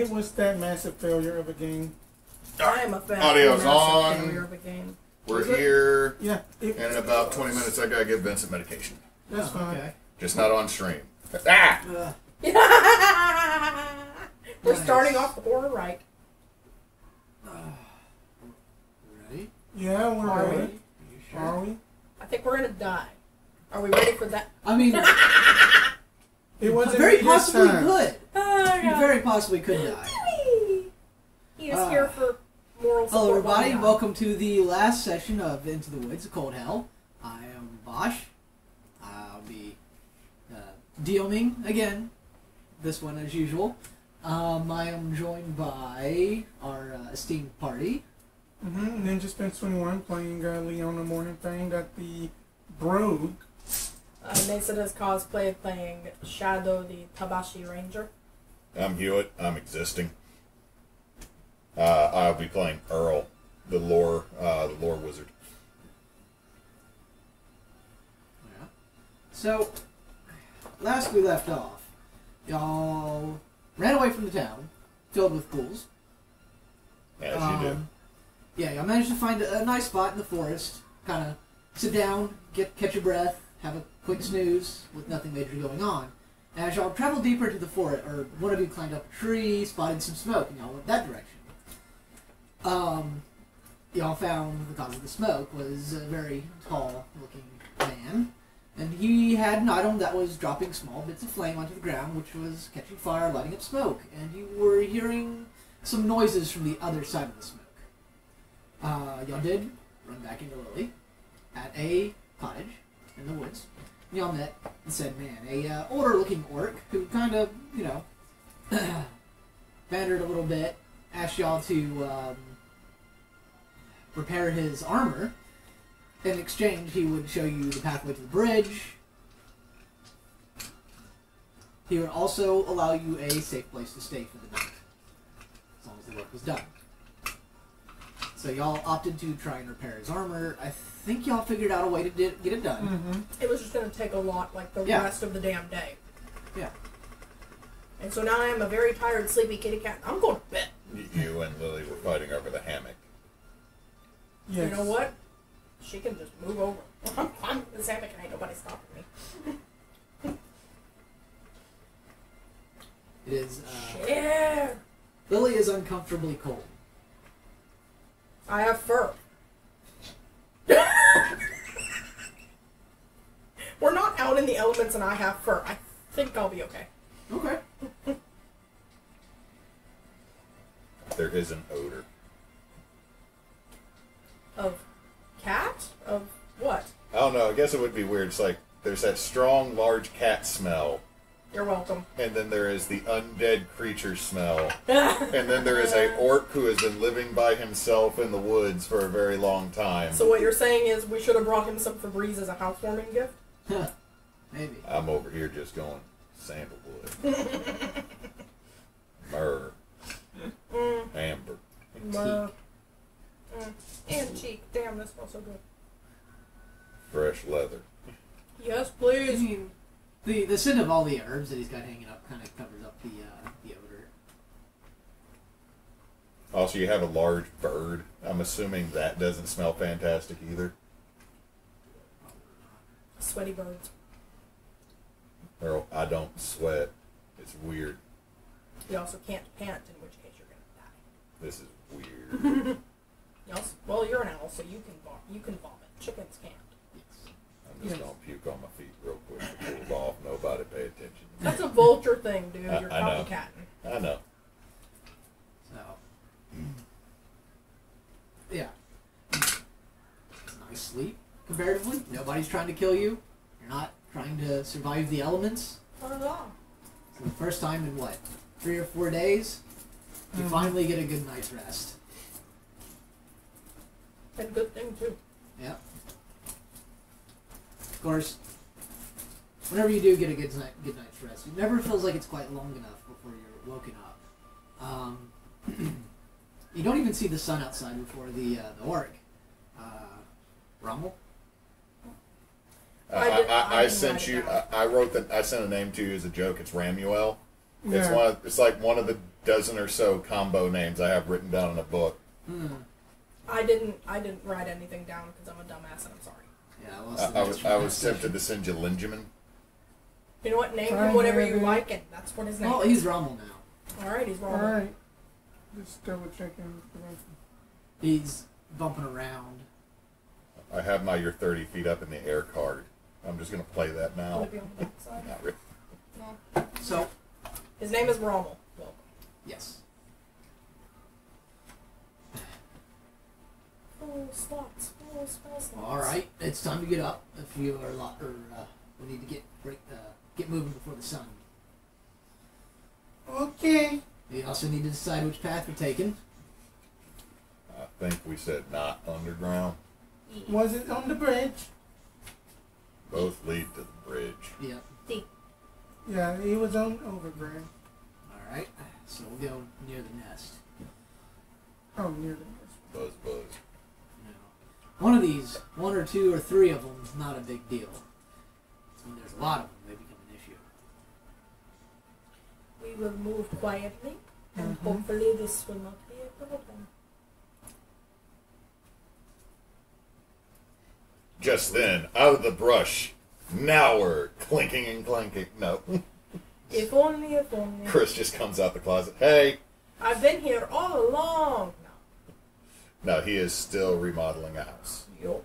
It was that massive failure of a game. I am a fan. Audio's on. Failure of a game. We're here. Yeah. And in about 20 minutes, I gotta give Vincent medication. That's fine. Okay. Just not on stream. Ah! We're starting off the order right. Ready? Yeah, we're Are we? ready. Sure? Are we? I think we're gonna die. Are we ready for that? I mean, It wasn't very me this possibly time. could. Oh, You very possibly could die. He is here for moral support. Hello, everybody. while we Welcome to the last session of Into the Woods, Cold Hell. I am Basch. I'll be DMing again. This one, as usual. I am joined by our esteemed party. Ninjaspence 21 playing Leona Morningfang. Got the Brogue. Neysa does cosplay playing Shadow the Tabashi Ranger. I'm Hewitt. I'm existing. I'll be playing Earl, the lore wizard. Yeah. So, last we left off, y'all ran away from the town, filled with ghouls. As you do. Yeah, y'all managed to find a nice spot in the forest, kind of sit down, catch your breath, have a quick snooze with nothing major going on. As y'all traveled deeper into the forest, or one of you climbed up a tree, spotted some smoke, and y'all went that direction. Y'all found the cause of the smoke was a very tall-looking man, and he had an item that was dropping small bits of flame onto the ground, which was catching fire, lighting up smoke, and you were hearing some noises from the other side of the smoke. Y'all did run back into Lily at a cottage in the woods. Y'all met and said, man, a older-looking orc who kind of, bantered a little bit, asked y'all to repair his armor. In exchange, he would show you the pathway to the bridge. He would also allow you a safe place to stay for the night, as long as the work was done. So y'all opted to try and repair his armor. I think y'all figured out a way to get it done. It was just gonna take a lot, like the rest of the damn day. Yeah. And so now I am a very tired, sleepy kitty cat. I'm going to bed. You and Lily were fighting over the hammock. Yes. You know what? She can just move over. I'm in this hammock and ain't nobody stopping me. It is. Share. Lily is uncomfortably cold. I have fur. We're not out in the elements and I have fur. I think I'll be okay. Okay. There is an odor. Of cat? Of what? I don't know. I guess it would be weird. It's like there's that strong, large cat smell. You're welcome. And then there is the undead creature smell. And then there is a orc who has been living by himself in the woods for a very long time. So what you're saying is we should have brought him some Febreze as a housewarming gift? Maybe. I'm over here just going, sandalwood. Myrrh. Amber. Myrrh. Antique. Damn, this smells so good. Fresh leather. Yes, I please. mean, the scent of all the herbs that he's got hanging up kind of covers up the odor. Also, you have a large bird. I'm assuming that doesn't smell fantastic either. Sweaty birds. Earl, I don't sweat. It's weird. You also can't pant, in which case you're gonna die. This is weird. Yes. Well, you're an owl, so you can vomit. Chickens can't. I'm just going to puke on my feet real quick to cool it off. Nobody pay attention. That's a vulture thing, dude. You're I know. copycatting. I know. So, yeah. It's a nice sleep, comparatively. Nobody's trying to kill you. You're not trying to survive the elements. Not at all. So the first time in, 3 or 4 days, you finally get a good night's rest. And good thing, too. Yeah. Of course, whenever you do get a good night's rest, it never feels like it's quite long enough before you're woken up. You don't even see the sun outside before the orc. Rommel? I sent you. I sent a name to you as a joke. It's Ramuel. Yeah. It's like one of the dozen or so combo names I have written down in a book. I didn't write anything down because I'm a dumbass and I'm sorry. Yeah, I was tempted to send you Linjamin. You know what? Name him whatever you like, and that's what his name Oh, is. he's Rommel now. Alright, he's wrong. Alright. Just double checking. He's bumping around. I have my "You're 30 feet up in the air" card. I'm just gonna play that Would now. it be on the back side? Not really. No. So, His name is Rommel. Welcome. yes. Full slots. Full spell slots. Alright, it's time to get up. If you are we need to get moving before the sun. Okay. We also need to decide which path we're taking. I think we said not underground. Was it on the bridge? Both lead to the bridge. Yep. Yeah, it was on overground. Alright, so we'll go near the nest. Oh, near the nest. Buzz, buzz. Now, one of these, one or two or three of them, is not a big deal. It's when there's a lot of them, they become an issue. We will move quietly, and hopefully this will not be a problem. Just then, out of the brush, Nour, clinking and clanking. No. If only, if only. Chris just comes out the closet. Hey! I've been here all along. No, he is still remodeling a house. Yup.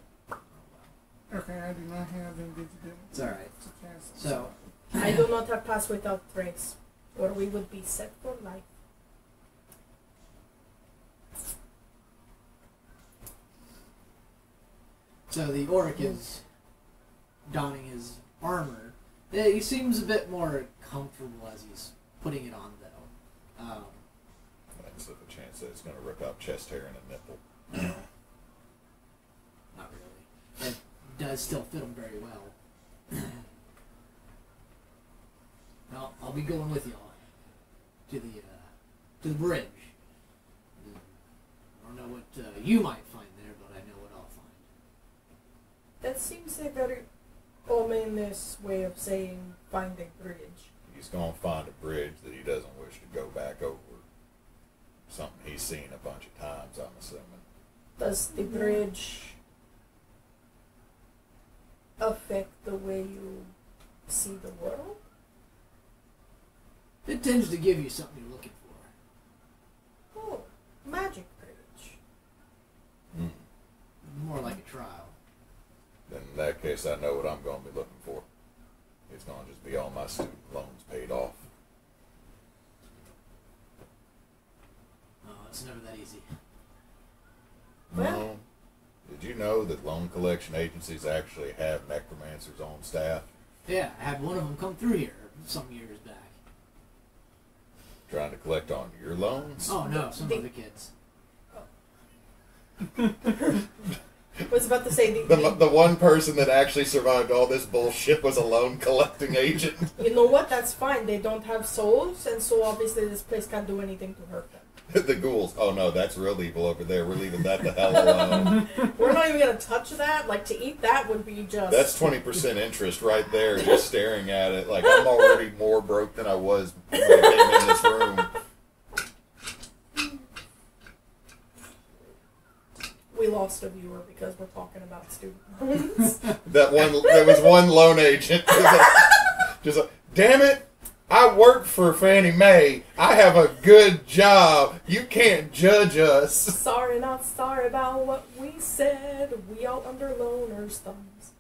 Okay, I do not have invisibility. It's alright. to cast. So, I do not have pass without trace, or we would be set for life. so the orc is donning his armor. He seems a bit more comfortable as he's putting it on, though. That's a chance that it's going to rip out chest hair and a nipple. Not really. It does still fit him very well. Well, I'll be going with y'all to the bridge. I don't know what you might find there, but I know what I'll find. That seems a very ominous way of saying finding bridge. He's going to find a bridge that he doesn't wish to go back over. Something he's seen a bunch of times, I'm assuming. Does the bridge affect the way you see the world? It tends to give you something you're looking for. Oh, magic bridge. More like a trial. Then in that case, I know what I'm going to be looking for. It's going to just be all my student loans paid off. Oh, it's never that easy. Well- No. Did you know that loan collection agencies actually have necromancers on staff? Yeah, I had one of them come through here some years back. Trying to collect on your loans? Oh no, some other kids. I was about to say The one person that actually survived all this bullshit was a loan collecting agent. you know what? That's fine. They don't have souls, and so obviously this place can't do anything to hurt them. The ghouls. Oh no, that's real evil over there. We're leaving that the hell alone. We're not even gonna touch that. Like to eat that would be just. That's 20% interest right there, just staring at it. Like I'm already more broke than I was when I came in this room. We lost a viewer because we're talking about student loans. There was one loan agent. Just like, damn it! I work for Fannie Mae. I have a good job. You can't judge us. Sorry, not sorry about what we said. We all under loaners' thumbs.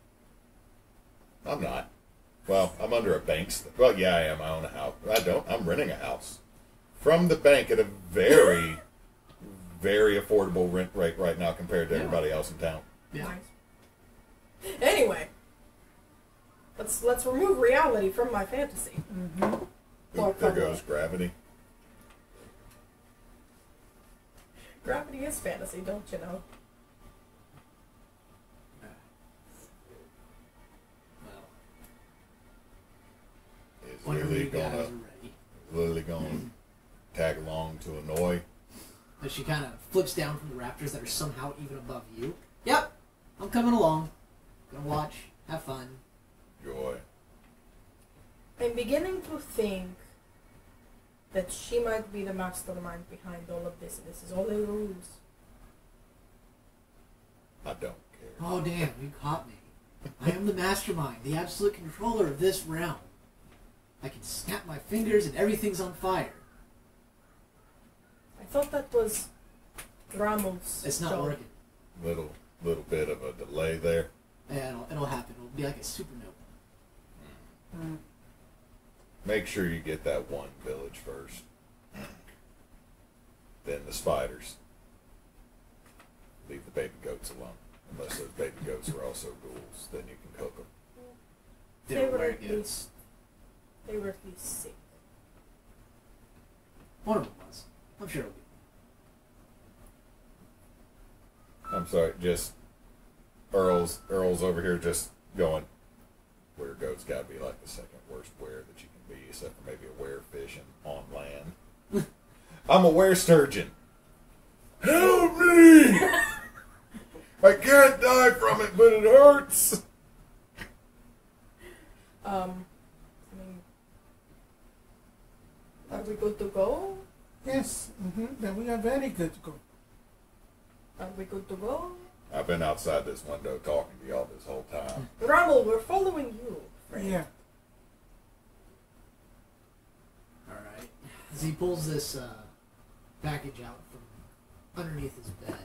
I'm not. Well, I'm under a bank's. Well, yeah, I am. I own a house. I don't. I'm renting a house from the bank at a very, very affordable rent rate right now compared to everybody else in town. Yeah. Nice. Anyway, let's remove reality from my fantasy. There goes gravity. Gravity is fantasy, don't you know? Well, Is whenever Lily you guys gonna are ready. tag along to annoy? But she kind of flips down from the raptors that are somehow even above you. Yep, I'm coming along. Gonna watch, have fun. Joy. I'm beginning to think that she might be the mastermind behind all of this. This is all a ruse. I don't care. Oh damn, you caught me. I am the mastermind, the absolute controller of this realm. I can snap my fingers and everything's on fire. I thought that was Rammel's It's not job. working. Little bit of a delay there. Yeah, it'll happen. It'll be like a supernova. Mm. Make sure you get that one village first. Then the spiders. Leave the baby goats alone. Unless those baby goats are also ghouls, then you can cook them. They were very at good. least sick. One of them was. I'm sure it'll be. I'm sorry, just Earl's over here just going, were goats gotta be like the second worst were that you can be, except for maybe a were fish and on land. I'm a were sturgeon. Help me! I can't die from it, but it hurts. I mean, are we good to go? Yes, then we are very good to go. Are we good to go? I've been outside this window talking to y'all this whole time. Rammel, we're following you, friend. Yeah. Alright. As he pulls this package out from underneath his bed,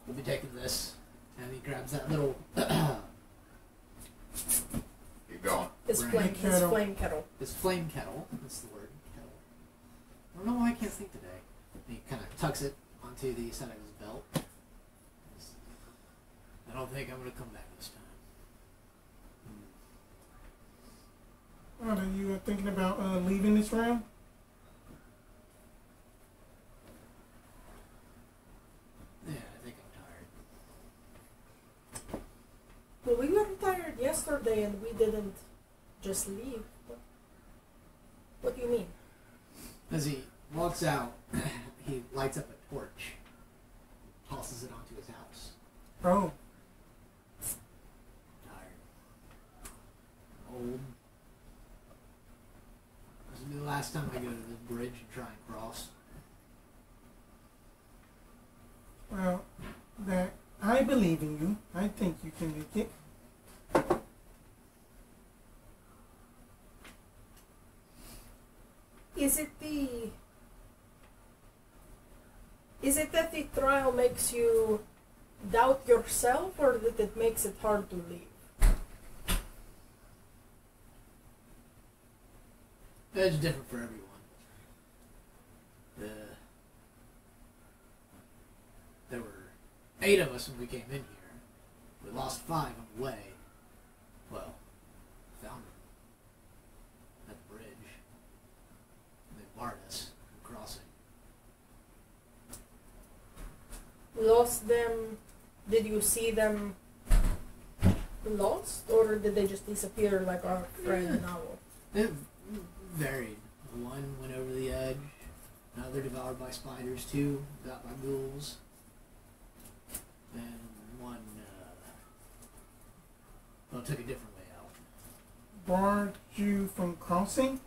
we'll be taking this, and he grabs that little Keep going. His Right. flame kettle. his flame kettle. That's the word. Kettle. I don't know why I can't think today. And he kind of tucks it onto the side of his belt. I don't think I'm going to come back this time. Are you thinking about leaving this round? Yeah, I think I'm tired. Well, we were tired yesterday and we didn't just leave. What do you mean? As he walks out, he lights up a torch, tosses it onto his house. Oh, Tired. Old. This will be the last time I go to this bridge and try and cross. well, that I believe in you. I think you can make it. Is it that the trial makes you doubt yourself, or that it makes it hard to leave? It's different for everyone. There were 8 of us when we came in here. We lost 5 on the way. Well, found them at the bridge. They barred us from crossing. Lost them? Did you see them lost, or did they just disappear like our friend Nour? It varied. One went over the edge. Another devoured by spiders. 2 got by ghouls. And one took a different way out. Barred you from crossing?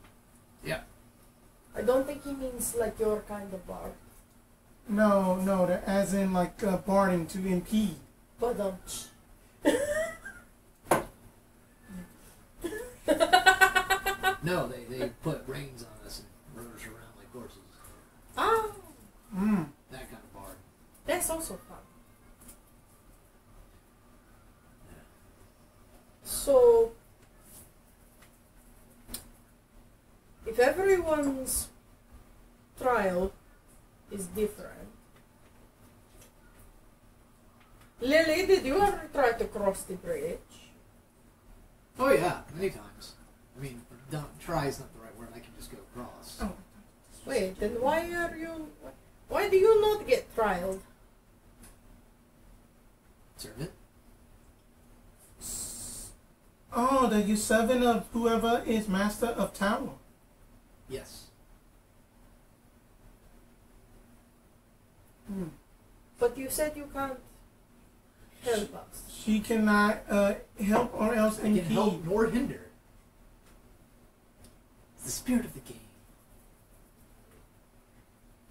Yep. I don't think he means like your kind of bar. No, as in like barring to impede. But No, they put reins on us and rode us around like horses. ah, That kind of bard. that's also fun. So, if everyone's trial is different, Lily, did you ever try to cross the bridge? Oh yeah, many times. I mean, try is not the right word. I can just go across. Oh. Wait, then why do you not get trialed? Servant? Oh, that you servant of whoever is master of tower. Yes. But you said you can't help us. She cannot help or else I can impede. help nor hinder. the spirit of the game.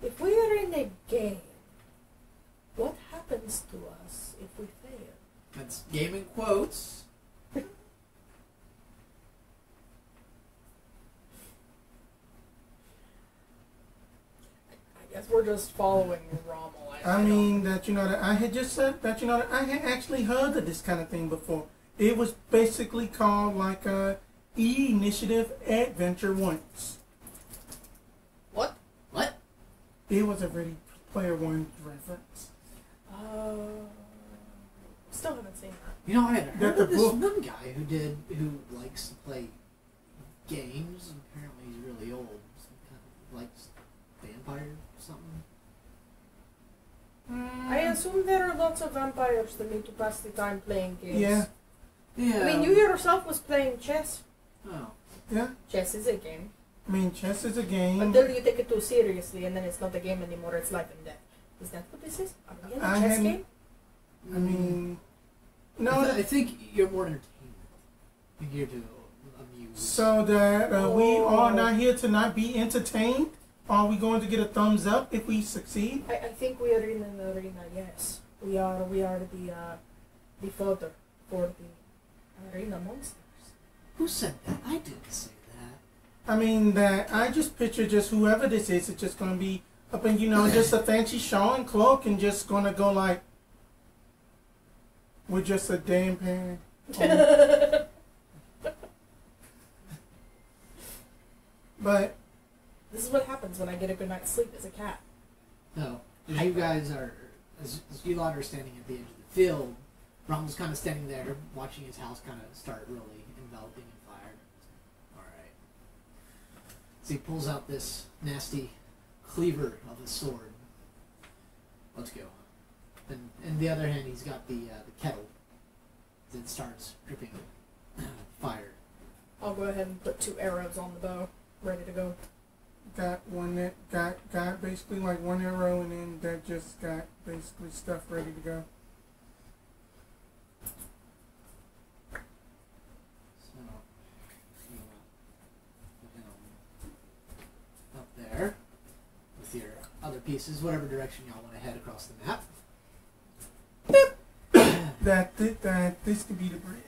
If we are in a game, what happens to us if we fail? That's game in quotes. I guess we're just following Rommel. I mean, that you know that I had just said that you know that I had actually heard of this kind of thing before. It was basically called like a E-Initiative Adventure once. What? What? It was a Ready Player One reference. Still haven't seen that. You know, I had heard Got of the this book. one guy who likes to play games. Apparently, he's really old. Some kind of likes vampire or something. I assume there are lots of vampires that need to pass the time playing games. Yeah, Yeah. I mean, you yourself was playing chess. Oh. yeah. Chess is a game. I mean, chess is a game. Until you take it too seriously, and then it's not a game anymore, it's life and death. Is that what this is? Are we in a I chess hadn't- game? I mean, no. I think you're more entertainment. You're here to amuse. So that we are Oh. not here to not be entertained. Are we going to get a thumbs up if we succeed? I think we are in an arena, yes. We are the fodder for the arena monsters. Who said that? I didn't say that. I mean, that I just picture just whoever this is, it's just going to be up in, you know, just a fancy shawl and cloak and just going to go like, with just a damn pan. But, This is what happens when I get a good night's sleep as a cat. No. As you guys are, as you lot are standing at the edge of the field, Rommel's kind of standing there, watching his house kind of start really enveloping in fire. Alright. So he pulls out this nasty cleaver of a sword. Let's go. And in the other hand, he's got the kettle that starts dripping fire. I'll go ahead and put 2 arrows on the bow, ready to go. got one that got basically like 1 arrow, and then that just got basically stuff ready to go. So, you put him up there with your other pieces, whatever direction y'all want to head across the map. That this could be the bridge.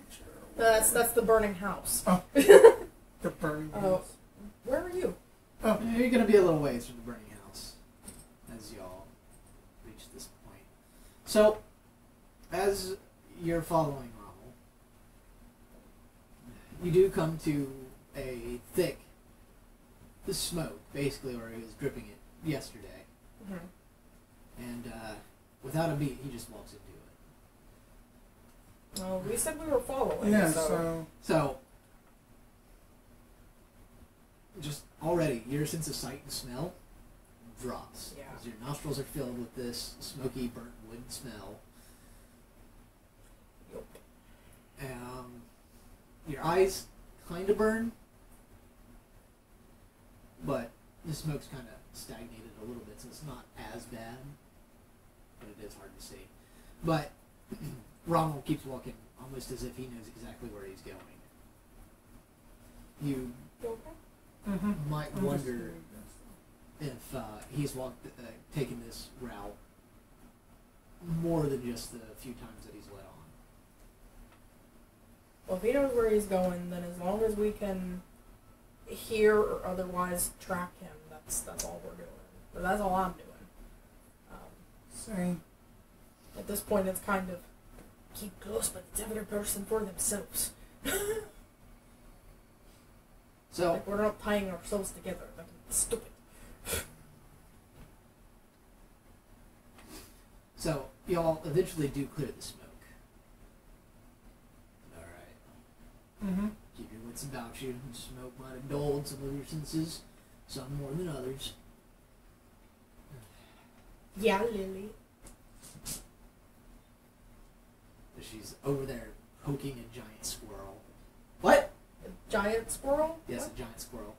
That's the burning house. Oh, the burning Oh. house. Where are you? Oh, You're going to be a little ways from the burning house as y'all reach this point. So, as you're following Rommel, you do come to a thick smoke, basically, where he was dripping it yesterday. Mm-hmm. And without a beat, he just walks into it. Well, we said we were following. yeah. So. So, just already, your sense of sight and smell drops. Yeah. As your nostrils are filled with this smoky, burnt wood smell. Yup. Your eyes kind of burn, but the smoke's kind of stagnated a little bit, so it's not as bad, but it is hard to see. But Rommel keeps walking almost as if he knows exactly where he's going. You You okay? mm-hmm. might wonder if he's taken this route more than just the few times that he's let on. Well, if he knows where he's going, then as long as we can hear or otherwise track him, that's all we're doing. Or that's all I'm doing. Same. At this point, it's kind of keep close, but it's every person for themselves. So, Like we're not tying ourselves together. Like it's stupid. so y'all eventually do clear the smoke. Alright. Mm-hmm. Keep your wits about you. The smoke might have dulled some of your senses, some more than others. Yeah, Lily. She's over there poking a giant squirrel. What? A giant squirrel? Yes, What? a giant squirrel.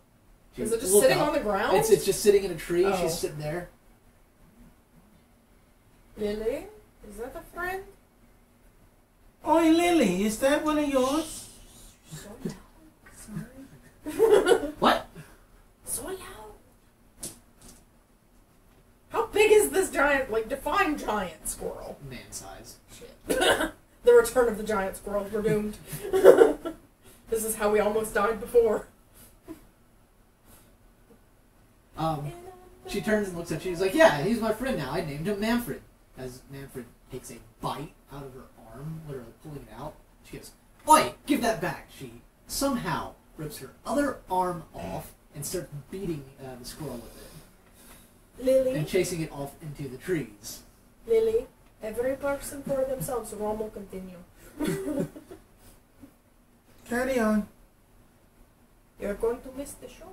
Is it just Look sitting up. on the ground? It's just sitting in a tree. Oh. She's sitting there. Lily? Is that a friend? Oi, Lily, is that one of yours? Sorry. What? giant, like, define giant squirrel. Man size. Shit. The return of the giant squirrels. We're doomed. This is how we almost died before. She turns and looks at you. She's like, yeah, he's my friend now. I named him Manfred. As Manfred takes a bite out of her arm, literally pulling it out, she goes, oi, give that back. She somehow rips her other arm off and starts beating the squirrel with it. Lily? And chasing it off into the trees. Lily, every person for themselves, so Ron will continue. Carry on. You're going to miss the show.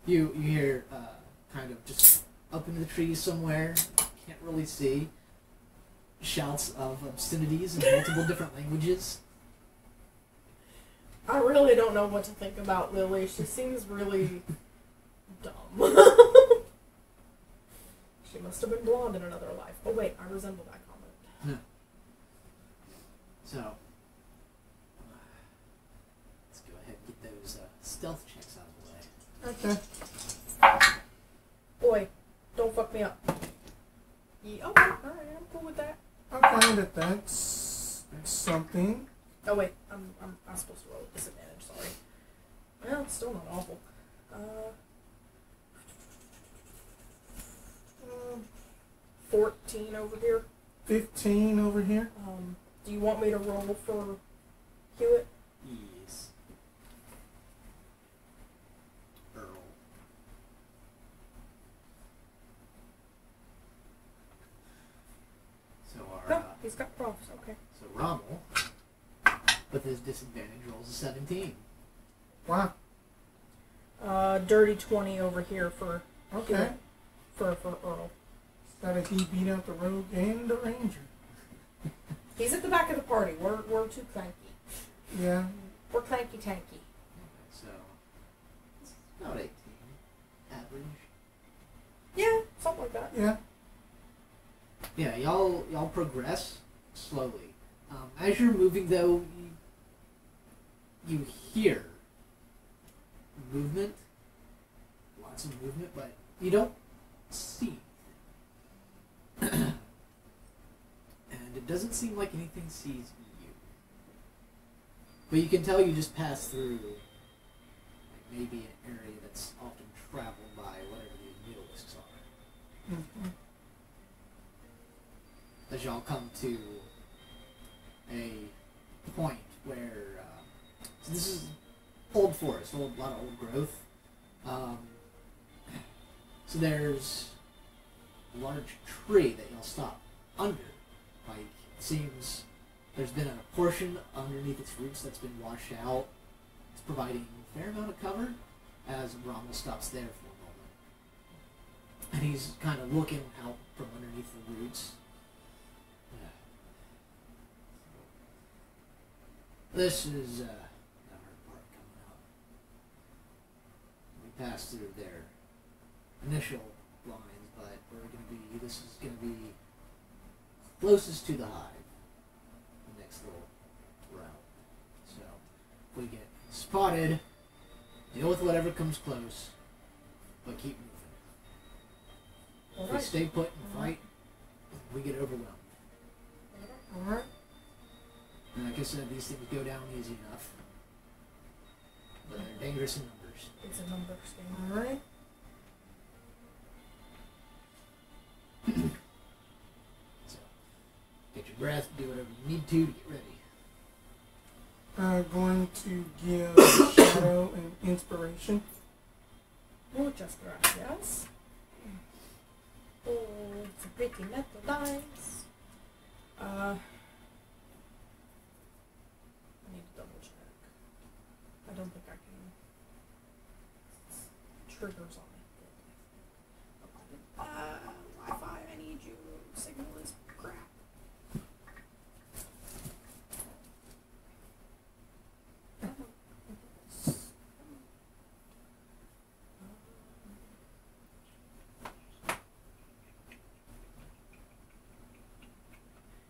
You hear kind of just up in the trees somewhere, can't really see, shouts of obscenities in multiple different languages. I really don't know what to think about Lily. She seems really dumb. She must have been blonde in another life. Oh wait, I resemble that comment. So, let's go ahead and get those stealth checks out of the way. Okay. Boy, don't fuck me up. Yeah, okay, alright, I'm cool with that. Okay, that's something. Oh wait, I'm supposed to roll with disadvantage, sorry. Well, it's still not awful. 14 over here. 15 over here. Do you want me to roll for Hewitt? Yes. Earl. So No, he's got profs, okay. So Rommel, with his disadvantage, rolls a 17. Wow. Dirty 20 over here for Okay. Hewitt. For Earl. That he beat out the rogue and the ranger. He's at the back of the party. We're too clanky. Yeah. We're clanky tanky. So, it's about 18. Average. Yeah, something like that. Yeah. Yeah, y'all progress slowly. As you're moving, though, you hear movement, lots of movement, but you don't see. And it doesn't seem like anything sees you. But you can tell you just passed through like maybe an area that's often traveled by whatever these mutalisks are. Mm-hmm. As y'all come to a point where so this is old forest, a lot of old growth. So there's a large tree that y'all stop under. Like, it seems there's been a portion underneath its roots that's been washed out. It's providing a fair amount of cover as Rommel stops there for a moment. And he's kind of looking out from underneath the roots. This is the hard part coming up. We passed through their initial lines, but this is going to be closest to the hive, the next little route. So, if we get spotted, deal with whatever comes close, but keep moving. If we stay put and fight, we get overwhelmed. Alright. And like I said, these things go down easy enough. But they're dangerous in numbers. It's a numbers game. Alright. So, get your breath, do whatever you need to get ready. I'm going to give Shadow an inspiration. Muchas gracias. Oh, it's a pretty metal dice. I need to double check. I don't think I can. Triggers on it. Wi-Fi, I need you. Signal is crap.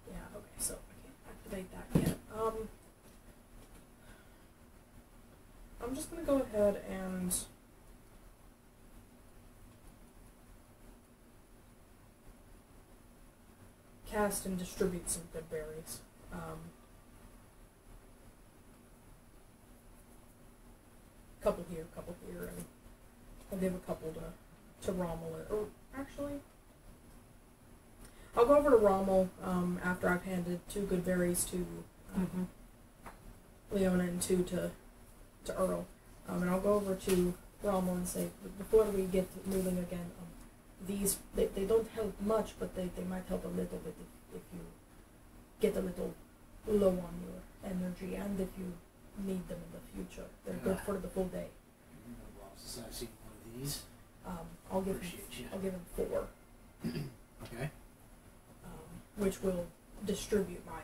Yeah, okay, so I can't activate that yet. I'm just gonna go ahead and cast and distribute some good berries. Couple here, and I'll give a couple to Rommel. Or actually, I'll go over to Rommel after I've handed 2 good berries to Leona and 2 to Earl. And I'll go over to Rommel and say, before we get moving again, these, they don't help much, but they might help a little bit if you get a little low on your energy, and if you need them in the future. They're good for the full day. I've seen one of these. I'll give him 4. Okay. Which will distribute my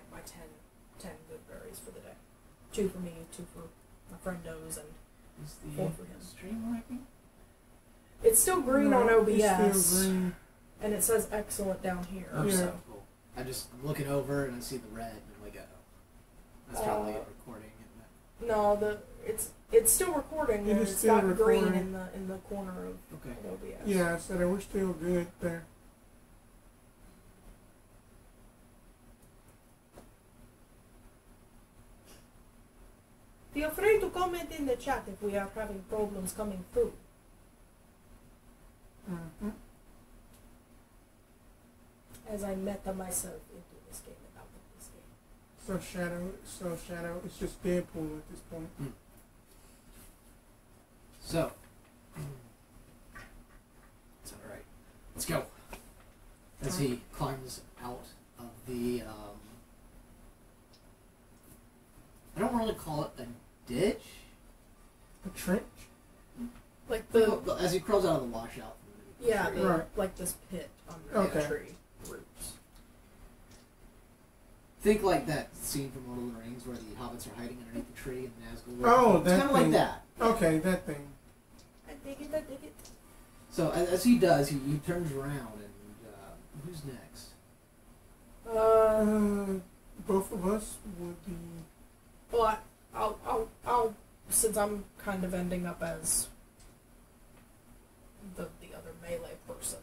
10 good berries for the day. 2 for me, 2 for my friend Doze, and Is the 4 for him. stream working? It's still green on OBS, It's still green. and it says excellent down here. Oh, Yeah. so cool. I'm looking over and I see the red, and I'm like, oh, that's probably a recording. No, it's still recording. It And is it's still got green recording. in the corner of Okay. OBS. Yeah, I said we're still good there. Feel free to comment in the chat if we are having problems coming through. Mm-hmm. As I meta myself into this game and out of this game. So Shadow, it's just Deadpool at this point. So, it's alright. Let's go. As he climbs out of the, I don't really call it a ditch. A trench? Like As he crawls out of the washout. From the yeah, tree. Right. like this pit under the Okay. tree roots. Think like that scene from Lord of the Rings where the hobbits are hiding underneath the tree and Nazgul. Oh, it's that kind of like thing. that. Okay, that thing. I dig it, I dig it. So as he does, he turns around and who's next? Both of us would be. Well, I'll since I'm kind of ending up as the other melee person.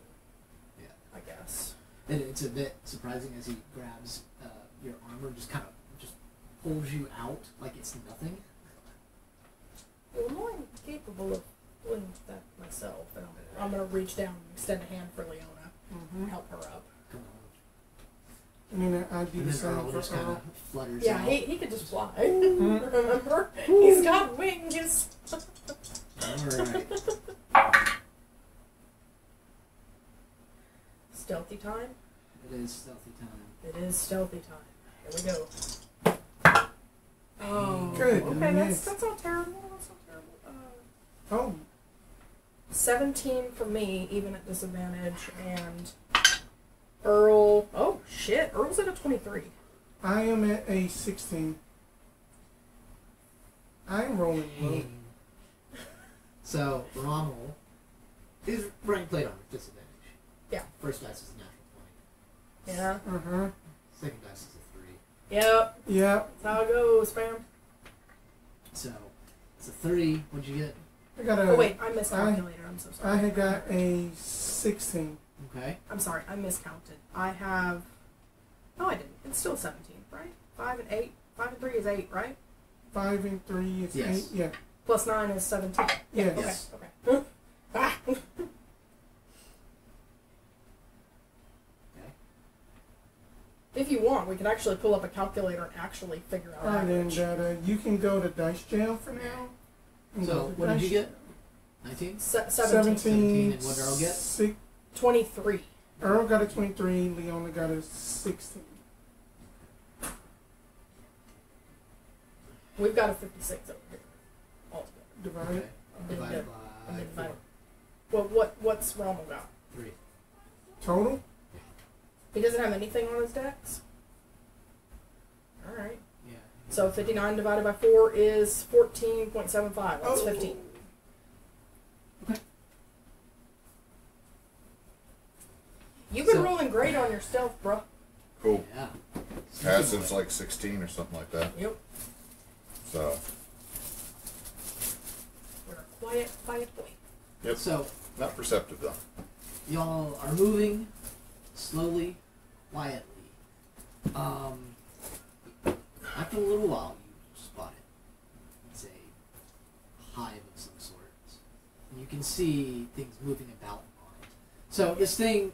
Yeah. I guess. And it's a bit surprising as he grabs your armor, just pulls you out like it's nothing. Well, I'm capable of doing that myself, and I'm gonna reach down and extend a hand for Leona and help her up. Come on. I mean, I'd do And the then same Earl for just kind Earl. of flutters Yeah, out. he could just fly. Remember? He's got wings. Alright. Stealthy time? It is stealthy time. It is stealthy time. Here we go. Oh, Good, okay, yes. that's not terrible. That's not terrible. Oh, 17 for me, even at disadvantage, and Earl. Oh shit, Earl's at a 23. I am at a 16. I'm rolling low. So, Rommel is running plate armor, disadvantage. Yeah. First dice is a natural 20. Yeah. Uh-huh. Second dice is a 3. Yep. Yep. That's how it goes, fam. So, it's a 3. What'd you get? I got a. Oh wait, I miscalculated. I'm so sorry. I had got a 16. Okay. I'm sorry, I miscounted. I have. No, I didn't. It's still 17, right? 5 and 8. 5 and 3 is 8, right? 5 and 3 is Yes. 8. Yeah. Plus 9 is 17. Yeah. Okay. Yes. Okay. Ah. Okay. If you want, we can actually pull up a calculator and actually figure out Alright, average. and you can go to dice jail for now. And So, go to what did you dice- get? 19? 17. 17, and what did Earl get? 23. Earl got a 23, Leona got a 16. We've got a 56 over here. Altogether. Divided. Okay. And then Divided and by then 4. divided. Well, what's Rommel got? 3. Total? He doesn't have anything on his decks? Alright. Yeah. So 59 divided by 4 is 14.75. That's Oh. 15. Okay. You've been So- rolling great on your stealth, bro. Cool. Yeah. Has since like 16 or something like that. Yep. So, We're a quiet boy. yep. So, Not perceptive though. y'all are moving slowly, quietly After a little while, you spot it. It's a hive of some sort. And you can see things moving about on it. So this thing,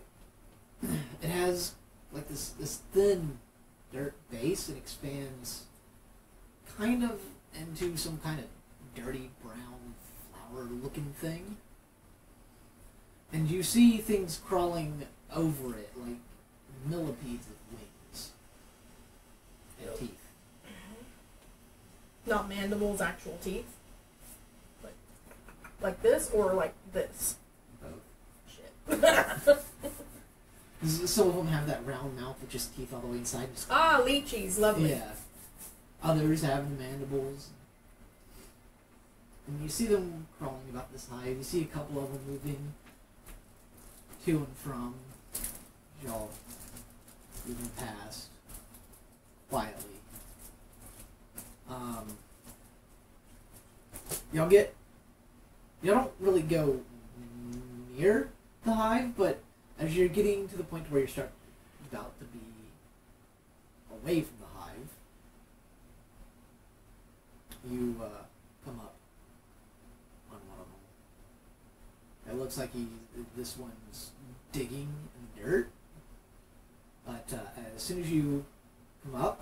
it has like this thin dirt base. It expands kind of into some kind of dirty brown flower-looking thing. And you see things crawling over it like millipedes of wings and teeth. Not mandibles, actual teeth. Like this or like this? Both. Shit. Some of them have that round mouth with just teeth all the way inside. Ah, lychees, lovely. Yeah. Others have mandibles. And you see them crawling about this hive. You see a couple of them moving to and from. Y'all moving past quietly. Y'all don't really go near the hive, but as you're getting to the point where you're about to be away from the hive, you come up on one of them. It looks like this one's digging in the dirt, but as soon as you come up,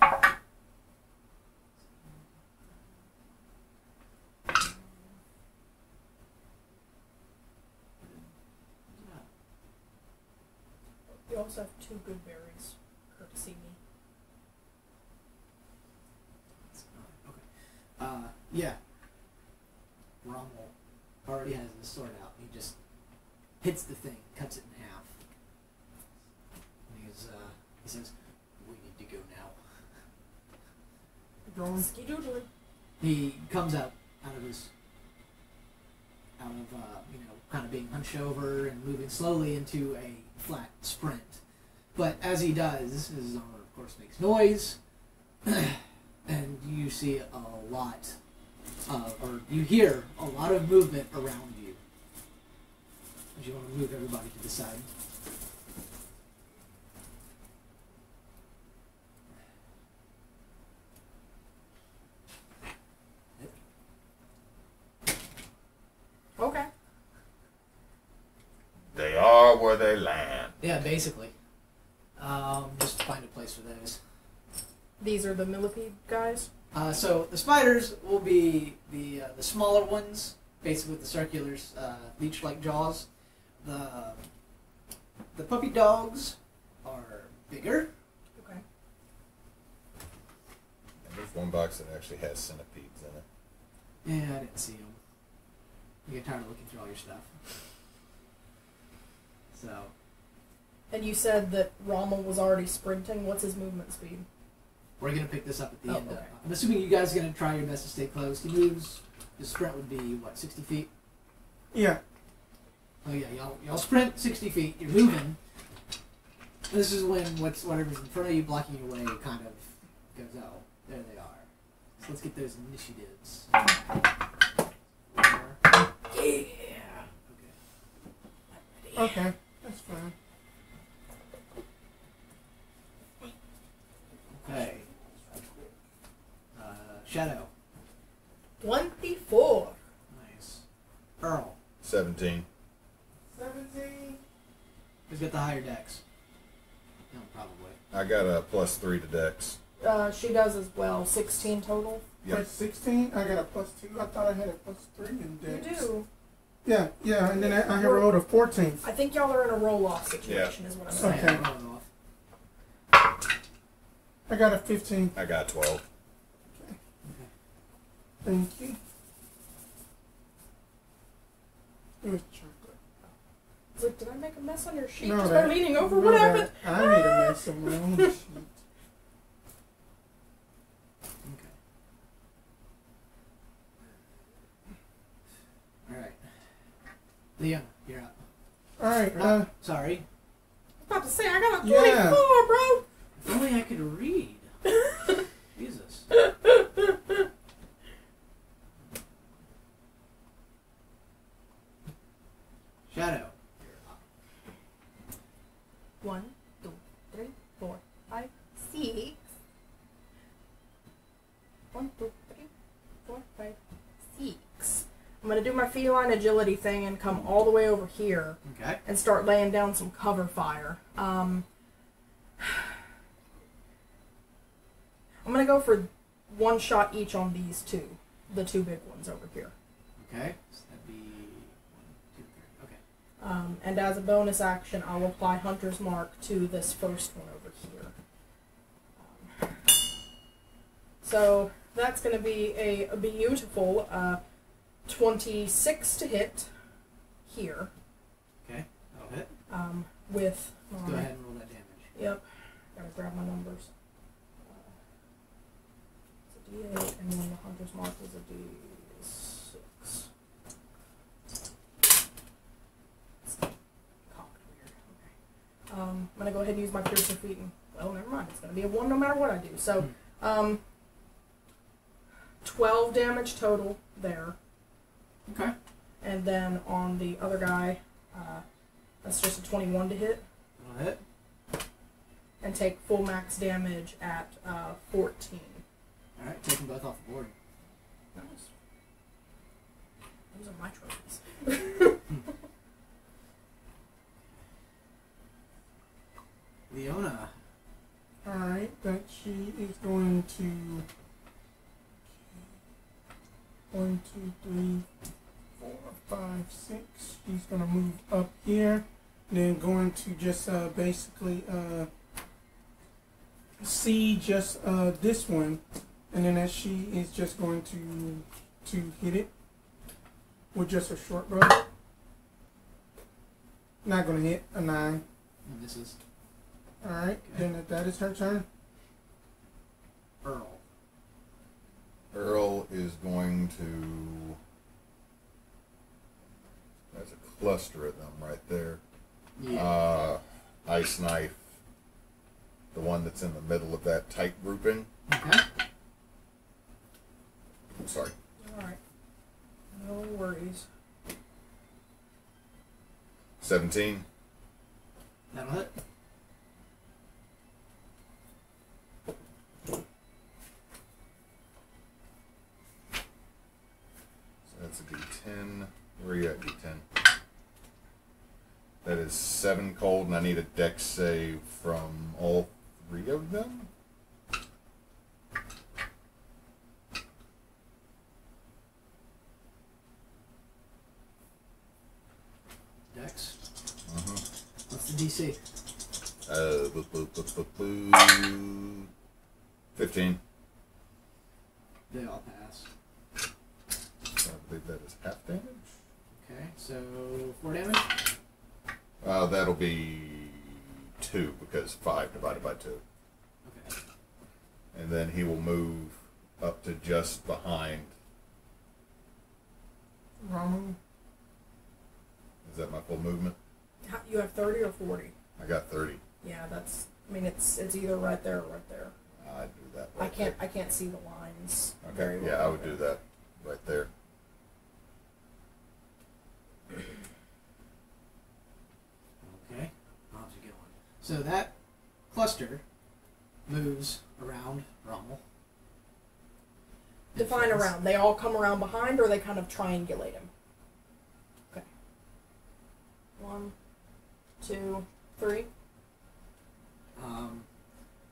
You also have 2 good berries, courtesy me. Okay. Yeah. Rommel already has this sword out. He just hits the thing, cuts it in half. And he says, "We need to go now." Going. Ski-doodling. He comes out of kind of being hunched over and moving slowly into a flat sprint. But as he does, his armor, of course, makes noise, and you see a lot, or you hear a lot of movement around you. As you want to move everybody to the side. Okay. They are where they land. Yeah, basically. Just find a place for those. These are the millipede guys? So the spiders will be the smaller ones, basically with the circular leech-like jaws. The puppy dogs are bigger. Okay. And there's one box that actually has centipedes in it. Yeah, I didn't see them. You get tired of looking through all your stuff. So. And you said that Rommel was already sprinting. What's his movement speed? We're going to pick this up at the end. Okay. I'm assuming you guys are going to try your best to stay close. He moves. His sprint would be, what, 60 feet? Yeah. Oh yeah, y'all sprint 60 feet. You're moving. This is when whatever's in front of you blocking your way kind of goes, oh, there they are. So let's get those initiatives. Yeah. Okay. That's fine. Okay. Shadow. 24. Nice. Earl. 17. 17. Who's got the higher dex? No, probably. I got a +3 to Dex. She does as well. 16 total. Yep. Plus 16. I got a +2. I thought I had a +3 in Dex. You do. Yeah, and then I rolled a 14. I think y'all are in a roll-off situation, is what I'm saying. Okay. Rolling off. I got a 15. I got 12. Thank you. It was chocolate. I was like, did I make a mess on your sheet? No, Just that- by leaning over? no, What that- happened? I made a mess of my own sheet. Okay. Alright. Leona, you're up. Alright, Sorry. I was about to say, I got a Yeah. 24, bro! If only I could read. Jesus. Shadow. 1, 2, 3, 4, 5, 6. gonna do my feline agility thing and come all the way over here. Okay. And start laying down some cover fire. I'm gonna go for one shot each on these two, the two big ones over here. Okay. So that'd be 1, 2, 3. Okay. And as a bonus action, I'll apply Hunter's Mark to this first one over here. So that's going to be a beautiful 26 to hit here. Okay, that'll hit. With Let's go ahead and roll that damage. Yep. Gotta grab my numbers. It's a D8, and then the Hunter's Mark is a D6. It's cocked weird. Okay. I'm gonna go ahead and use my Piercer Feet, and well, never mind. It's gonna be a 1 no matter what I do. So, 12 damage total there. Okay. And then on the other guy, that's just a 21 to hit. That'll hit. And take full max damage at 14. Alright, take them both off the board. Nice. Those are my trophies. Leona. Alright, but she is going to 1, 2, 3, 4, 5, 6. She's gonna move up here. Then going to just basically see just this one, and then as she is just going to hit it with just a short bow. Not gonna hit a 9. And this is Alright, then that is her turn. Earl. Earl is going to... There's a cluster of them right there. Yeah. Ice Knife. The one that's in the middle of that tight grouping. Okay. I'm sorry. Alright. No worries. 17. That'll hit. So that's a D10. Where are you at, D10? That is 7 cold, and I need a dex save from all 3 of them? Dex. Uh-huh. What's the DC? 15. They all pass. So I believe that is half damage. Okay, so 4 damage. That'll be 2, because 5 divided by 2. Okay. And then he will move up to just behind. Ramu. Is that my full movement? You have 30 or 40? I got 30. Yeah, that's. I mean, it's either right there or right there. I'd do that right I can't see the lines. there. Very Okay, well yeah, I would do that right there. Okay. How's it going? So that cluster moves around Rommel. Define around. They all come around behind, or they kind of triangulate him. Okay. 1, 2, 3.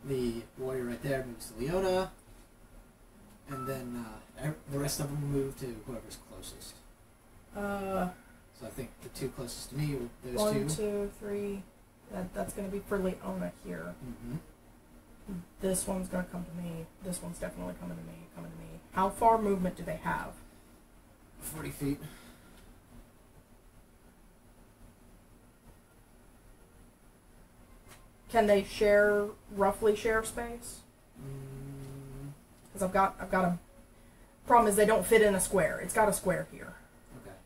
The warrior right there moves to Leona, and then the rest of them move to whoever's closest. So I think the 2 closest to me were those 1, 2. 2, 3. That's going to be for Leona here. Mm-hmm. This one's going to come to me. This one's definitely coming to me. Coming to me. How far movement do they have? 40 feet. Can they roughly share space? Because I've got a problem is they don't fit in a square. It's got a square here. Okay.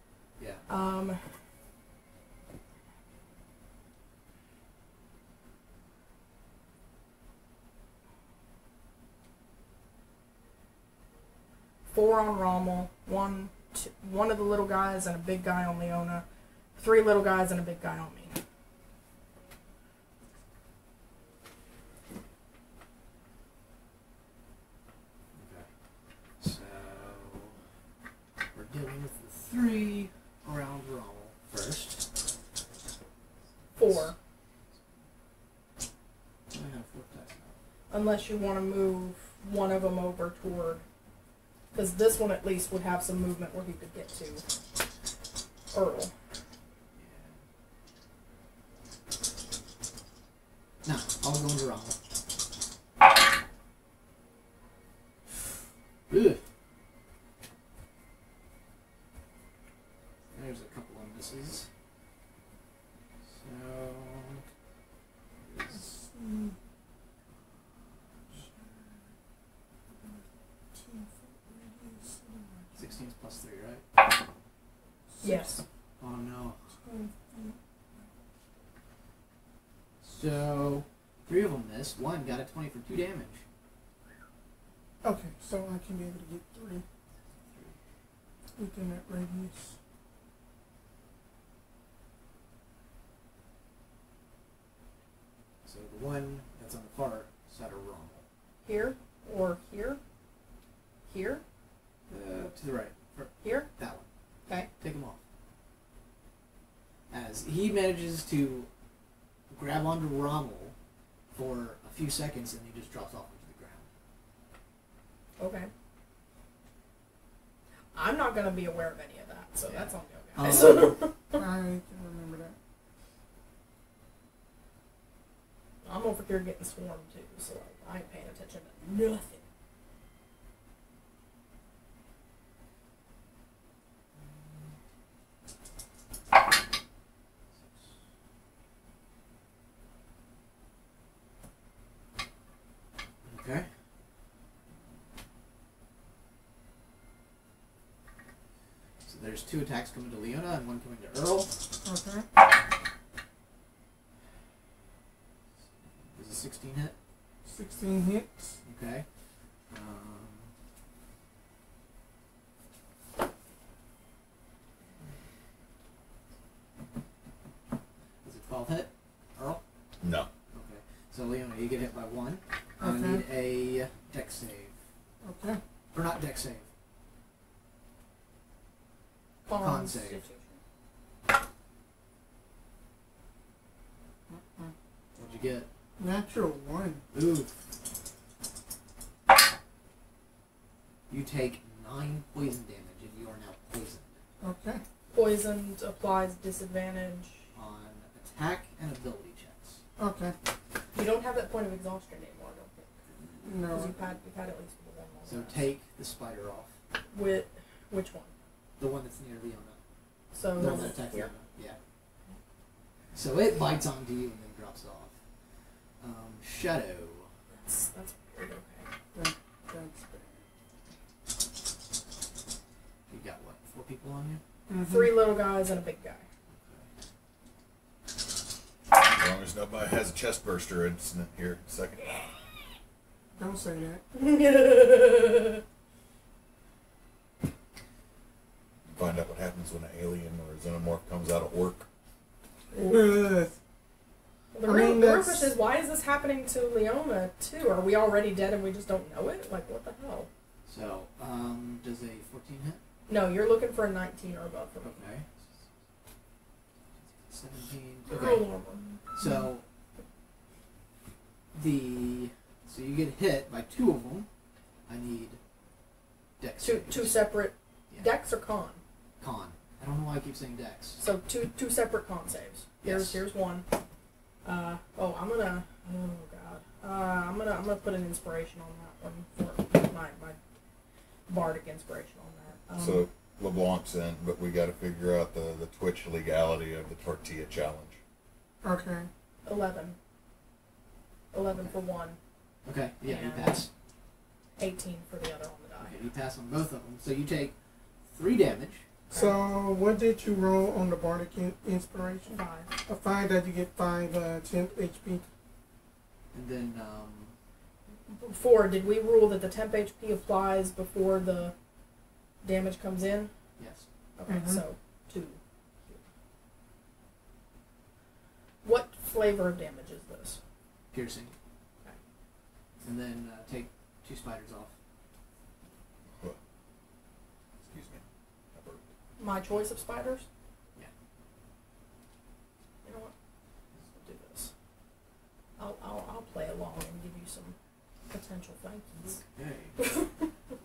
Yeah. 4 on Rommel, one of the little guys and a big guy on Leona, 3 little guys and a big guy on me. Okay. So we're dealing with the 3 around Rommel first. 4. I have 4 attacks now. Unless you want to move one of them over toward... Because this one at least would have some movement where he could get to Earl. No, I'll go into Rommel. Ugh. There's a couple of misses. So... 16's plus 3, right? Yes. Oh no. So, 3 of them missed. 1 got a 20 for 2 damage. Okay, so I can be able to get 3 within that radius. So the one that's on the far side of Rommel. Here? Or here? Here? To the right. Here? That one. Okay. Take him off. As he manages to grab onto Rommel for a few seconds and he just drops off into the ground. Okay. I'm not going to be aware of any of that, so Yeah. that's on you guys. I can remember that. I'm over here getting swarmed too, so I ain't paying attention to nothing. Okay. So there's 2 attacks coming to Leona and 1 coming to Earl. Okay. Does a 16 hit? 16 hits. Okay. Does a 12 hit? Earl? No. Okay. So Leona, you get hit by 1. I Okay. need a dex save. Okay. Or not dex save. Con save. What'd you get? Natural 1. Ooh. You take 9 poison damage and you are now poisoned. Okay. Poisoned applies disadvantage. On attack and ability checks. Okay. You don't have that point of exhaustion anymore, I don't think. No. Because you've had at least one more. So take the spider off. With which one? The one that's near Leona. So The one that attacked here. Leona. Yeah. So it bites onto you and then drops off. Shadow. That's weird. Okay. That's You got what? 4 people on you? bad. 3 little guys and a big guy. As long as nobody has a chest burster incident here in a second. Don't say that. Find out what happens when an alien or a xenomorph comes out of orc. Ugh. The I real mean, real that's- question is, why is this happening to Leona too? Are we already dead and we just don't know it? Like, what the hell? So, does a 14 hit? No, you're looking for a 19 or above for me. Okay. 17. Roll Okay. armor. So, so you get hit by 2 of them. I need dex Two saves. separate Yeah. dex or con. Con. I don't know why I keep saying dex. So two separate con saves. Yes. Here's one. I'm gonna put an inspiration on that one for my bardic inspiration on that. So LeBlanc's in, but we got to figure out the Twitch legality of the tortilla challenge. Okay. 11. 11 for one. Okay, yeah, you And- pass. 18 for the other on the die. Okay, you pass on both of them. So you take 3 damage. So, what did you roll on the Bardic Inspiration? 5. A 5 that you get 5 temp HP. And then, Before, did we rule that the temp HP applies before the damage comes in? yes. Okay, Mhm. so 2. What flavor of damage is this? Piercing. Okay. And then take 2 spiders off. Excuse me. I burped. my choice of spiders? Yeah. You know what? Let's do this. I'll play along and give you some potential thank-yous. Okay.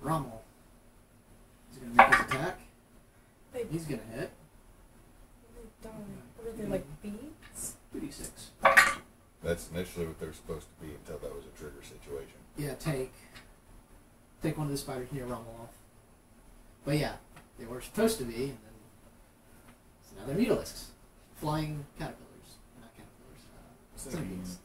Rommel. He's gonna make his attack. He's gonna hit. What are they, like beads? 2d6. That's initially what they're supposed to be until that was a trigger situation. Yeah, take one of the spiders near Rommel off. But yeah, they were supposed to be, and then so now they're mutalisks. Flying caterpillars. Not caterpillars. Centipedes.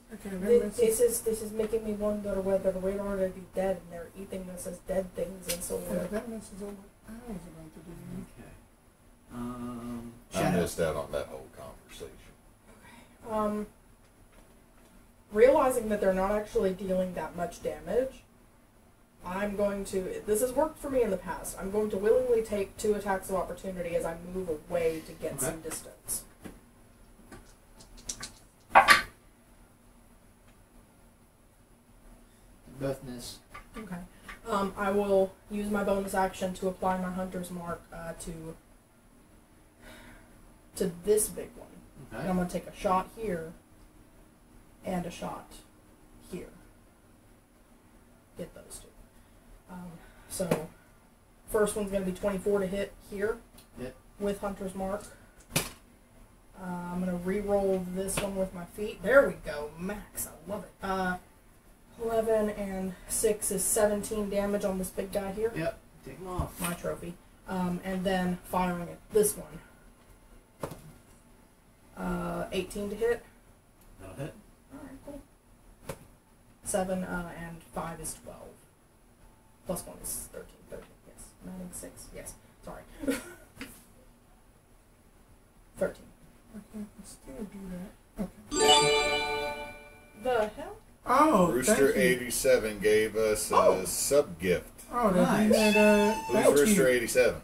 This is making me wonder whether we're already dead and they're eating us as dead things, and so That messes up what I was about to do. Okay. I Shadow. missed out on that whole conversation. Realizing that they're not actually dealing that much damage, I'm going to, this has worked for me in the past, I'm going to willingly take 2 attacks of opportunity as I move away to get some distance. Both miss. Okay. I will use my bonus action to apply my hunter's mark to this big one. Okay. And I'm going to take a shot here and a shot here. Get those 2. So, first one's going to be 24 to hit here with hunter's mark. I'm going to re-roll this one with my feet. There we go. Max. I love it. 11 and 6 is 17 damage on this big guy here. Yep. Take him off. My trophy. And then firing at this one. 18 to hit. That'll hit. Alright, cool. 7 and 5 is 12. Plus 1 is 13. 13, yes. 9 and 6, yes. Sorry. 13. I can still do that. Okay. The hell? Oh, Rooster thank you. 87 gave us a sub gift. Oh, that Nice. Who's thank Rooster you. 87?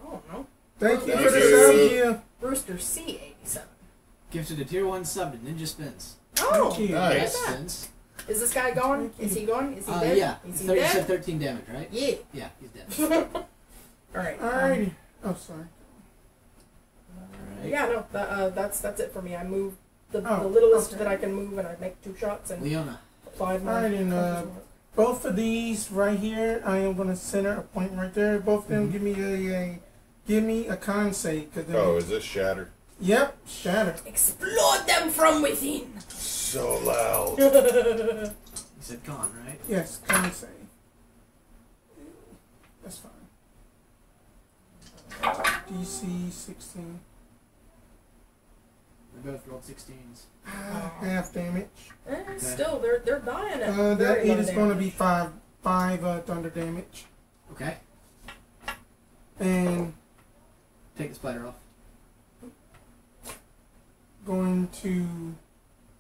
Oh, no. Thank you Thank for the you. sub, yeah. Rooster C87. Gifted a tier 1 sub to Ninjaspence. Oh! Thank you. Nice. Look at that. Spence. Is this guy going? Thank Is you. he going? Is he dead? Yeah. Is he You said dead? 13 damage, right? Yeah. Yeah, he's dead. Alright. Alrighty. Oh, sorry. Alright. Yeah, no, that's it for me. I move the Oh, littlest okay. that I can move, and I make 2 shots and Leona. applied my. Alright, and hunter's mark. both of these right here, I am going to center a point right there. Both of them give me a con save. Oh, is this shattered? Yep, shatter. Explode them from within. So loud. You said con, right? Yes, con save. That's fine. DC 16. They both rolled 16s. Half damage. Still, they're dying at That very low it is going to damage. be five thunder damage. Okay. And Take the spider off. going to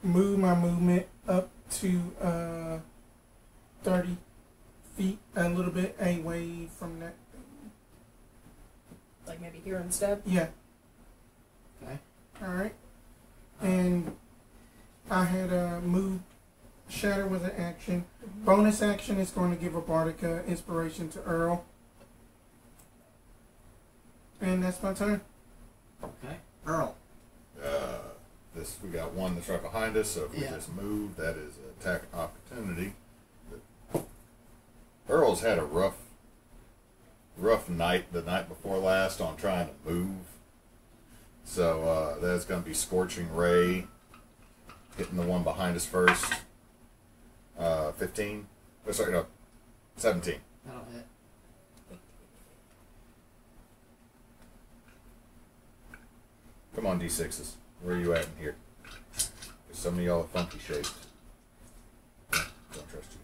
move my movement up to 30 feet, a little bit away from that thing. Like maybe here instead. Yeah, Okay. alright. And I had moved, shatter was an action. Bonus action is going to give a bardic inspiration to Earl. And that's my turn. Okay. Earl. We got one that's right behind us, so if we Yeah. just move, that is an attack opportunity. Earl's had a rough night the night before last on trying to move. So that's going to be Scorching Ray, hitting the one behind us first. 15. Oh, sorry, no, 17. That'll hit. Come on, D6s. Where are you at in here? 'Cause some of y'all are funky shaped. Don't trust you.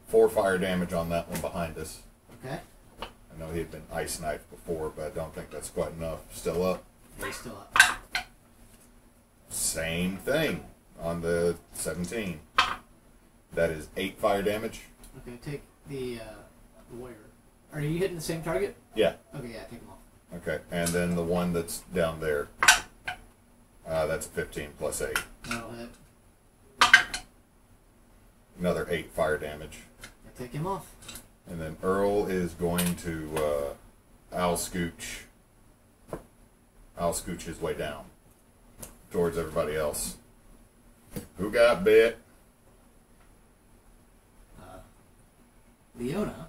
4 fire damage on that one behind us. Okay. I know he had been ice knifed before, but I don't think that's quite enough. Still up. He's still up. Same thing on the 17. That is 8 fire damage. Okay, take the warrior. Are you hitting the same target? Yeah. Okay, yeah, take him off. Okay. And then the one that's down there. That's a 15 plus 8. That'll hit. Another 8 fire damage. Yeah, take him off. And then Earl is going to I'll scooch his way down towards everybody else. Who got bit? Leona.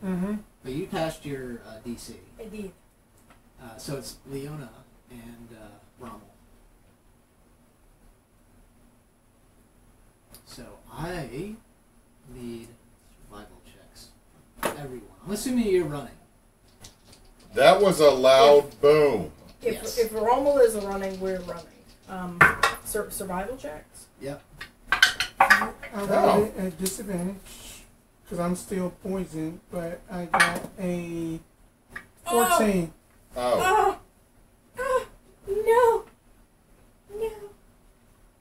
Mm-hmm. But you passed your DC. I did. So it's Leona and Rommel. So I need survival checks for everyone. I'm assuming you're running. That was a loud boom. If Rommel is running, we're running. Survival checks? Yep. I got it at disadvantage because I'm still poisoned, but I got a 14. Oh. No. No.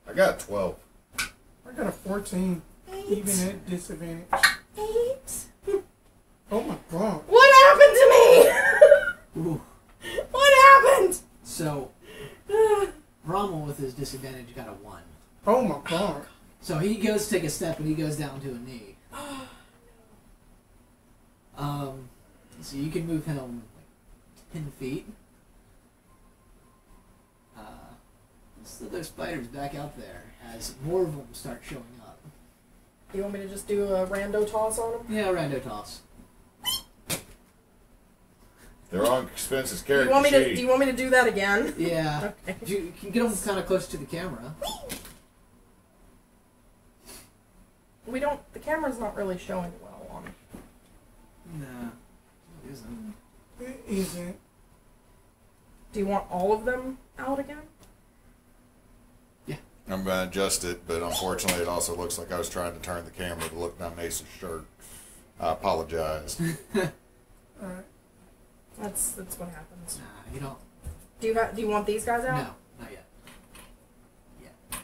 I got 12. I got a 14, even at disadvantage. 8. Oh my god. What happened to me? Ooh. What happened? So Rommel with his disadvantage got a 1. Oh my god. So he goes to take a step and he goes down to a knee. So you can move him like 10 feet. So there's spiders back out there as more of them start showing up. Do you want me to just do a rando toss on them? Yeah, rando toss. They're on expenses Do you character want me to? sheet. Do you want me to do that again? Yeah. Okay. You can get them kind of close to the camera. We don't. The camera's not really showing well on. No, it isn't. It isn't. Do you want all of them out again? I'm going to adjust it, but unfortunately it also looks like I was trying to turn the camera to look down Neysa's shirt. I apologize. Alright. That's what happens. Nah, you don't. Do you want these guys out? No, not yet. Yeah.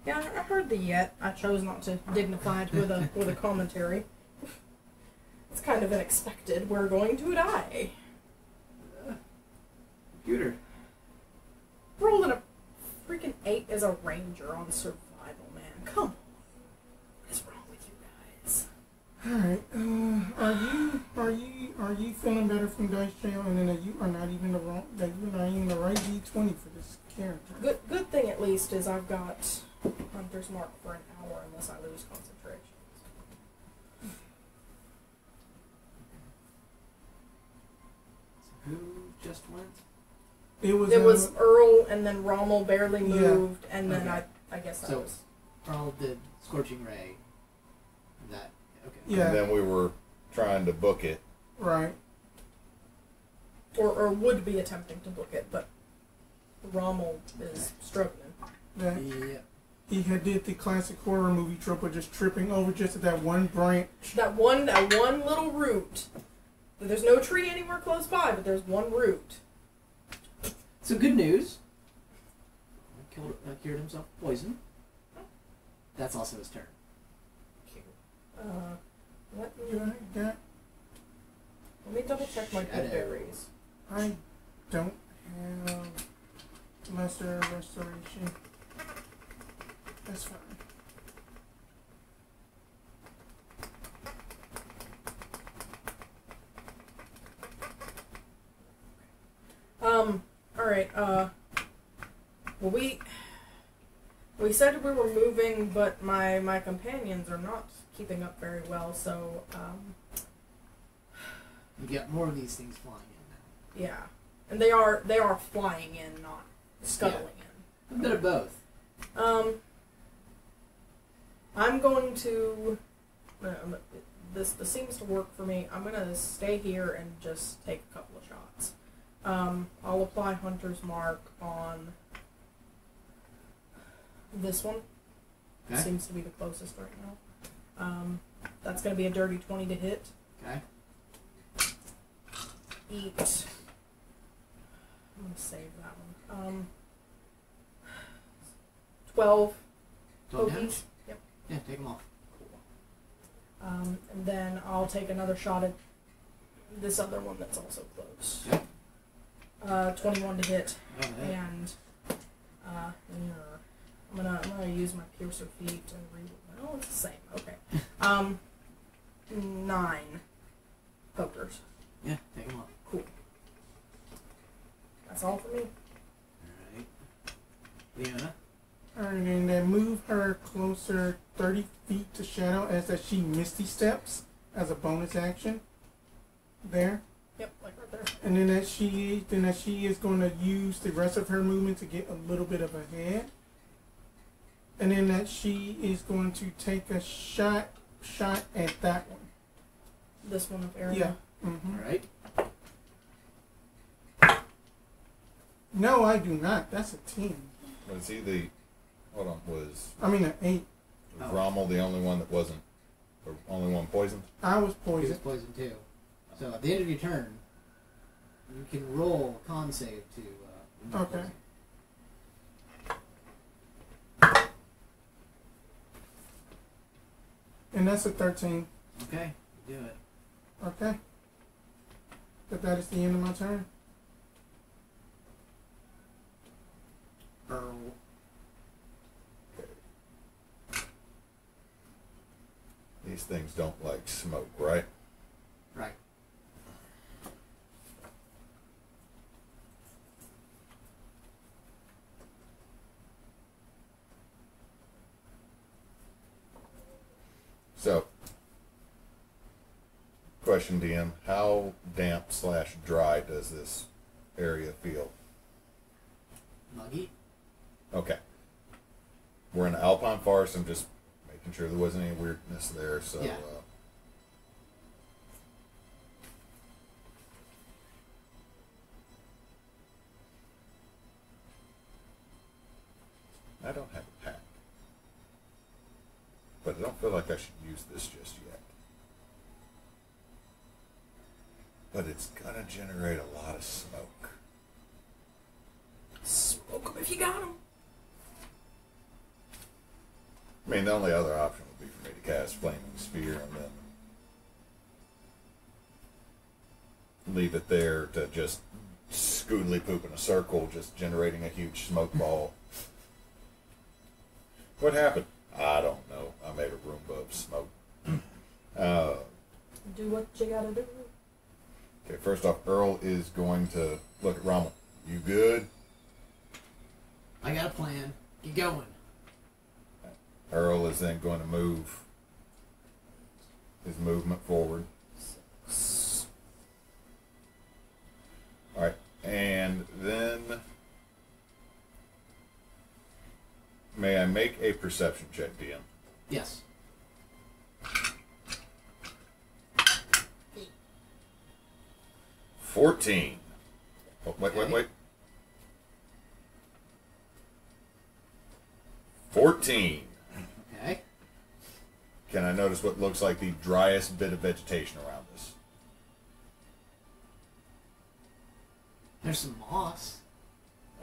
Yeah, I heard the yet. I chose not to dignify it with a commentary. It's kind of unexpected. We're going to die. Computer. Rolling a freaking 8 as a ranger on survival, man. Come on. What is wrong with you guys? Alright, are you feeling better from dice jail, and then you are not even the right D20 for this character. Good thing at least is I've got Hunter's Mark for an hour unless I lose concentration. Who just went? It was Earl, and then Rommel barely moved, and then Okay. I guess that So was. Earl did Scorching Ray. That okay. Yeah. And then we were trying to book it. right. Or would be attempting to book it, but Rommel is struggling. That Yeah. he had did the classic horror movie trope of just tripping over just at that one branch. That one little root. There's no tree anywhere close by, but there's one root. So good news. Cured himself of poison. That's also his turn. Let Yeah, me double check my good berries. I don't have lesser restoration. That's fine. Alright, well we said we were moving, but my companions are not keeping up very well, so, You get more of these things flying in yeah. And they are flying in, not scuttling now. A bit of both. in. I'm going to, this seems to work for me. I'm gonna stay here and just take a couple of shots. I'll apply Hunter's Mark on this one. Okay. Seems to be the closest right now. That's going to be a dirty 20 to hit. Okay. Eat. I'm going to save that one. 12 12 pokies. damage? Yep. Yeah, take them off. And then I'll take another shot at this other one that's also close. Okay. 21 to hit. Oh, yeah. And I'm gonna use my piercer feet and well, it's the same. Okay. 9 pokers. Yeah, take them off. Cool. That's all for me. Alright. Leona. Alright, and then move her closer 30 feet to Shadow as that she Misty Steps as a bonus action. There. Yep, like right there. And then that she is going to use the rest of her movement to get a little bit of ahead. And then that she is going to take a shot at that one. This one of area. Yeah. Mm-hmm. Alright. No, I do not. That's a 10. Was he the... Hold on, was I mean an 8. Oh. Rommel the only one that wasn't... Or only one poisoned? I was He was poisoned. poisoned too. So at the end of your turn, you can roll a con save to remove Okay. poison. And that's a 13. Okay, you do it. Okay. But that is the end of my turn. Earl. These things don't like smoke, right? Right. So, question DM, how damp/dry does this area feel? Muggy. Okay. We're in the Alpine Forest. I'm just making sure there wasn't any weirdness there. So, Yeah. I don't have a pack. But I don't feel like I should use this just yet. But it's going to generate a lot of smoke. Smoke 'em if you got 'em. I mean, the only other option would be for me to cast Flaming Sphere and then leave it there to just scootily poop in a circle, just generating a huge smoke ball. What happened? I don't know. I made a Roomba of smoke. Do what you gotta do. Okay, first off, Earl is going to look at Rommel. You good? I got a plan. Get going. Earl is then going to move his movement forward. Alright, and then may I make a perception check, DM? Yes. 14. Oh, wait. 14. Okay. Can I notice what looks like the driest bit of vegetation around us? There's some moss.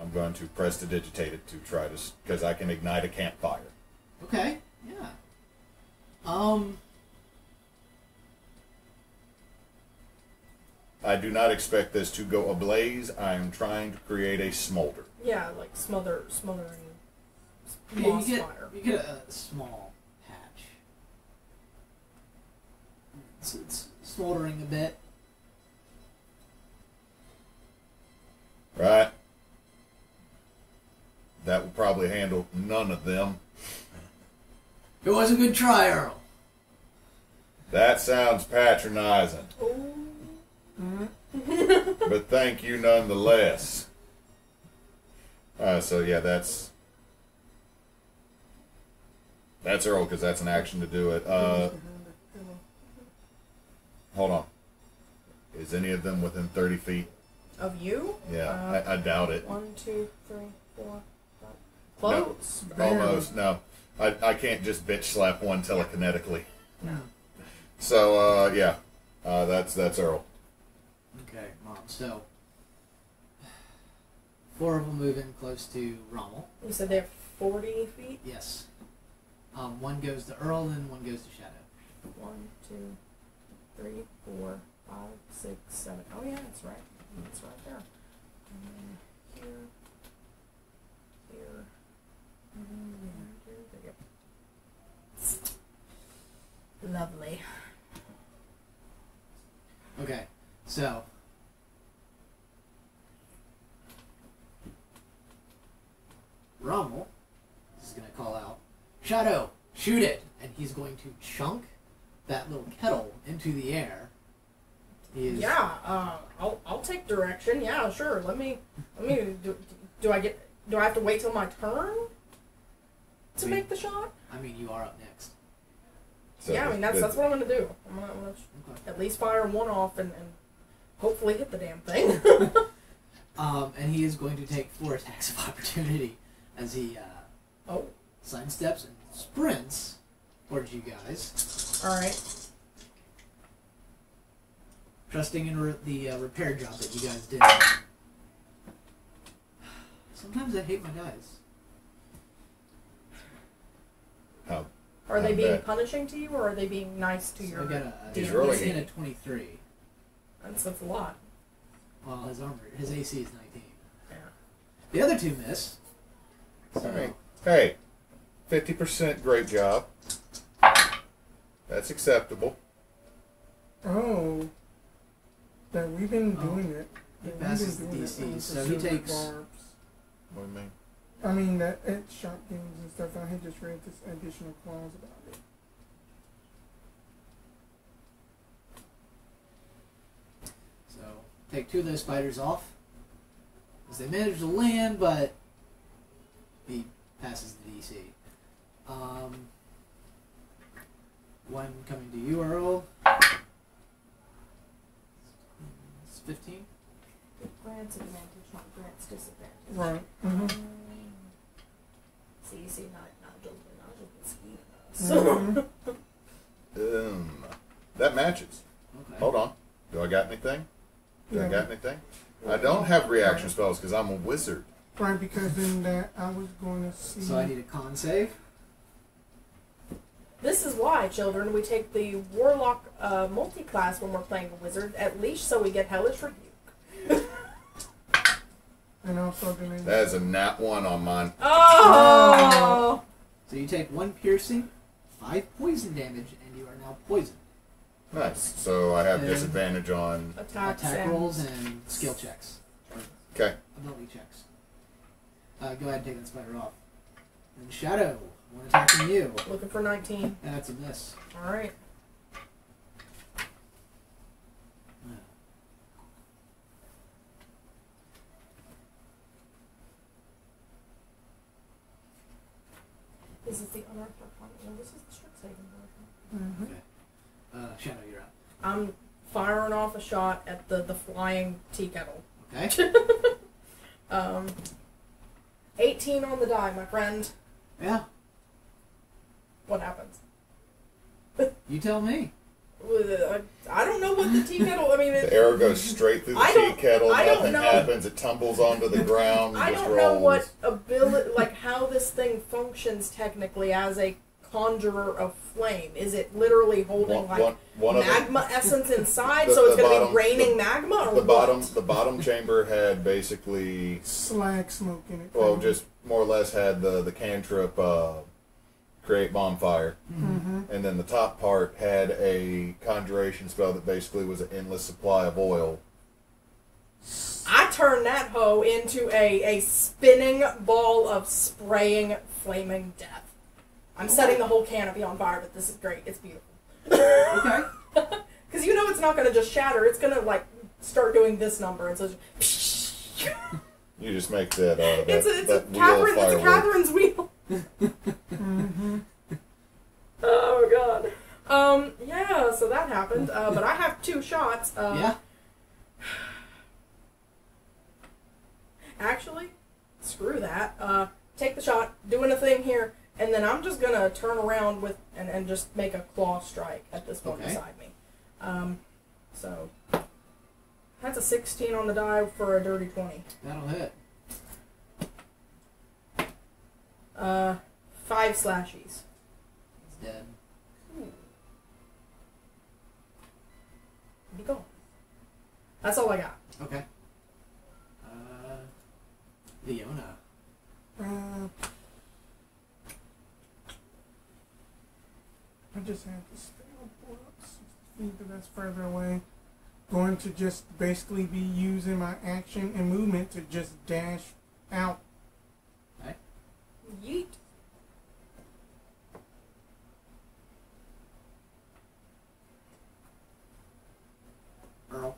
I'm going to prestidigitate it to try to, because I can ignite a campfire. Okay. Yeah. I do not expect this to go ablaze. I am trying to create a smolder. Yeah, like smothering Yeah, moss you fire. get a small patch. It's smoldering a bit. Right? That will probably handle none of them. It was a good try, Earl. That sounds patronizing. Ooh. But thank you nonetheless. So yeah, that's Earl, because that's an action to do it. Hold on. Is any of them within 30 feet? Of you? Yeah, I doubt it. 1, 2, 3, 4, 5. No, Close. almost. No, I can't just bitch slap one telekinetically. No. So yeah, that's Earl. Okay, Mom. So, 4 of them move in close to Rommel. You said they're 40 feet? Yes. 1 goes to Earl, and 1 goes to Shadow. 1, 2, 3, 4, 5, 6, 7. Oh yeah, that's right. That's right there. And then here, and then here. There you go. Lovely. Okay, so Rommel is going to call out, Shadow, shoot it! And he's going to chunk that little kettle into the air. I'll take direction. Yeah, sure. Let me do I have to wait till my turn to make the shot? I mean, you are up next. So yeah, I mean that's what I'm gonna do. I'm gonna at least fire one off and hopefully hit the damn thing. And he is going to take 4 attacks of opportunity as he sidesteps and sprints towards you guys. All right. Trusting in the repair job that you guys did. Sometimes I hate my dice. How? Are they How being bad? punishing to you, or are they being nice to So your? I got He's a rolling. AC and a 23. That's a lot. Well, his AC is 19. Yeah. The other 2 miss. So, Alright. Hey, 50% great job. That's acceptable. Oh. That we've been doing it. he We've passes been the doing it DC, on so he Silver takes... Barbs. What do you mean? I mean, that at shop games and stuff, I had just read this additional clause about it. So, take 2 of those spiders off. As they manage to land, but he passes the DC. One coming to you, Earl. It's 15. It grants advantage, not grants disadvantage. Right. Mm-hmm. See, Nigel can That matches. Okay. Hold on. Do I got anything? Do I Yeah. got anything? I don't have reaction spells because I'm a wizard. Right, because in that I was going to see. So I need a con save. This is why, children, we take the Warlock multi-class when we're playing a wizard, at least so we get Hellish Rebuke. And also the That is a nat 1 on mine. Oh! So you take 1 piercing, 5 poison damage, and you are now poisoned. Nice. So I have And- disadvantage on. Attacks Attack and- rolls and skill checks. Or Okay. ability checks. Go ahead and take that spider off. And Shadow, 1 attacking you. Looking for 19. That's a miss. Alright. This is the unearthed arcana. No, this is the Strixhaven version. Mm-hmm. Shadow, you're up. I'm firing off a shot at the flying tea kettle. Okay. 18 on the die, my friend. Yeah. What happens? You tell me. I don't know what the tea kettle. I mean, The arrow goes straight through the I tea don't- kettle. I don't Nothing know. happens. It tumbles onto the ground. I just don't rolls. know what ability, like how this thing functions technically as a conjurer of flame. Is it literally holding One of them. magma essence inside, the- so it's the going to bottom- be raining magma, or The bottom, what? the bottom chamber had basically, Slag smoke in it. well, just more or less had the cantrip create bonfire, Mm-hmm. and then the top part had a conjuration spell that basically was an endless supply of oil. I turned that hoe into a spinning ball of spraying flaming death. I'm setting the whole canopy on fire, but this is great. It's beautiful. Okay. Because you know it's not going to just shatter. It's going to, like, start doing this number. And so You just make that it's a that wheel Catherine, it's a firework. Catherine's wheel. Mm-hmm. Oh, God. Yeah, so that happened. But I have 2 shots. Yeah. Actually, screw that. Take the shot, doing a thing here, and then I'm just gonna turn around with and just make a claw strike at this one Okay. beside me. So that's a 16 on the die for a dirty 20. That'll hit. 5 slashies. It's dead. Be gone. That's all I got. Okay. Leona. I just have to spell pull up 6 feet, but that's further away. Going to just basically be using my action and movement to just dash out. Okay. Yeet. Earl.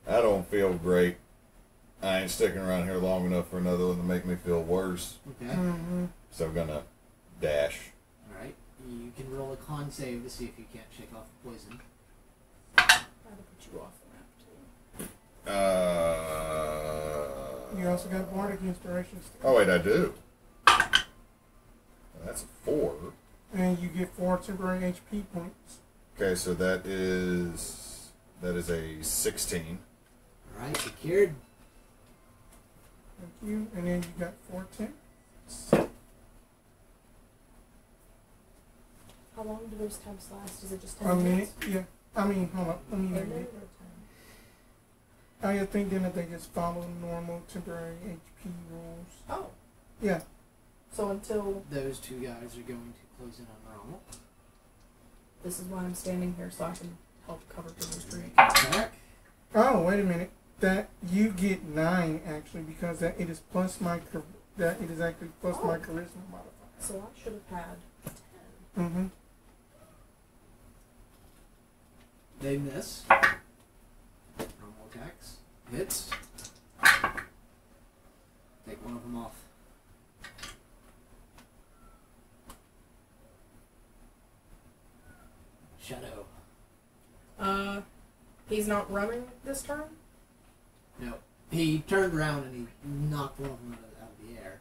I don't feel great. I ain't sticking around here long enough for another one to make me feel worse. Okay. Mm-hmm. So I'm gonna dash. Alright. You can roll a con save to see if you can't shake off the poison. That'll put you off the map, too. You also got Bardic Inspiration. Oh wait, I do. That's a 4. And you get 4 temporary HP points. Okay, so that is a 16. Alright, secured. Thank you. And then you got 4 temps. How long do those temps last? Is it just 10 A minute. minutes? Yeah. I mean, hold on. Let me A read minute it. or 10? I think then that they just follow normal temporary HP rules. Oh. Yeah. So until... Those two guys are going to close in on Rommel. This is why I'm standing here, so I can help cover people's tree. Attack. Oh, wait a minute. That you get 9 actually because that it is plus my that it is actually plus my charisma modifier. So I should have had 10. Mm-hmm. They miss. Rommel attacks. Hits. Take one of them off. Shadow. He's not running this turn? No. He turned around and he knocked one of them out of the air.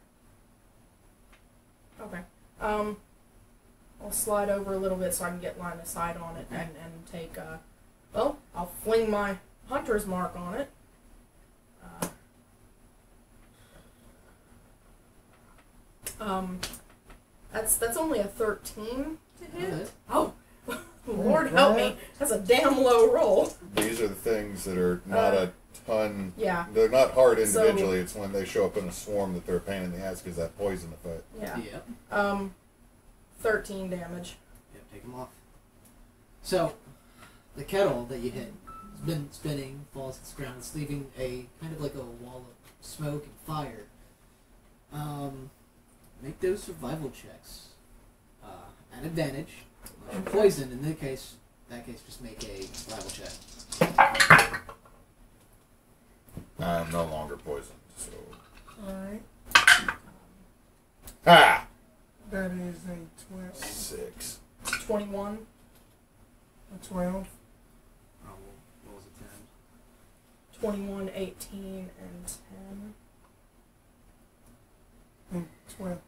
Okay. I'll slide over a little bit so I can get line of sight on it and take, well, I'll fling my hunter's mark on it. That's only a 13 to hit. Oh, Lord help me. That's a damn low roll. These are the things that are not a ton. Yeah. They're not hard individually. It's when they show up in a swarm that they're a pain in the ass because that poison effect. Yeah. Yep. 13 damage. Yep, take them off. So, the kettle that you hit has been spinning, falls to the ground. It's leaving a kind of like a wall of smoke and fire. Make those survival checks. At advantage. Unless you're poisoned, in that case, just make a survival check. I'm no longer poisoned, so. Alright. Ha! That is a 12. 6. 21. A 12. Rolls a 10. 21, 18, and 10. And 12.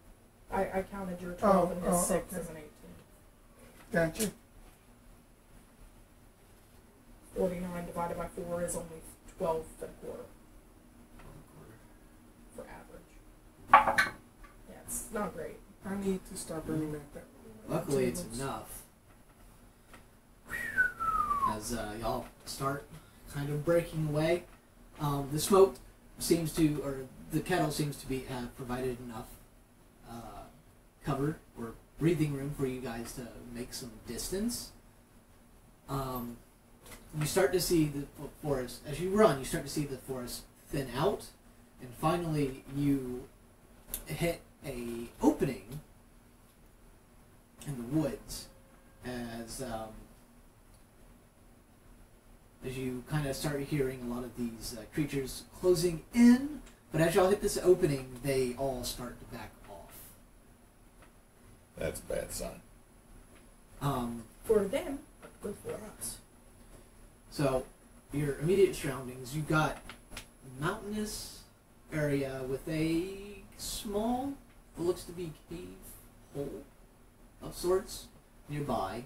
I counted your 12 and his 6 okay. as an 18. Gotcha. 49 divided by 4 is only 12 and a quarter for average. Yeah, it's not great. I need to stop bringing back that. Luckily, it's enough. As y'all start kind of breaking away, the smoke seems to, or the kettle seems to have provided enough cover or breathing room for you guys to make some distance. You start to see the forest, as you run, you start to see the forest thin out, and finally you hit a opening in the woods as you kind of start hearing a lot of these creatures closing in, but as y'all hit this opening, they all start to back off. That's a bad sign. For them, but good for us. So, your immediate surroundings, you've got a mountainous area with a small, what looks to be cave hole of sorts nearby.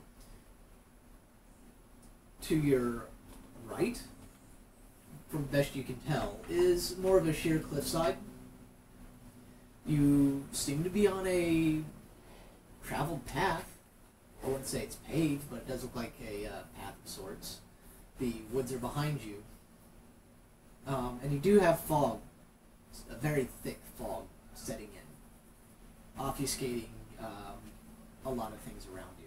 To your right, from best you can tell, is more of a sheer cliffside. You seem to be on a traveled path. I wouldn't say it's paved, but it does look like a path of sorts. The woods are behind you. And you do have fog, a very thick fog setting in, obfuscating a lot of things around you.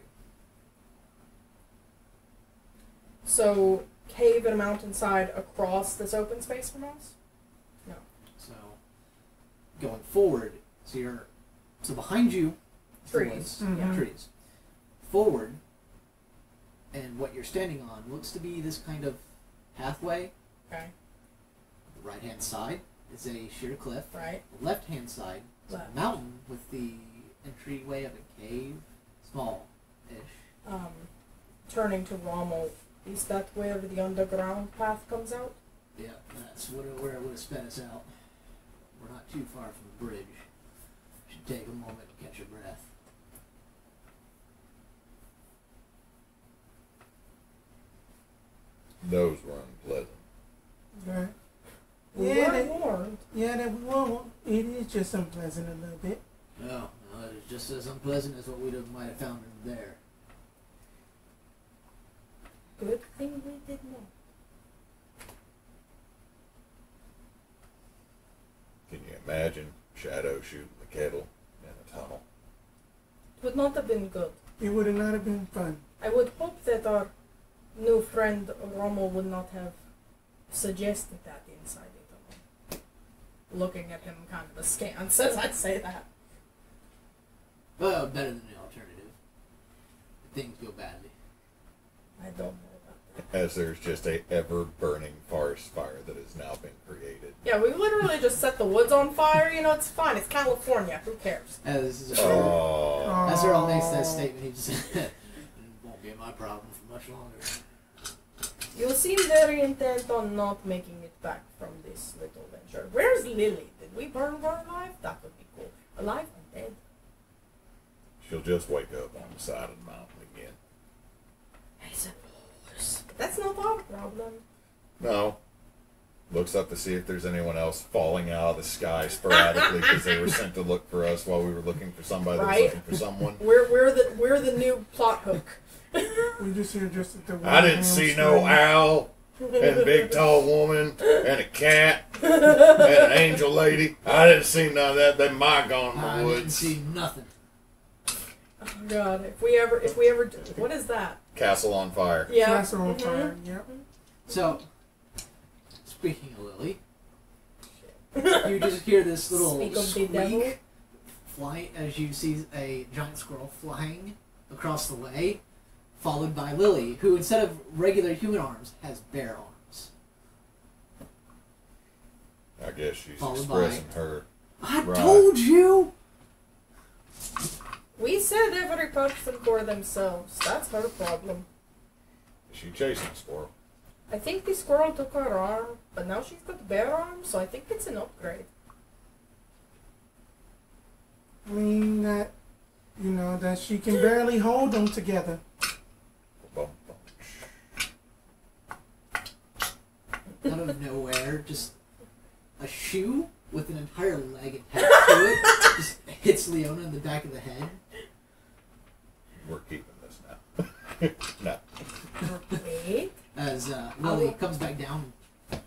So, cave and a mountainside across this open space from us? No. So, going forward. So behind you, is the Trees. woods, Mhm. trees. Forward, and what you're standing on looks to be this kind of pathway. Okay. The right-hand side is a sheer cliff. Right. The left-hand side is Left. a mountain with the entryway of a cave, small-ish. Turning to Rommel, is that where the underground path comes out? Yeah, that's where it would have sped us out. We're not too far from the bridge. Should take a moment to catch your breath. Those were unpleasant. Right. We Yeah, were they- warned. Yeah, that we won't. It is just unpleasant a little bit. No, it's just as unpleasant as what we might have found in there. Good thing we did not. Can you imagine Shadow shooting the kettle in a tunnel? It would not have been good. It would have not have been fun. I would hope that our new friend Rommel would not have suggested that inside the tunnel. Looking at him kind of askance as I say that. Well, better than the alternative. If things go badly. I don't know about that. As there's just a ever-burning forest fire that has now been created. Yeah, we literally just set the woods on fire. You know, it's fine. It's California. Who cares? As Oh. As Earl makes that statement, he just it won't be my problem for much longer. You seem very intent on not making it back from this little venture. Where's Lily? Did we burn her alive? That would be cool. Alive or dead? She'll just wake up on the side of the mountain again. I suppose. But that's not our problem. No. Looks up to see if there's anyone else falling out of the sky sporadically because they were sent to look for us while we were looking for somebody that was Right. looking for someone. We're the new plot hook. We just hear just at the I didn't see no owl and a big tall woman and a cat and an angel lady. I didn't see none of that. They might have gone in I the didn't woods. see nothing. Oh God, if we ever do, what is that? Castle on fire. Yeah. Castle on mhm. fire. Yep. So, speaking of Lily, you just hear this little Speak of the devil. squeak fly as you see a giant squirrel flying across the way, followed by Lily, who instead of regular human arms has bear arms. I guess she's Followed by- expressing her. I Right. told you! We said every person for themselves. That's her problem. Is she chasing a squirrel? I think the squirrel took her arm, but now she's got bear arms, so I think it's an upgrade. I mean that, that she can barely hold them together. Bum, bum. Out of nowhere, just a shoe with an entire leg attached to it just hits Leona in the back of the head. We're keeping this now. No. Wait. As Lily comes back down and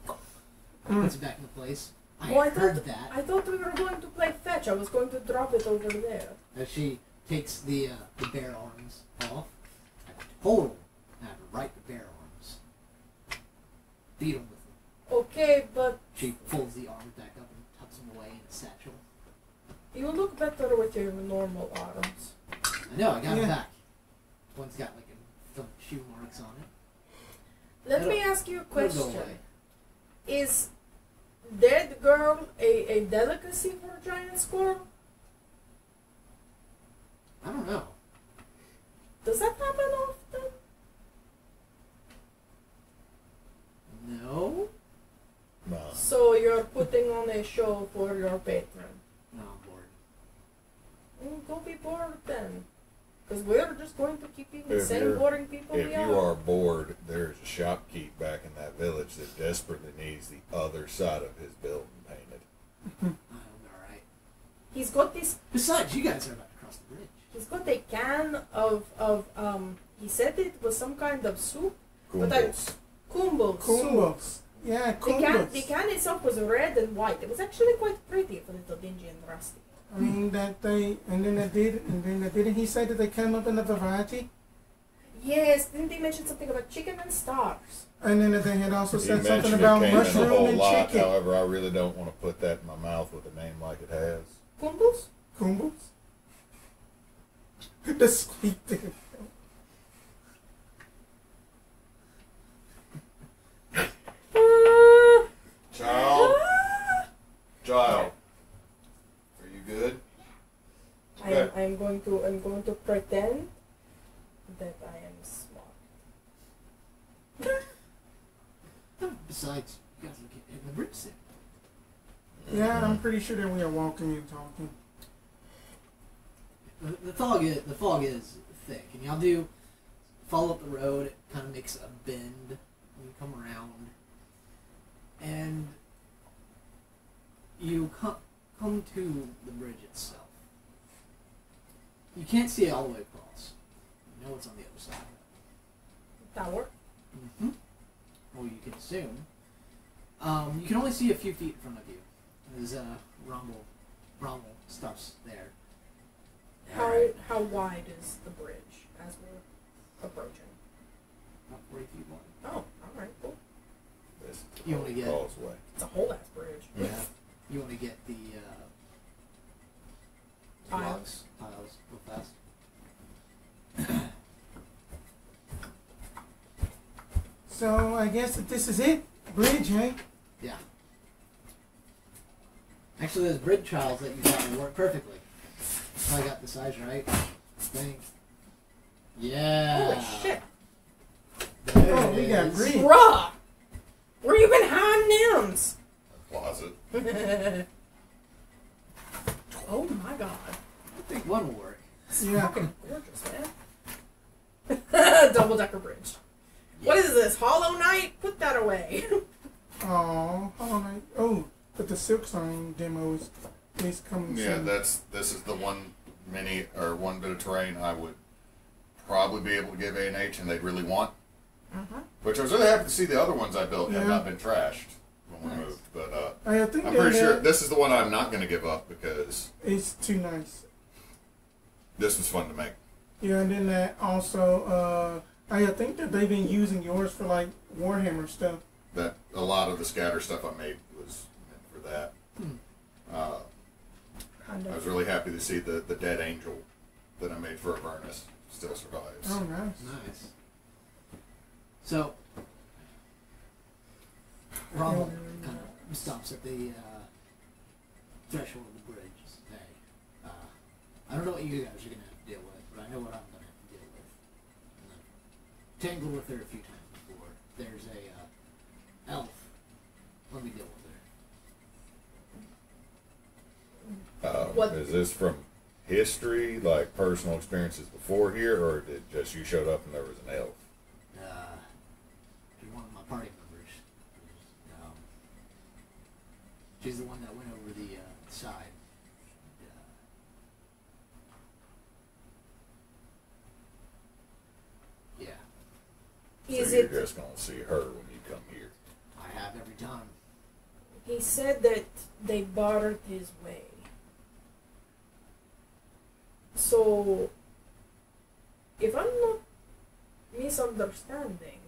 puts it back into place. I Oh, I heard thought that. I thought we were going to play fetch. I was going to drop it over there. As she takes the bear arms off. I told her not to write the bear arms. Beat them with them. Okay, but She folds the arms back up and tucks them away in a satchel. you look better with your normal arms. I know, I got Yeah. it back. One's got like some shoe marks on it. Let It'll- me ask you a It'll go question. away. Is dead girl a delicacy for a giant squirrel? I don't know. Does that happen often? No? No. So you're putting on a show for your patron. No, I'm bored. Don't be bored then. Because we're just going to keep being the If same you're- boring people If we you are bored, there's a shopkeep back in that village that desperately needs the other side of his building painted. I'm alright. He's got this. Besides, you guys are about to cross the bridge. He's got a can of he said it was some kind of soup. But Kumbles. Kumbo soup. Kumbos. Yeah, The can kumbos. itself was red and white. It was actually quite pretty, if a little dingy and rusty. I mean didn't he say that they come up in a variety? Yes, didn't they mention something about chicken and stars? And then they had also He said something mentioned about it came in a mushroom whole and lot. chicken. However, I really don't want to put that in my mouth with a name like it has. Kumbus? Kumbus? The squeak thing. Child, are you good? I'm going to pretend that I am smart. Besides, you guys look at the bridge set. Yeah, I'm pretty sure that we are walking and talking. The fog is thick, and y'all do follow up the road. It kind of makes a bend when you come around, and you come to the bridge itself. You can't see it all the way across. You know what's on the other side. Tower? Mm-hmm. Well, you can assume. You can only see a few feet in front of you. There's Rommel stops there. How wide is the bridge as we're approaching? About 40 feet wide. Oh, alright, cool. This You wanna get- causeway. It's a whole ass bridge. Yeah. You want to get the Tiles. Tiles real fast. So I guess that this is it. Bridge, eh? Yeah. Actually, those bridge tiles that you got will work perfectly. If I got the size right, I think. Yeah. Holy shit. There Oh, it we got is. bridge. Bruh! Where you been hiding names? Closet. Oh my god. I think one will work. Yeah. Fucking gorgeous, man. Double decker bridge. What is this? Hollow Knight? Put that away. Oh, Hollow Knight. Oh, but the Silk Song demo is coming Yeah, soon. this is the one one bit of terrain I would probably be able to give A&H and they'd really want. Which I was really happy to see the other ones I built have Yeah. not been trashed when we Nice. moved. But I think I'm that pretty sure this is the one I'm not going to give up because it's too nice. this was fun to make. Yeah, and then that also, I think that they've been using yours for like Warhammer stuff. That a lot of the scatter stuff I made was meant for that. Kind I was of. really happy to see the dead angel that I made for Avernus still survives. Oh, nice. Nice. So, Rommel kind of stops at the threshold of the bridge. Hey, I don't know what you guys are going to have to deal with, but I know what I'm going to have to deal with. And I've tangled with her a few times before. There's a elf. Let me deal with her. What- Is this from history, like personal experiences before here, or did just you showed up and there was an elf? She's one of my party members. She's the one that went over the side. Yeah, Is so you're it? just gonna see her when you come here. I have every time. He said that they bartered his way. So, if I'm not misunderstanding,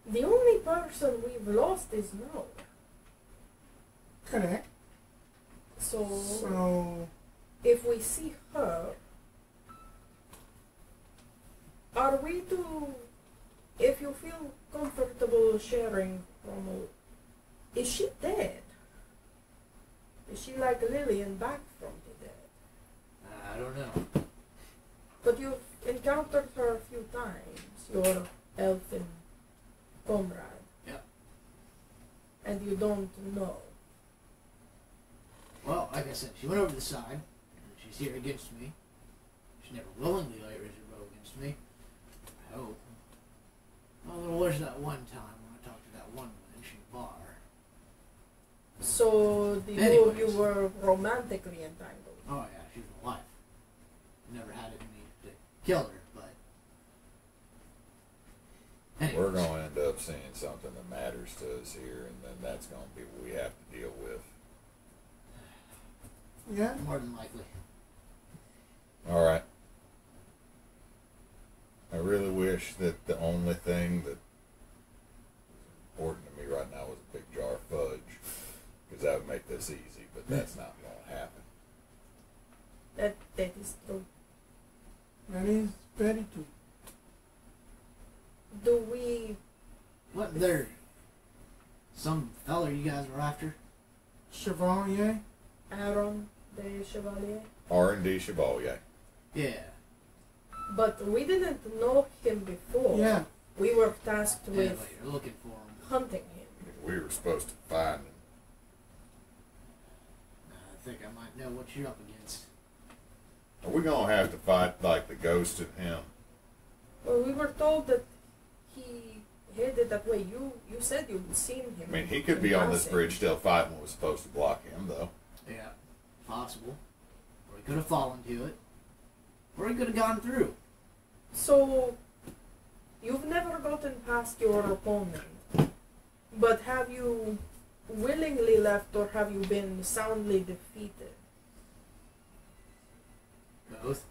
the only person we've lost is Nour. Correct. So, If we see her, are we to, if you feel comfortable sharing from, is she dead? Is she like Lillian back from the dead? I don't know. But you've encountered her a few times, your elfin comrade. Yep. And you don't know. Well, like I said, she went over the side, and she's here against me. She never willingly raised her bow against me. I hope. Well, there was that one time when I talked to that one wench in the bar. So the two of you Anyways. were romantically entangled. Oh yeah, she was my wife. Never had it in me to kill her, but... Anyways. We're gonna end up seeing something that matters to us here, and then that's gonna be what we have to deal with. yeah. More than likely. All right. I really wish that the only thing that is important to me right now is a big jar of fudge. Because that would make this easy, but that's not going to happen. That is true. That is very true. Do we... What, there? Some fella you guys were after? Chevalier? Aaron the Chevalier? R&D Chevalier. Yeah. But we didn't know him before. Yeah. We were tasked Yeah, with but you're looking for him. hunting him. We were supposed to find him. I think I might know what you're up against. Are we going to have to fight like the ghost of him? Well, we were told that he headed that way. You said you'd seen him. I mean, he could be on this bridge still fighting what was supposed to block him, though. Yeah, possible. Or he could have fallen to it. Or he could have gone through. So, you've never gotten past your opponent. But have you willingly left or have you been soundly defeated? Both.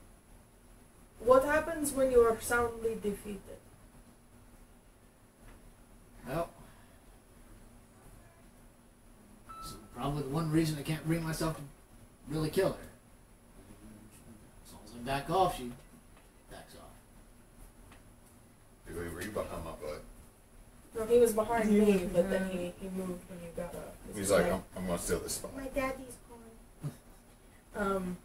What happens when you are soundly defeated? Well, so probably the one reason I can't bring myself to really kill her. As long as I back off, she backs off. Were you behind my butt? No, he was behind He me, was but then behind- he moved when you got up. He's like, I'm going to steal this spot. My daddy's gone.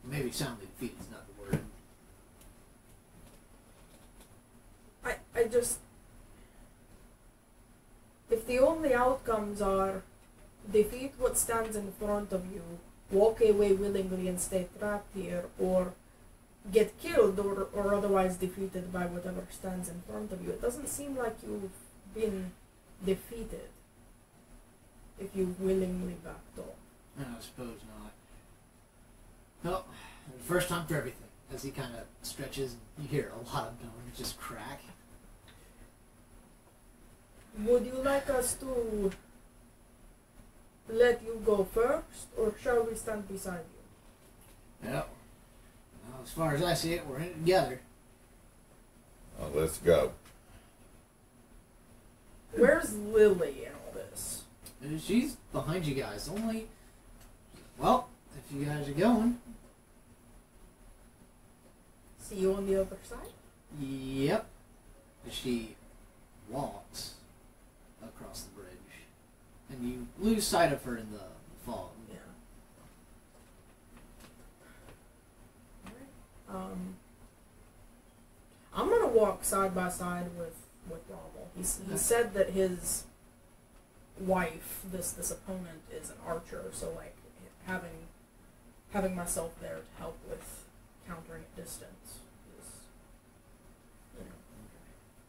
Maybe soundly defeated is not the word. I just... If the only outcomes are defeat what stands in front of you, walk away willingly and stay trapped here, or get killed or otherwise defeated by whatever stands in front of you, it doesn't seem like you've been defeated if you've willingly backed off. No, I suppose not. Well, first time for everything. As he kind of stretches, you hear a lot of bones just crack. Would you like us to let you go first, or shall we stand beside you? Yep. Well, as far as I see it, we're in it together. Well, let's go. Where's Lily in all this? She's behind you guys. Only, well, if you guys are going. See you on the other side? Yep. As she walks across the bridge. And you lose sight of her in the fog. Yeah. Alright. I'm gonna walk side by side with Rommel. He said that his wife, this opponent, is an archer, so like having myself there to help with countering at distance is, you know,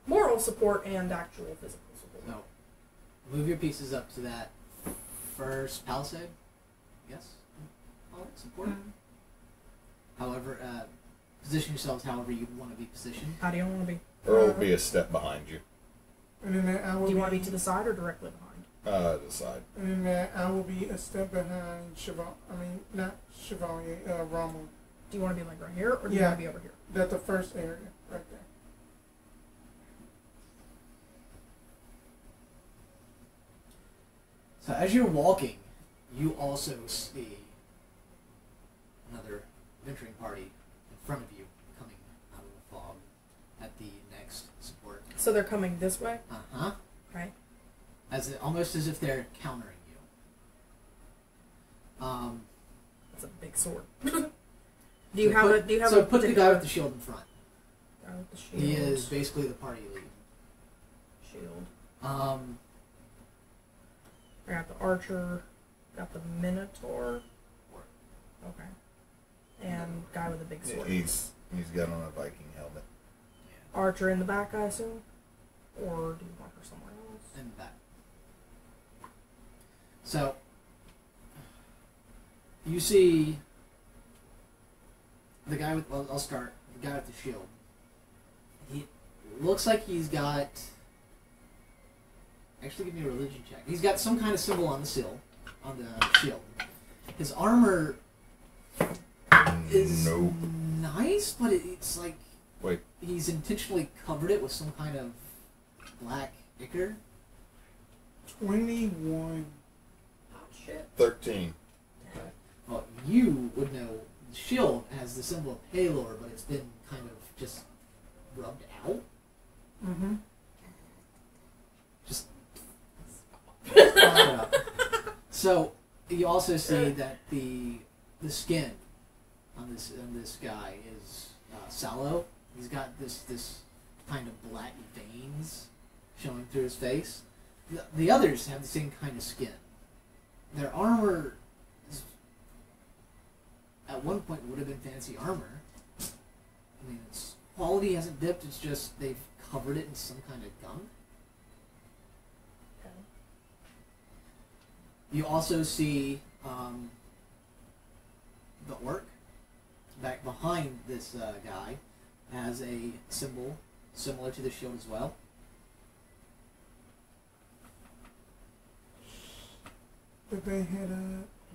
moral support and actual physical support. So, move your pieces up to that first palisade. Yes? Oh, support. However, position yourselves however you want to be positioned. How do you want to be? Earl will be a step behind you. And then I will Do you want to be to the side or directly behind? The side. And then I will be a step behind not Chevalier, Rommel. Do you want to be like right here, or do you Yeah. want to be over here? That's the first area, right there. So as you're walking, you also see another venturing party in front of you coming out of the fog at the next support. So they're coming this way, Uh-huh. right? Almost as if they're countering you. That's a big sword. Do you have a put the guy with the shield in front. guy with the shield? He is basically the party lead. Shield. Um, I got the archer. Got the minotaur. Okay. And guy with a big sword. He's got on a Viking helmet. Archer in the back, I assume? Or do you want her somewhere else? in the back. So, you see the guy with, well, I'll start, the guy with the shield. He looks like he's got, actually give me a religion check. He's got some kind of symbol on the shield. His armor is Nope. nice, but it's like Wait. he's intentionally covered it with some kind of black ichor. 21. Oh shit. 13. Well, you would know the shield has the symbol of Palor, but it's been kind of just rubbed out. Mm-hmm. Just so you also see that the skin on this guy is sallow. He's got this kind of black veins showing through his face. The others have the same kind of skin. Their armor is, at one point would have been fancy armor. I mean, its quality hasn't dipped. It's just they've covered it in some kind of gunk. Okay. You also see the orc back behind this guy has a symbol similar to the shield as well. But they had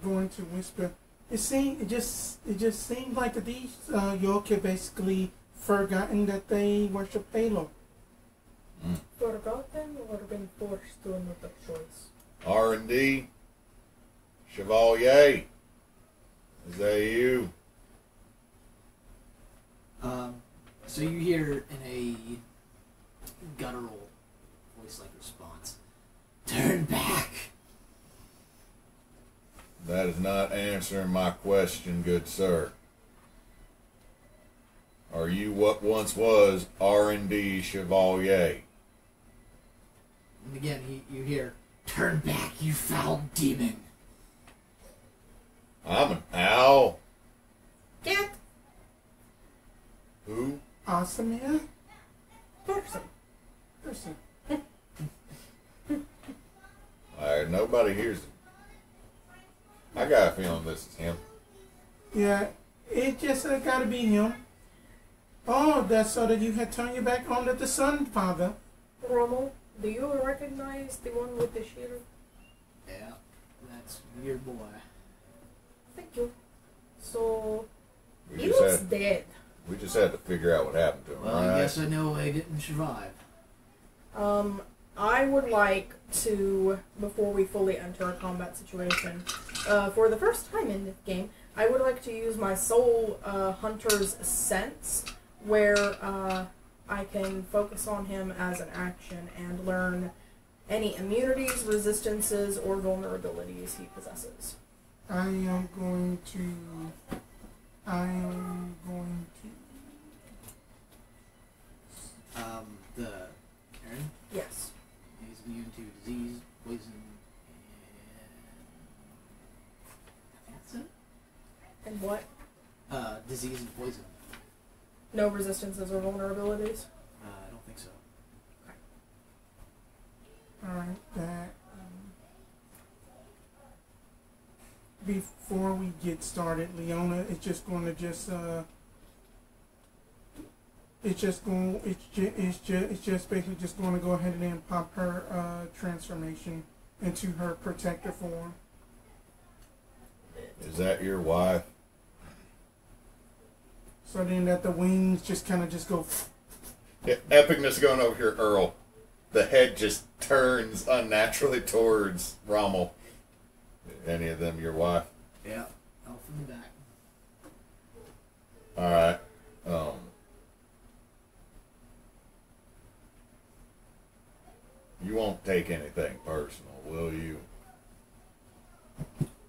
going to whisper. It just seemed like that these York had basically forgotten that they worship Halo. Forgotten or been forced to another choice? R&D. Chevalier. Is that you? So you hear in a guttural voice-like response, "Turn back!" That is not answering my question, good sir. Are you what once was R&D Chevalier? And again, you hear, "Turn back, you foul demon!" I'm an owl. Get Who? Awesome, yeah? person. Person. Nobody hears it. I got a feeling this is him. Yeah, it just gotta be him. Oh, that's so that you had turned your back on the sun, Father. Rommel, do you recognize the one with the shield? Yeah, that's your boy. Thank you. So, We he just looks had dead. we just had to figure out what happened to him. Well, right? I guess I know I didn't survive. I would like to, before we fully enter a combat situation, for the first time in this game, I would like to use my Soul Hunter's Sense, where I can focus on him as an action and learn any immunities, resistances, or vulnerabilities he possesses. I am going to. The Aaron, Yes. he's immune to disease, poison, and I think that's it. And what? Disease and poison. No resistances or vulnerabilities? I don't think so. Alright, that. Before we get started, Leona is just going to it's just basically just going to go ahead and then pop her transformation into her protector form. Is that your wife? So then that the wings just kind of just go. Yeah, epicness going over here, Earl. The head just turns unnaturally towards Rommel. Any of them your wife? Yeah, out from the back. Alright. You won't take anything personal, will you?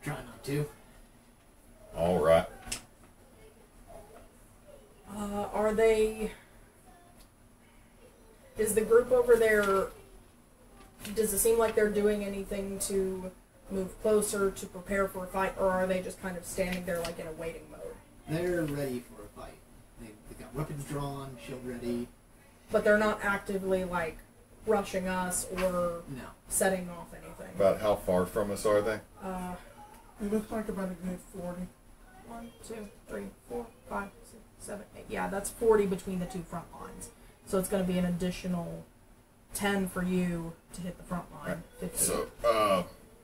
Try not to. Alright. Are they... Is the group over there... Does it seem like they're doing anything to move closer to prepare for a fight, or are they just kind of standing there like in a waiting mode? They're ready for a fight. They've got weapons drawn, shield ready. But they're not actively like rushing us or No. setting off anything. About how far from us are they? It looks like about a good 40. 1, 2, 3, 4, 5, 6, 7, 8. Yeah, that's 40 between the two front lines. So it's going to be an additional 10 for you to hit the front line. 50. So,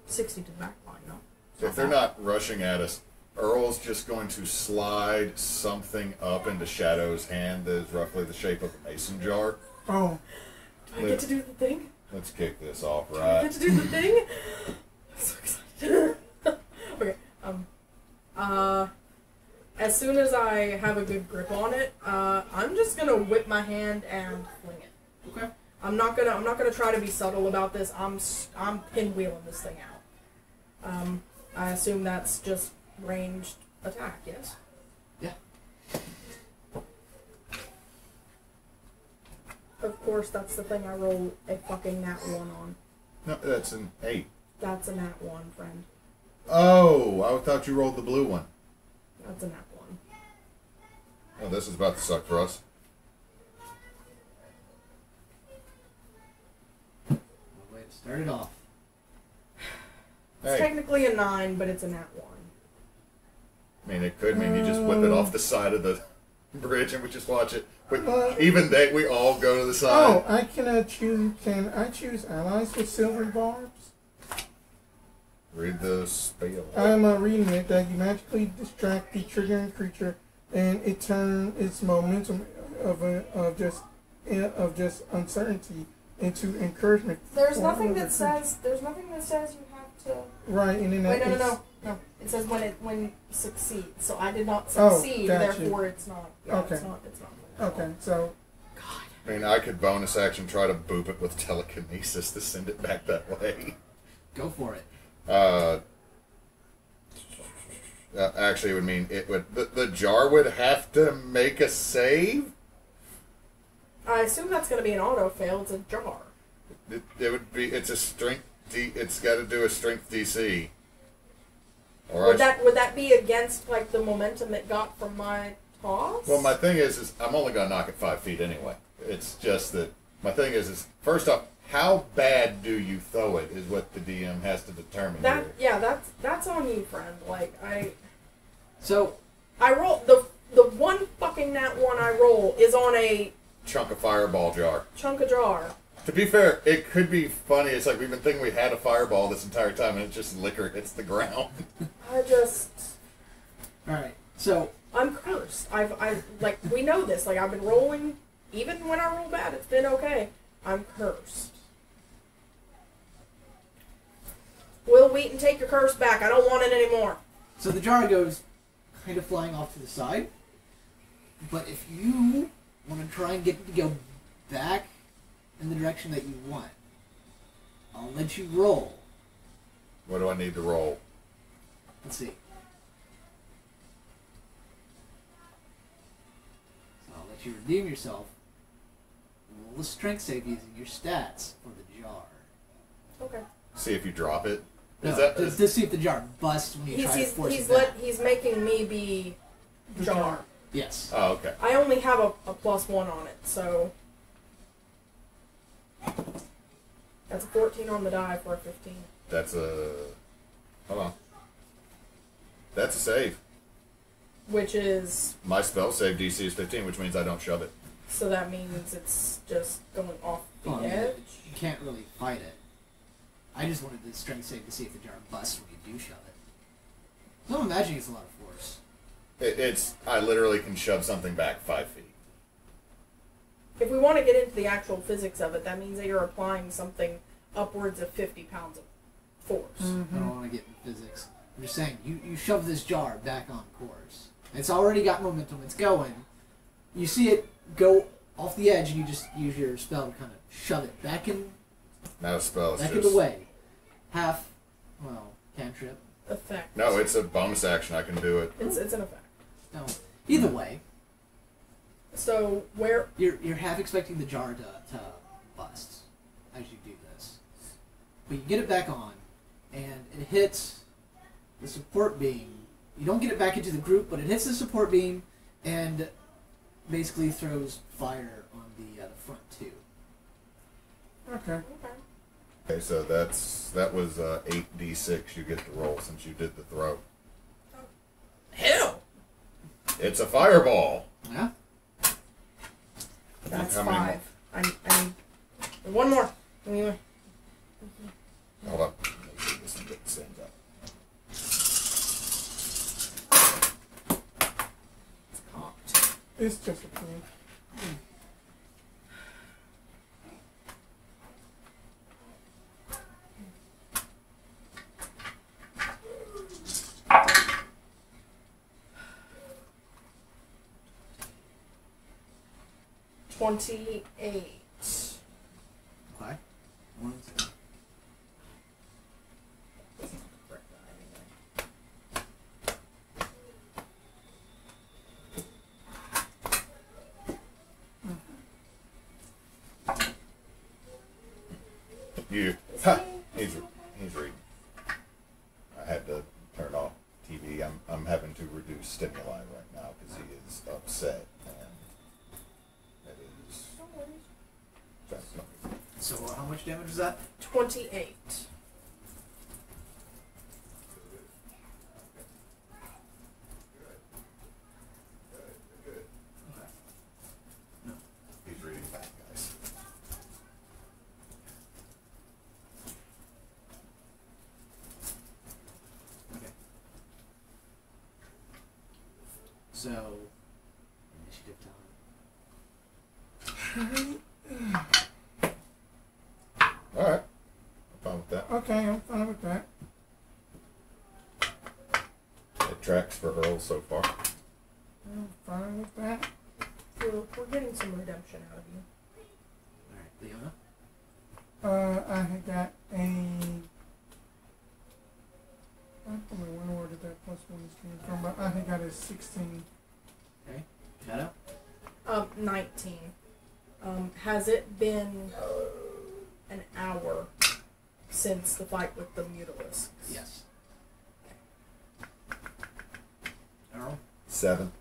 60 to the back line, no? if they're not rushing at us, Earl's just going to slide something up into Shadow's hand that is roughly the shape of a mason jar. Oh. Do I get to do the thing? Let's kick this off, Do I right? get to do the thing? I'm so excited. Okay. As soon as I have a good grip on it, I'm just gonna whip my hand and fling it. Okay. I'm not gonna try to be subtle about this. I'm pinwheeling this thing out. I assume that's just ranged attack, yes? Yeah. Of course, that's the thing I roll a fucking nat 1 on. No, that's an 8. That's a nat 1, friend. Oh, I thought you rolled the blue one. That's a nat 1. Oh, this is about to suck for us. Way to start it off. It's Hey, technically a 9, but it's a nat 1. I mean, it could mean you just whip it off the side of the bridge and we just watch it. But even they, we all go to the side. Oh, I can choose. Can I choose allies with silver barbs? Read the spell. I'm reading it that you magically distract the triggering creature, and it turns its momentum of just uncertainty into encouragement. There's for nothing another that says you have to. right, and then Wait, that no. It says when you succeed. So I did not Oh, succeed, gotcha. therefore it's not. Yeah, Okay. It's not. Okay, so I mean, I could bonus action try to boop it with telekinesis to send it back that way. Go for it. Actually, it would mean it would. The jar would have to make a save. I assume that's going to be an auto fail. It's a jar. It would be. It's a strength. It's got to do a strength DC. Or Would that be against like the momentum it got from my toss? Well, my thing is I'm only gonna knock it 5 feet anyway. It's just that my thing is first off, how bad do you throw it is what the DM has to determine. That here. yeah, that's on you, friend. Like So I roll the one fucking nat 1 I roll is on a Chunk of fireball jar. chunk of jar. To be fair, it could be funny. It's like we've been thinking we had a fireball this entire time, and it's just liquor hits the ground. alright. So I'm cursed. I like we know this. Like I've been rolling, even when I roll bad, it's been okay. I'm cursed. Will Wheaton, take your curse back. I don't want it anymore. So the jar goes kind of flying off to the side. But if you want to try and get it to go back in the direction that you want, I'll let you roll. What do I need to roll? Let's see. So I'll let you redeem yourself. Roll a strength save using your stats for the jar. Okay. See if you drop it. No, to see if the jar busts when you try to force it back. He's making me be jar. Yes. Oh, okay. I only have a +1 on it, so that's a 14 on the die for a 15. That's a. Hold on. That's a save. Which is My spell save DC is 15, which means I don't shove it. so that means it's just going off the Well, I mean, edge. you can't really fight it. I just wanted the strength save to see if the jar busts when you do shove it. So I'm imagining it's a lot of force. It's. I literally can shove something back 5 feet. If we want to get into the actual physics of it, that means that you're applying something upwards of 50 pounds of force. I don't want to get into physics. I'm just saying, you shove this jar back on course. It's already got momentum. It's going. You see it go off the edge, and you just use your spell to kind of shove it back in, Not a spell. It's back just. in the way. Half, well, cantrip. Effect. No, it's a bonus action. I can do it. It's an effect. No, either way, So where you're half expecting the jar to bust as you do this, but you get it back on, and it hits the support beam. You don't get it back into the group, but it hits the support beam and basically throws fire on the front too. okay. Okay, so that was 8d6 you get to roll since you did the throw. hell It's a fireball. Yeah. that's How many 5. I need one more. Anyway. Hold on. Make sure this one gets sent up. It's just a thing. $28. Okay. 1, 2. He's reading. I had to turn off TV. I'm having to reduce stimuli right now because he is upset, and it is. That's not. So how much damage was that? 28. He's reading back, guys. Okay. So, initiative time. All right. I'm fine with that. Okay, I'm fine with that. It tracks for Earl so far. I'm fine with that. We're getting some redemption out of you. Alright, Leona? I had got a. I don't know when order that plus one is came from, but I had got a 16. Okay. Shadow? 19. Has it been an hour since the fight with the mutilisks? Yes. Earl? 7.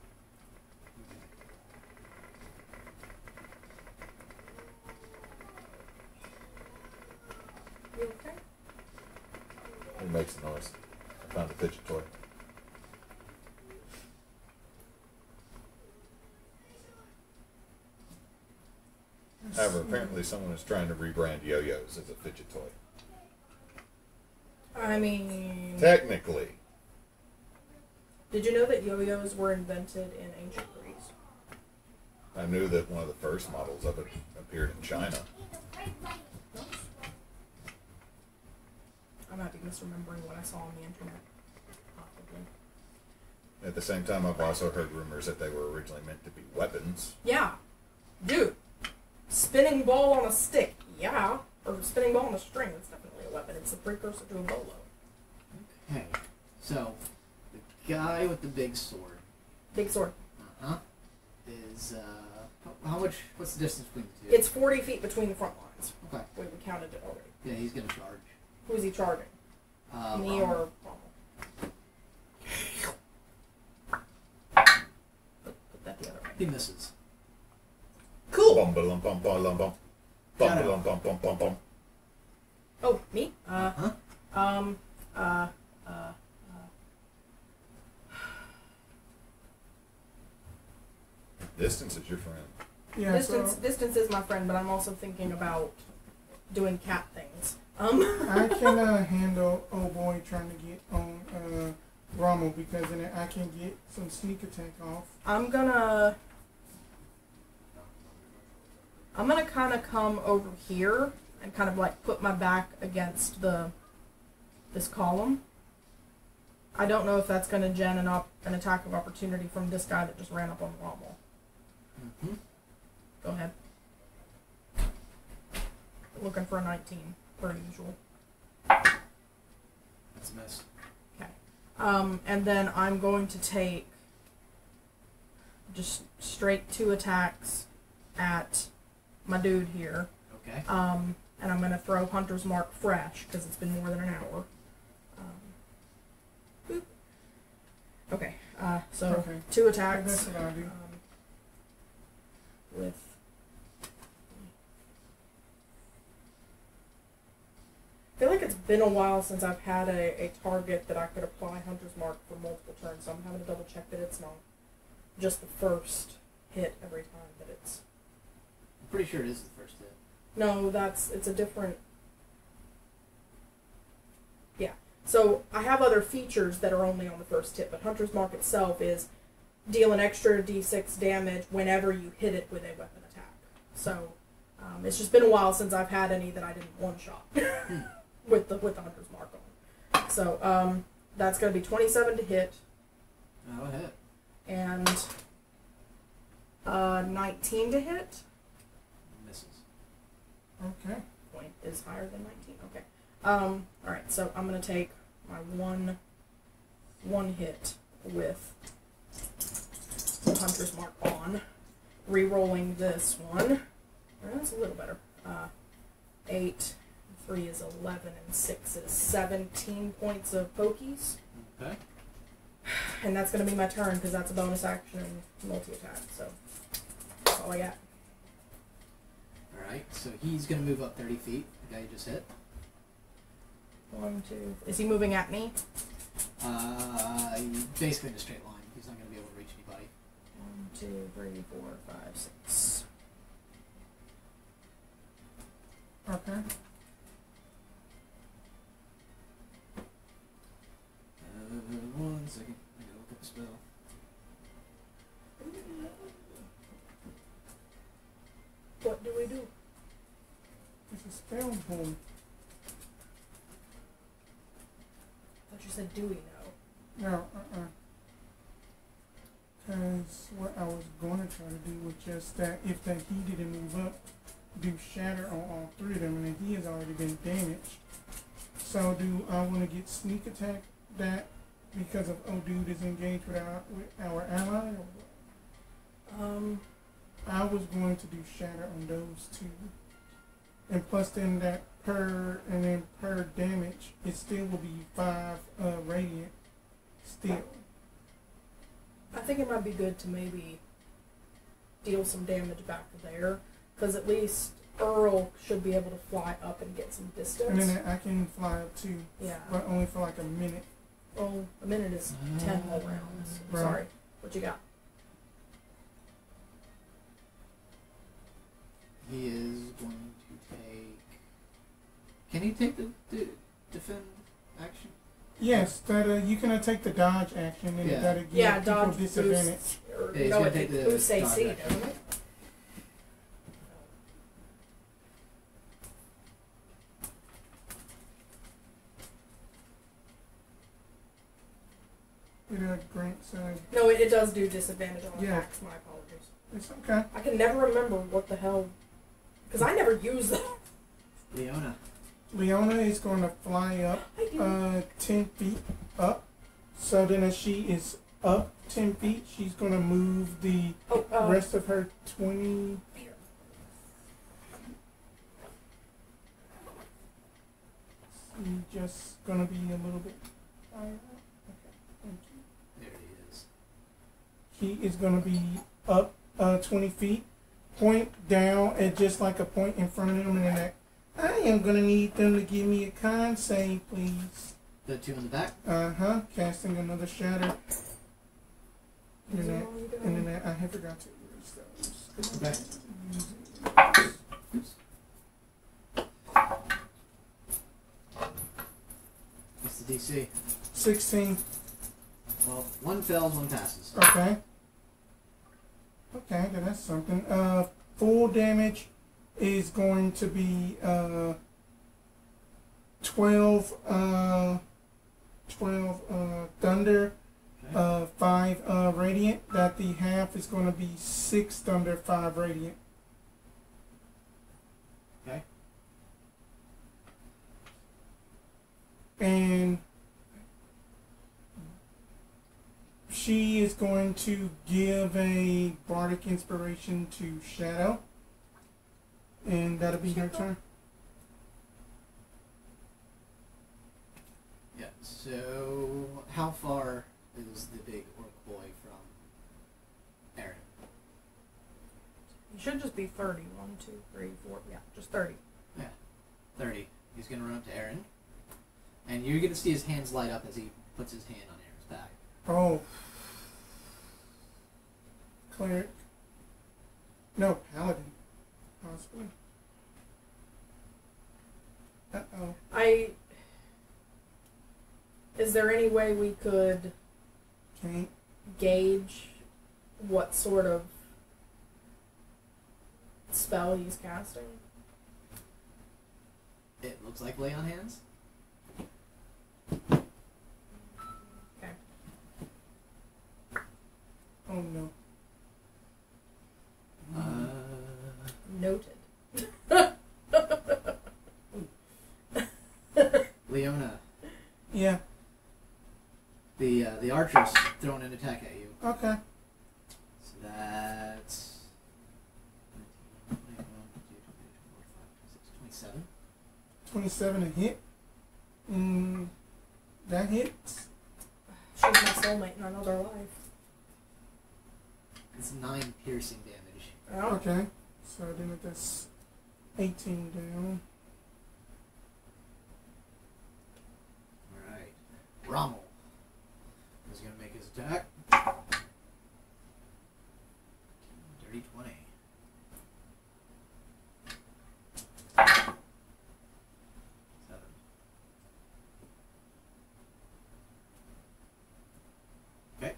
You okay? It makes a noise. I found a fidget toy. However, apparently someone is trying to rebrand yo-yos as a fidget toy. I mean, Technically. did you know that yo-yos were invented in ancient Greece? I knew that one of the first models of it appeared in China. I might be misremembering what I saw on the internet. Possibly. At the same time, I've also heard rumors that they were originally meant to be weapons. Yeah. Dude. Spinning ball on a stick. Yeah. Or spinning ball on a string. That's definitely a weapon. It's the precursor to a bolo. Okay. So, the guy with the big sword. Big sword. Uh-huh. Is, how much, what's the distance between the two? It's 40 feet between the front lines. Okay. We counted it already. Yeah, he's gonna charge. Who's he charging? Me Rommel. or Rommel? Put that the other way. He misses. Cool! Bum bum bum bum bum bum. Bum bum bum bum bum bum. Oh, me? Huh? Distance is your friend. Yeah, Distance is my friend, but I'm also thinking about doing cat things. I can handle old boy trying to get on Rommel because then I can get some sneak attack off. I'm gonna kind of come over here and kind of like put my back against this column. I don't know if that's gonna gen an attack of opportunity from this guy that just ran up on Rommel. Mm-hmm. Go ahead. Looking for a 19, per usual. That's a miss. Okay. And then I'm going to take just straight 2 attacks at my dude here. Okay. And I'm going to throw Hunter's Mark fresh, because it's been more than an hour. Boop. Okay, so Okay. 2 attacks. That's what I do. With... I feel like it's been a while since I've had a target that I could apply Hunter's Mark for multiple turns, so I'm having to double check that it's not just the first hit every time that it's... I'm pretty sure it is the first hit. No, it's a different... Yeah. So I have other features that are only on the first hit, but Hunter's Mark itself is deal an extra d6 damage whenever you hit it with a weapon attack. So it's just been a while since I've had any that I didn't one-shot with the Hunter's Mark on. So that's going to be 27 to hit. That'll hit. And 19 to hit. Misses. Okay. Point is higher than 19. Okay. Alright, so I'm going to take my one hit with the Hunter's Mark on. Re-rolling this one. That's a little better. 8, 3 is 11, and 6 is 17 points of pokies. Okay. And that's going to be my turn, because that's a bonus action and multi-attack, so that's all I got. Alright, so he's going to move up 30 feet, the guy you just hit. 1, 2... Is he moving at me? Basically in a straight line. He's not going to be able to reach anybody. 1, 2, 3, 4, 5, 6. Okay. One second. I gotta look up a spell. What do we do? It's a spell boom. I thought you said do we know? No, Because what I was going to try to do was just that if that he didn't move up, do shatter on all three of them, and then he has already been damaged. So do I want to get sneak attack that because of dude is engaged with our ally? Or I was going to do shatter on those two, and plus then that per damage, it still will be 5 radiant still. I think it might be good to maybe deal some damage back there, because at least Earl should be able to fly up and get some distance. And then I can fly up too, Yeah. but only for like a minute. Well, a minute is 10 whole rounds. Right. Sorry. What you got? He is going to take... Can he take the defend action? Yes, that you can take the dodge action, and Yeah. that'll give Yeah, people dodge disadvantage. boosts. Or, Yeah, he's no, gonna it take the boosts AC, dodge action. doesn't it? It grants No, it does do disadvantage on Yeah. attacks. My apologies. it's okay. I can never remember what the hell... Because I never use them. Leona. Leona is going to fly up I do. 10 feet up. So then as she is up 10 feet, she's going to move the rest of her 20... Here. She's just going to be a little bit higher. Okay, thank you. There he is. He is going to be up 20 feet, point down at just like a point in front of him, and then that, I am going to need them to give me a con save, please. The two in the back? Casting another shatter. And Is then it that, all you got? and then that, I had forgot to erase those. Okay. Oops. What's the DC? 16. Well, one fails, one passes. Okay. Okay, then that's something. Full damage is going to be 12 thunder, Okay. 5 radiant. That the half is going to be 6 thunder, 5 radiant. Okay. And she is going to give a bardic inspiration to Shadow, and that'll be her turn. Yeah, so how far is the big orc boy from Aaron? You should just be 30. 1, 2, 3, 4. Yeah, just 30. Yeah, 30. He's going to run up to Aaron, and you're going to see his hands light up as he puts his hand on Aaron's back. Oh. Cleric. No, Paladin. Possibly. Uh-oh. Is there any way we could Can't. gauge what sort of spell he's casting? It looks like lay on hands. Okay. Oh no. Noted. Leona, Yeah. the archer's throwing an attack at you. Okay. So that's 27. 27 a hit. That hits. She's my soulmate in another life. It's 9 piercing damage. Oh. Okay. So then that's 18 down. Alright. Rommel is going to make his attack. Dirty 20. Okay.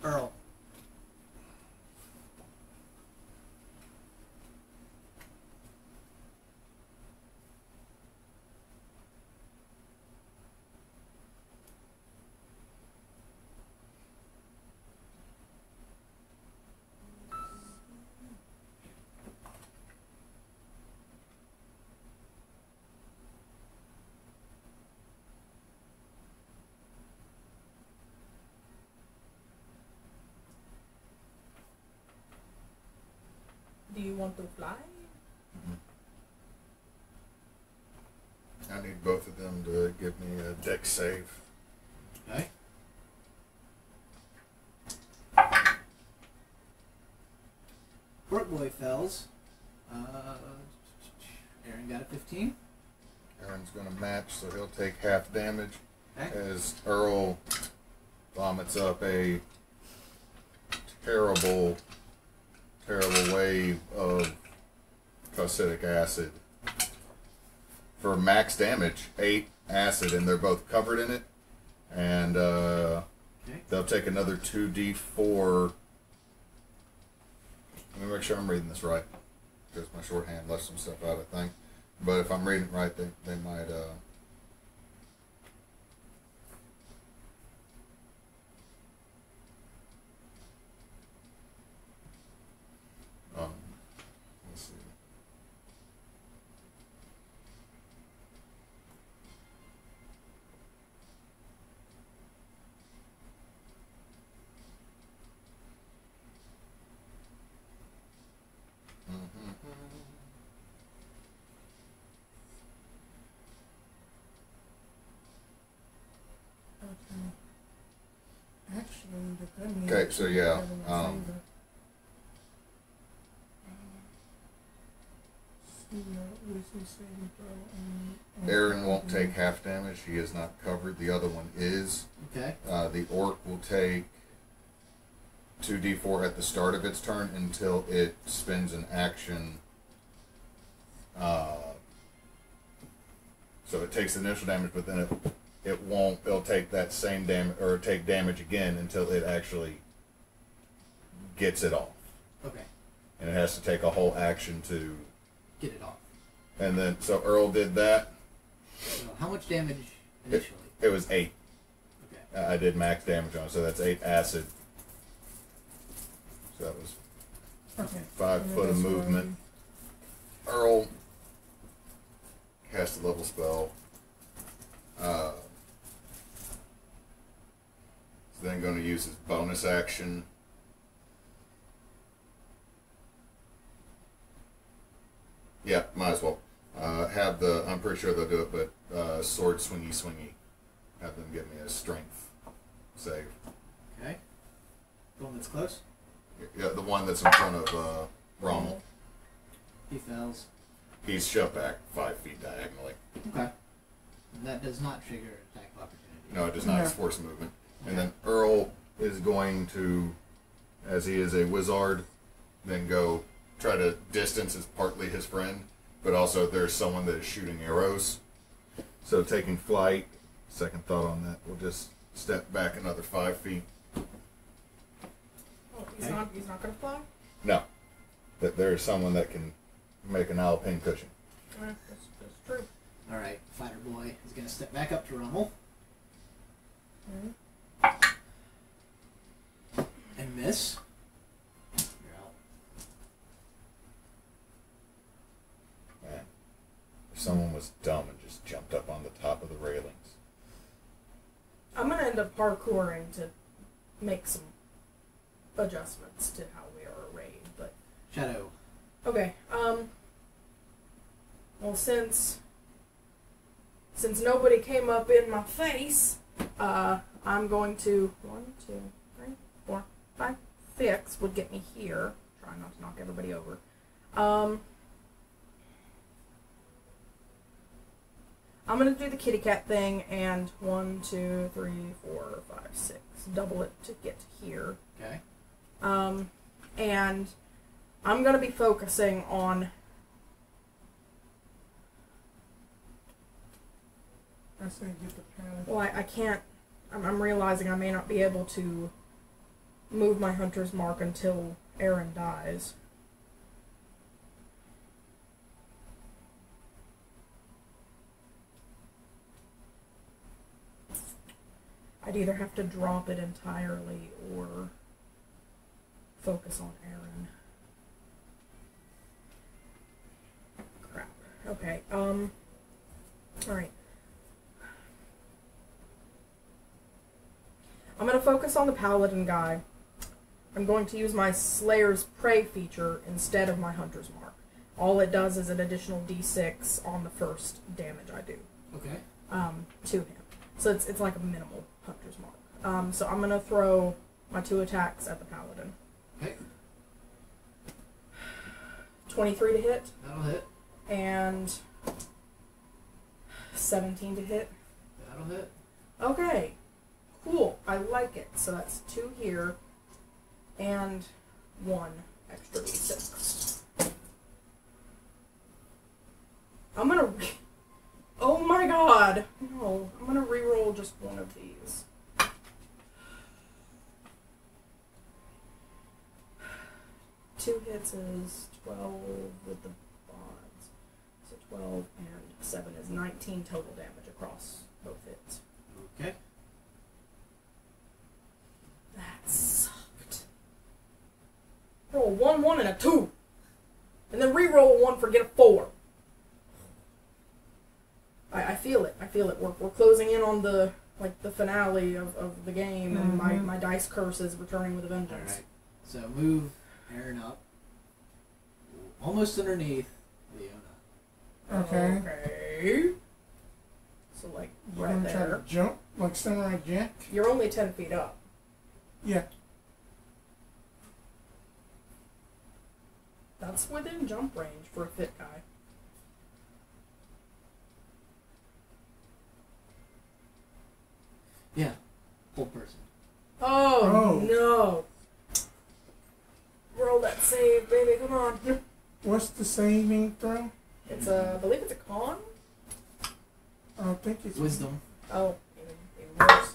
Earl. Do you want to fly? I need both of them to give me a deck save. Okay. Pork Boy fells. Aaron got a 15. Aaron's going to match, so he'll take half damage Okay. as Earl vomits up a terrible, terrible wave of caustitic acid. For max damage, 8 acid, and they're both covered in it. And Okay. they'll take another 2d4. Let me make sure I'm reading this right, because my shorthand left some stuff out, I think. But if I'm reading it right, they might... let's see. Okay. Actually, depending. Okay, so yeah, Aaron won't take half damage. He is not covered. The other one is. Okay. The orc will take 2d4 at the start of its turn until it spends an action. So it takes initial damage, but then it won't. It'll take that same damage, or take damage again until it actually gets it off. Okay. And it has to take a whole action to. Get it off. And then, so Earl did that. So how much damage initially? It was 8. Okay. I did max damage on it, so that's 8 acid. So that was Okay. 5 foot of movement. Earl cast a level spell. He's then going to use his bonus action. Yeah, might as well. Have the, I'm pretty sure they'll do it, but sword swingy. Have them give me a strength save. Okay. The one that's close? Yeah, the one that's in front of Rommel. He fails. He's shoved back 5 feet diagonally. Okay. And that does not trigger attack of opportunity. No, it does not. It's force movement. And then Earl is going to, as he is a wizard, then go try to distance is partly his friend, but also there's someone that is shooting arrows. So taking flight second thought on that. We'll just step back another 5 feet. Oh, he's not gonna fly? No. That there is someone that can make an alpine cushion. That's true. Alright, fighter boy is going to step back up to Rommel. And miss. You're out. Man. If someone was dumb and just jumped up on the top of the railings. I'm gonna end up parkouring to make some adjustments to how we are arrayed, but Shadow. okay. Well, since nobody came up in my face, I'm going to 1, 2, 3, 4, 5, 6 would get me here. Try not to knock everybody over. I'm gonna do the kitty cat thing and 1, 2, 3, 4, 5, 6. Double it to get to here. Okay. And I'm gonna be focusing on. I say get the paladin. Well, I can't. I'm realizing I may not be able to move my hunter's mark until Aaron dies. I'd either have to drop it entirely or focus on Aaron. Crap. Okay, alright. I'm going to focus on the paladin guy. I'm going to use my Slayer's Prey feature instead of my Hunter's Mark. All it does is an additional d6 on the first damage I do. Okay. To him. So it's like a minimal Hunter's Mark. So I'm going to throw my 2 attacks at the paladin. Okay. 23 to hit. That'll hit. And 17 to hit. That'll hit. Okay. Cool. I like it. So that's 2 here. And 1 extra d6. I'm gonna... Oh my god! No. I'm gonna reroll just one of these. Two hits is 12 with the bonds. So 12 and 7 is 19 total damage across both hits. Okay. That sucked. Roll 1, 1, and a 2. And then re-roll 1 for get a 4. I feel it. I feel it. We're closing in on the finale of the game, and my dice curse is returning with a vengeance. Alright. So move Aaron up. Almost underneath Leona. Okay. Okay. So like You're right gonna try there. to jump like Samurai Jack? You're only 10 feet up. Yeah. That's within jump range for a fit guy. Yeah. Whole person. Oh, no. Roll that save, baby. Come on. What's the saving throw? It's a, I believe it's a con? I don't think it's Wisdom. Oh, even worse.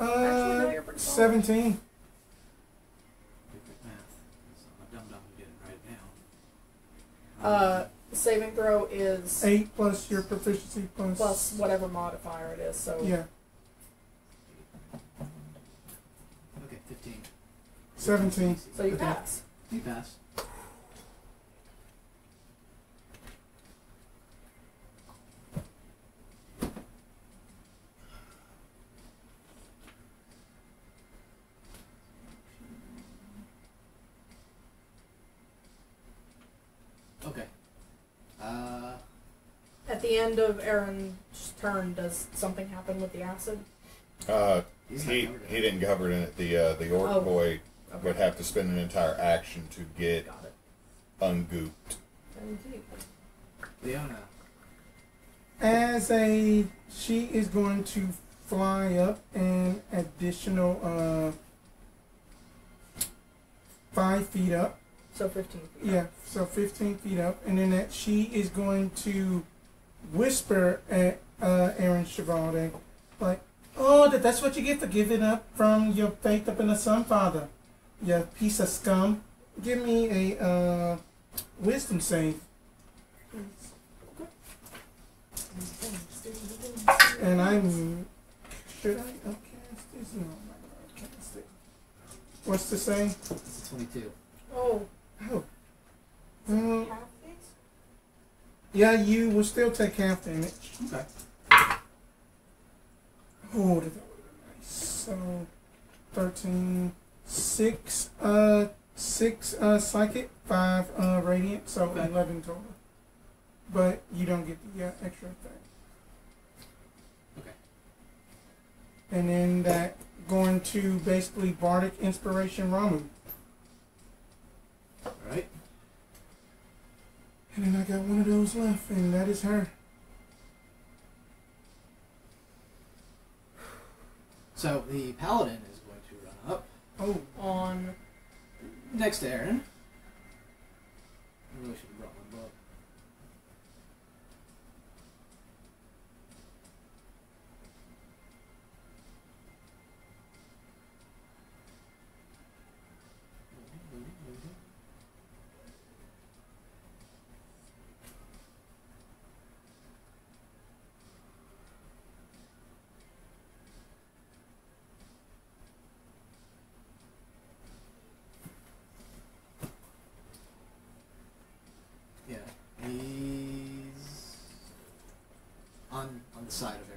Actually, no, you're pretty solid. 17. Quick math. So I'm a dum-dum to get it right now. The saving throw is 8 plus your proficiency plus whatever modifier it is, so... Yeah. Okay, 15. 17. So you Okay. pass. You pass. Okay. At the end of Aaron's turn, does something happen with the acid? He's not He covered. didn't cover it in it. The orc Oh. boy Okay. would have to spend an entire action to get Got it. ungooped. Indeed. Leona. She is going to fly up an additional 5 feet up. So 15 feet. Yeah, so 15 feet up, and then she is going to whisper at Aaron Chivalde. Like, oh, that's what you get for giving up from your faith up in the Son, Father. You piece of scum. Give me a wisdom save. And I'm... Should I? Okay, this no, my God, cast it. What's to say? It's 22. Oh. Oh. Half these? Yeah, you will still take half damage. Okay. Oh, that would have been nice. So, 13, 6, 6 psychic, 5 radiant, so Okay. 11 total. But you don't get the extra effect. Okay. And then that going to basically Bardic Inspiration Ramu. Alright. And then I got one of those left, and that is her. So the paladin is going to run up. Oh, On. Next to Aaron. I really should have brought my book. Yeah, he's on the side of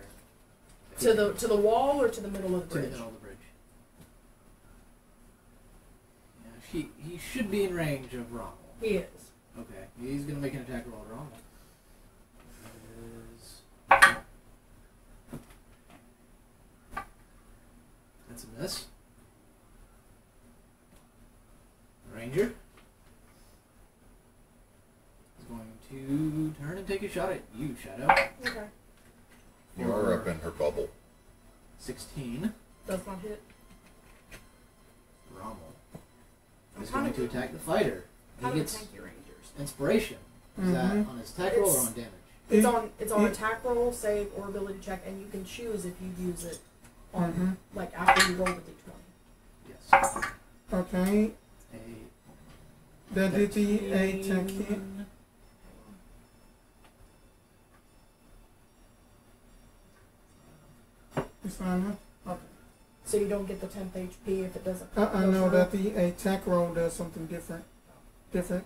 Aaron. To the wall or to the middle of the To the bridge? middle of the bridge. Yeah, he should be in range of Rommel. He is. Okay, he's gonna make an attack roll at Rommel. That's a miss. Ranger is going to turn and take a shot at you, Shadow. Okay. You are up in her bubble. 16. Does not hit. Rommel is How going do- to attack the fighter. How He do gets tank your rangers? inspiration. Is that Mhm. on his attack roll or on damage? It's on attack roll, save, or ability check, and you can choose if you use it on like after you roll the d20. Yes. okay. A That did the attack hit. It's fine, huh? Okay. So you don't get the 10th HP if it doesn't. I know that the attack roll does something different. If it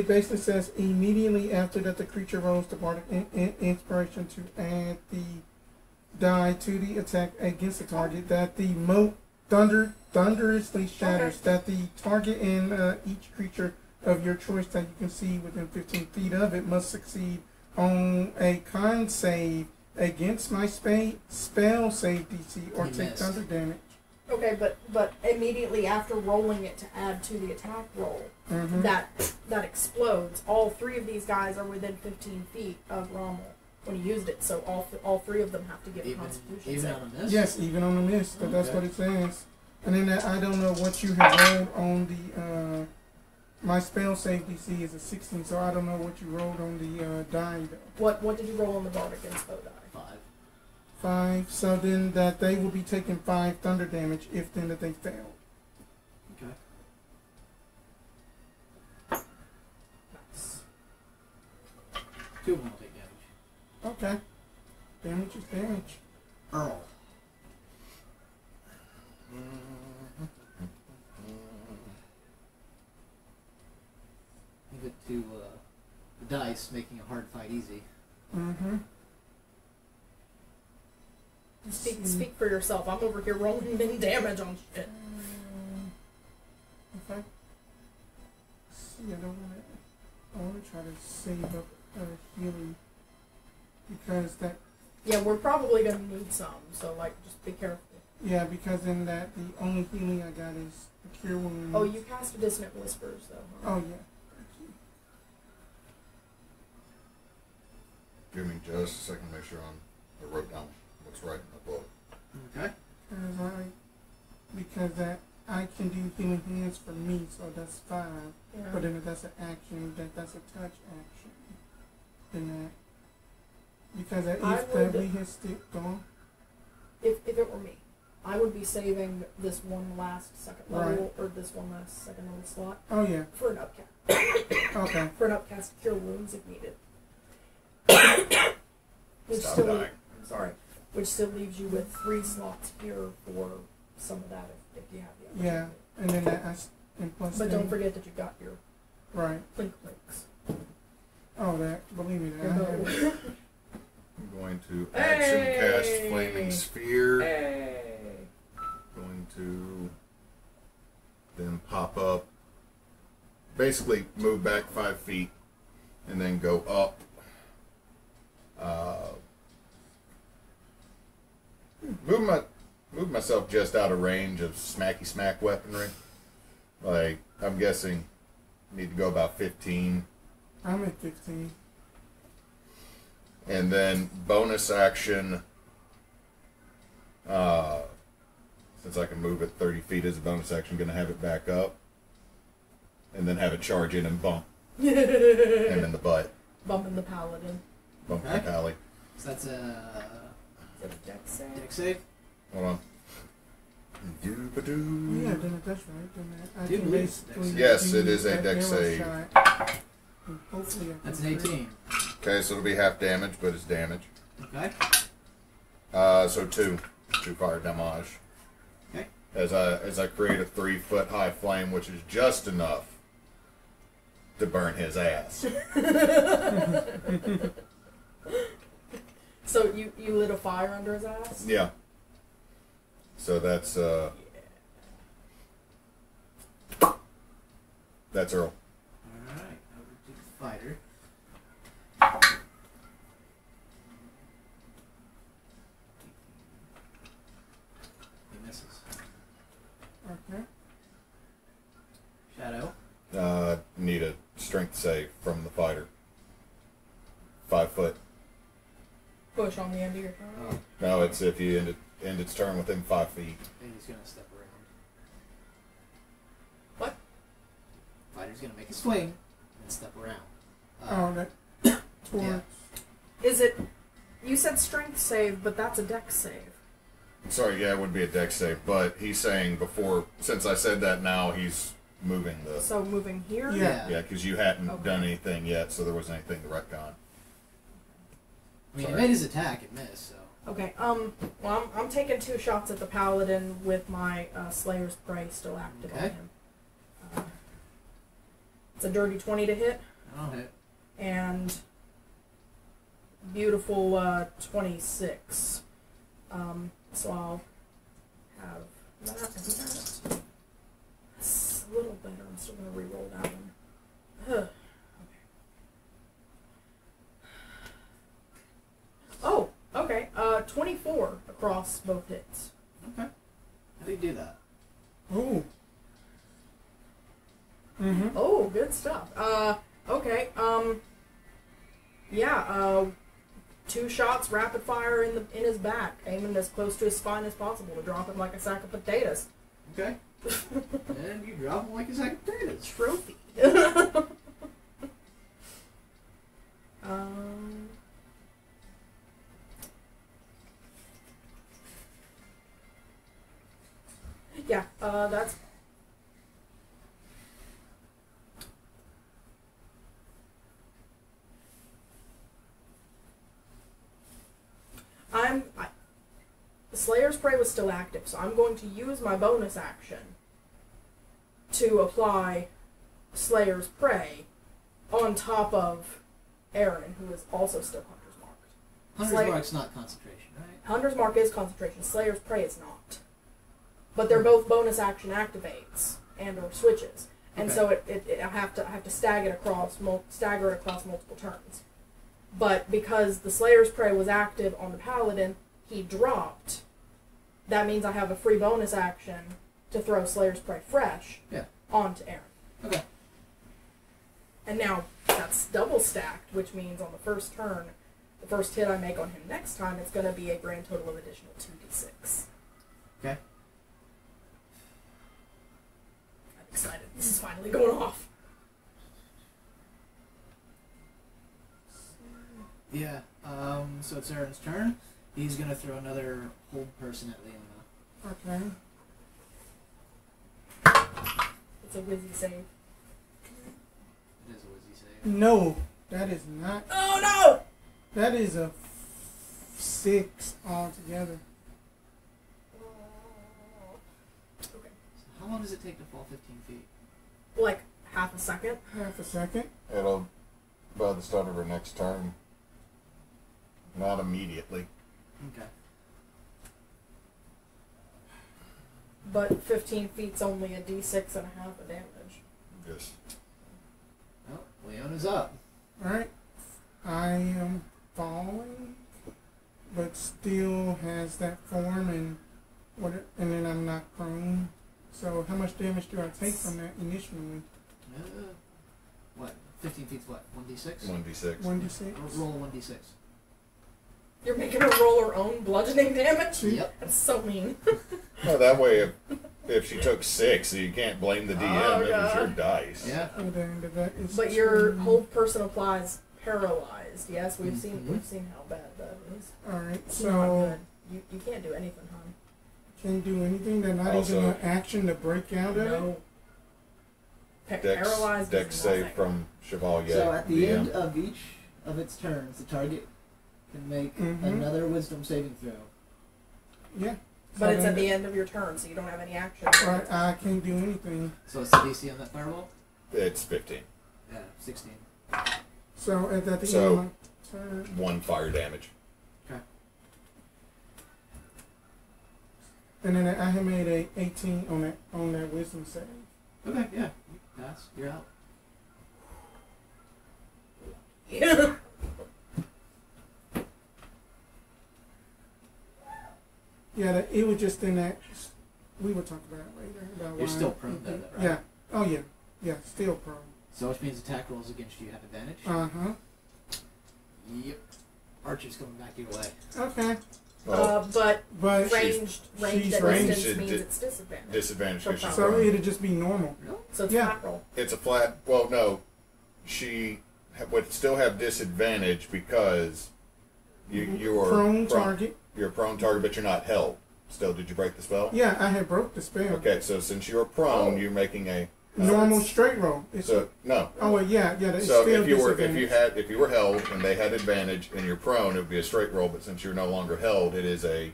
basically says immediately after that the creature rolls the bardic inspiration to add the die to the attack against the target, that the moat thunderously shatters, that the target and each creature of your choice that you can see within 15 feet of it must succeed on a con save against my spell save DC or You take missed. thunder damage. Okay, but immediately after rolling it to add to the attack roll, Mm-hmm. that explodes. All three of these guys are within 15 feet of Rommel when he used it, so all three of them have to get a Constitution Even save. on a miss? Yes, even on the miss. That's Okay. what it says. And then I don't know what you have rolled on the. My spell save DC is a 16, so I don't know what you rolled on the die though. What did you roll on the Bardic Inspo die? 5. 5. So then that they will be taking 5 thunder damage if then that they fail. Okay. Nice. 2 of them will take damage. Okay. Damage is damage. Earl. Leave it to the dice making a hard fight easy. Mm-hmm. Speak for yourself. I'm over here rolling min damage on shit. Okay. See, I want to try to save up healing because that. Yeah, we're probably gonna need some, so like just be careful. Yeah, because in that the only healing I got is the cure wounds. Oh, you cast Dissonant Whispers though. Huh? Oh yeah. Give me just a second to make sure I wrote down what's right in the book. Okay. Because that I can do healing hands for me, so that's 5. Yeah. But then if that's an action, that's a touch action. than that. Because if we had stick gone. If it were me, I would be saving this one last second level, Right. or this one last second level slot Oh yeah. for an upcast. Okay. For an upcast to cure wounds if needed. Which Stop still, dying. I'm sorry. Which still leaves you with 3 slots here for some of that if you have the opportunity. Yeah, and then and plus. But then, don't forget that you've got your Right. links. Oh, that. Believe me, that. I Your have bow. it. I'm going to action cast Hey! Flaming Sphere. Hey! Going to then pop up. Basically, move back 5 feet, and then go up. Move myself just out of range of smacky smack weaponry. Like, I'm guessing need to go about 15. I'm at 15. And then bonus action, since I can move it 30 feet as a bonus action, going to have it back up. And then have it charge in and bump him in the butt. Bumping the paladin. Bump Okay. the pally. So that's Is that a dex save? deck save. Hold on. Doo-ba-doo. Yeah, then that's right. Then I Do can believe it's basically dex Yes, do it is a that dex arrow save. shot, and hopefully I can That's an crit. 18. Okay, so it'll be half damage, but it's damage. Okay. So two fire damage. Okay. As I create a 3-foot high flame, which is just enough to burn his ass. So you lit a fire under his ass? Yeah. So that's Earl. Alright, over to the fighter. He misses. Okay. Shadow. Need a strength save from the fighter. 5 foot. Push on the end of your turn. Oh, No, it's if you end its turn within 5 feet. and he's gonna step around. What? Fighter's gonna make a swing and step around. Oh, that. Towards. yeah. Is it... You said strength save, but that's a dex save. Sorry, yeah, it would be a dex save, but he's saying before, since I said that now, he's moving the... So moving here? Yeah. Yeah, because you hadn't Okay. done anything yet, so there wasn't anything to retcon. I mean, Sorry. he made his attack and missed, so. Okay, well, I'm taking 2 shots at the paladin with my Slayer's Prey still active on Okay. him. It's a dirty 20 to hit, I'll hit. and beautiful 26. So I'll have that and that. It's a little better. I'm still going to re-roll that one. Ugh. Oh, okay. 24 across both hits. Okay. How do you do that? Ooh. Mm-hmm. Oh, good stuff. Okay. Yeah. 2 shots, rapid fire in his back, aiming as close to his spine as possible to drop him like a sack of potatoes. Okay. And you drop him like a sack of potatoes. Trophy. Yeah, that's... Slayer's Prey was still active, so I'm going to use my bonus action to apply Slayer's Prey on top of Aaron, who is also still Hunter's Marked. Hunter's Mark's not concentration, right? Hunter's Mark is concentration, Slayer's Prey is not. But they're both bonus action activates and or switches. And Okay. so I have to stagger it across multiple turns. But because the Slayer's Prey was active on the Paladin, he dropped. That means I have a free bonus action to throw Slayer's Prey fresh onto Aaron. Okay. And now that's double stacked, which means on the first turn, the first hit I make on him next time, it's going to be a grand total of additional 2d6. Okay. I'm excited. This is finally going off. Yeah. So it's Aaron's turn. He's gonna throw another hold person at Leona. Okay. It's a wizzy save. It is a wizzy save. No, that is not. Oh no! That is a 6 altogether. Okay. So how long does it take to fall 15 feet? Like half a second. Half a second. It'll by the start of her next turn. Not immediately. Okay. But 15 feet's only a d6 and a half of damage. Yes. Well, Leona's up. Alright. I am falling, but still has that form and and then I'm not prone. So how much damage do I take from that initially? What? 15 feet's what? 1d6? 1d6. 1d6? Roll 1d6. You're making her roll her own bludgeoning damage? Yep. That's so mean. Well, that way, if she took 6, so you can't blame the DM. Oh, it was your God. dice. Yeah. And then that is But your 2. hold person applies paralyzed. Yes, we've seen how bad that is. Alright, It's not so good. You can't do anything, hon. can't do anything. They're not Also- even an action to break out of it. No. Paralyzed Dex is save nothing. from Chevalier. So at the DM. end of each of its turns, the target can make Mhm. another wisdom saving throw. Yeah. But it's So at the end of your turn, so you don't have any action. Right, I can't do anything. So what's the DC on that fireball? It's 15. Yeah, 16. So at the So- end of my turn, 1 fire damage. Okay. and then I had made a 18 on that wisdom save. Okay, yeah. You pass. You're out. Yeah. Yeah, it was just in that. We will talk about it later. About You're why- still prone though, right? Yeah. Oh yeah. Yeah. Still prone. So which means attack rolls against you have advantage? Yep. Archer's coming back your way. Okay. But But ranged she's at ranged. distance means Di- it's disadvantage. Disadvantage because she's so prone. it'll just be normal. So it's Yeah. flat roll. It's a flat. Well, no. She would still have disadvantage because you are Prone target. You're a prone target, but you're not held. Still, did you break the spell? Yeah, I had broke the spell. Okay, so since you're prone, Oh. you're making a Normal straight roll. It's so no. oh well, yeah. It's So still if you disadvantage. were held and they had advantage and you're prone, it would be a straight roll. But since you're no longer held, it is a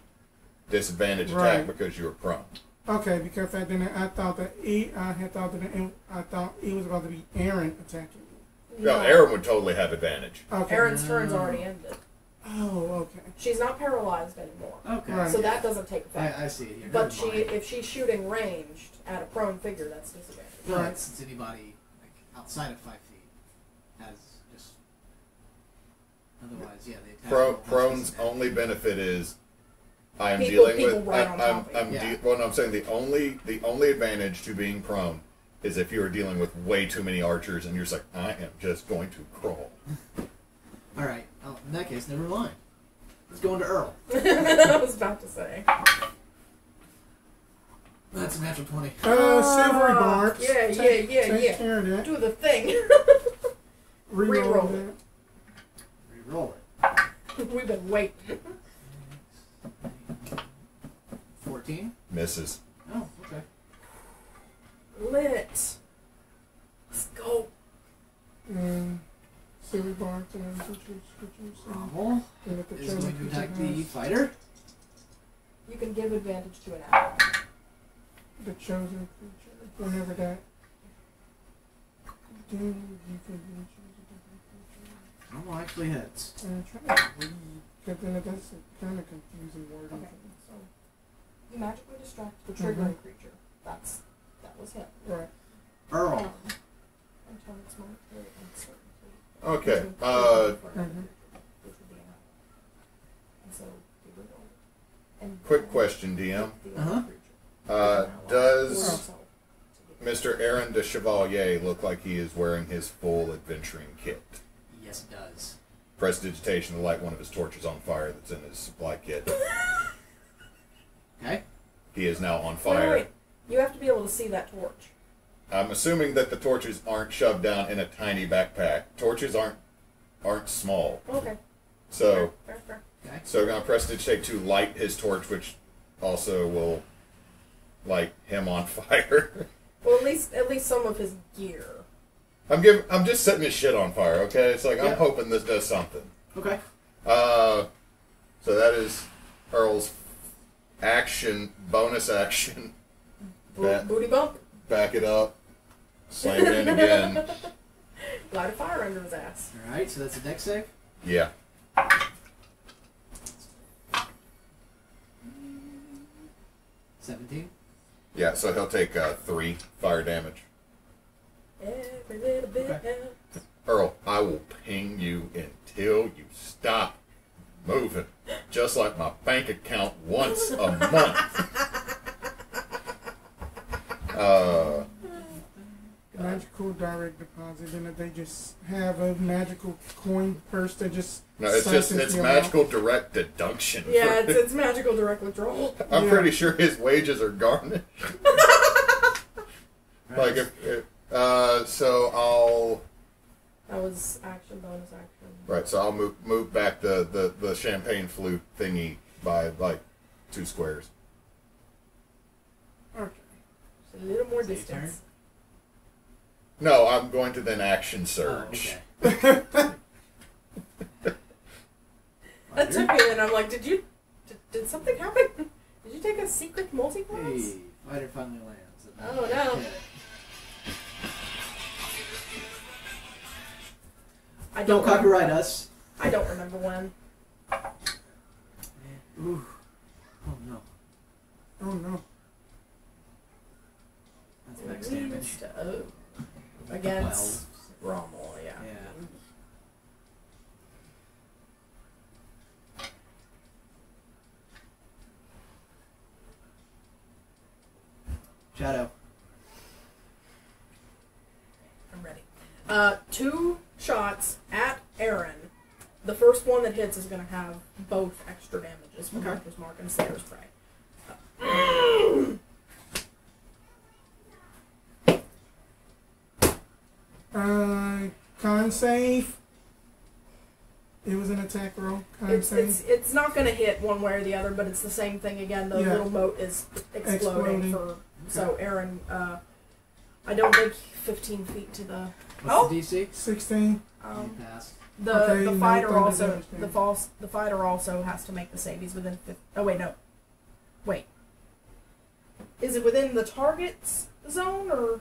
disadvantage Right. attack because you were prone. Okay, because I thought that I thought it was about to be Aaron attacking me. No, Aaron would totally have advantage. Okay. Aaron's turn's already ended. Oh, okay. She's not paralyzed anymore. Okay. Right. So that doesn't take effect. I see it here. But Never mind. if she's shooting ranged at a prone figure, that's disadvantage. Right. Since anybody like outside of 5 feet has just otherwise, yeah, the attack roll has Prone's disadvantage. only benefit is I am People dealing with. right on top of you. Yeah. Well, no, I'm saying the only advantage to being prone is if you are dealing with way too many archers and you're just like, I am just going to crawl. All right. Oh, in that case, never mind. Let's go into Earl. I was about to say. That's a natural 20. Silvery barbs. Yeah, Take yeah. care of that. Do the thing. Reroll Reroll that. Reroll it. We've been waiting. 14. Misses. Oh, okay. Lit. Let's go. And silvery barbs and creatures. Rommel And with the is chosen going to creature attack the has fighter. You can give advantage to an ally. the chosen creature. Whenever that. Do you can choose a different creature. Rommel actually hits. I'm trying to read, because then that's a kind of confusing wording. Okay. So, You magically distract the triggering creature. That was him. right. Earl. Until it's momentarily uncertainty. Okay. Mhm. Which would be an ally. And so he would roll. And Quick question, DM. the Uh-huh. creature. Does Mr. Aaron de Chevalier look like he is wearing his full adventuring kit? Yes, it does. Prestidigitation to light one of his torches on fire that's in his supply kit. Okay. He is now on fire. Wait. You have to be able to see that torch. I'm assuming that the torches aren't shoved down in a tiny backpack. Torches aren't small. Okay. So, Fair. Okay. so I'm gonna press Stitch Tape to light his torch, which also will light him on fire. Well, at least some of his gear. I'm just setting his shit on fire. Okay, it's like I'm hoping this does something. Okay. So that is Earl's action, bonus action. Booty bump. Back it up. Slam it in again. Light a fire under his ass. Alright, so that's a dex save. Yeah. 17. Yeah, so he'll take 3 fire damage. Every little bit Okay. helps. Earl, I will ping you until you stop moving. Just like my bank account once a month. Magical direct deposit, and if they just have a magical coin purse that just No, it's your magical direct deduction. Yeah, it's magical direct withdrawal. I'm Yeah. pretty sure his wages are garnished. Like so I'll That was action, bonus action. right. So I'll move back the champagne flute thingy by like 2 squares. Okay. Just a little more Is it your distance. No, I'm going to then action Oh, surge. okay. That took me, and I'm like, did something happen? Did you take a secret multi-class? Hey, fighter finally lands. Oh, no. Okay. I Don't remember- copyright us. I don't remember when. Ooh. Oh no. Oh no. That's max damage. Oh. Against Rommel, yeah. Yeah. Shadow. I'm ready. 2 shots at Aaron. The first one that hits is going to have both extra damages from Okay. Hunter's Mark and Slayer's Prey. Con save. It was an attack roll. Con save. It's not going to hit one way or the other, but it's the same thing again. The Yeah. little moat is exploding. Exploding. So Aaron, I don't think 15 feet to the. What's the DC? 16. You pass. Okay, The no fighter thunder also damage then. the fighter also has to make the save. He's within 50. Oh wait, no. Wait. Is it within the target's zone or?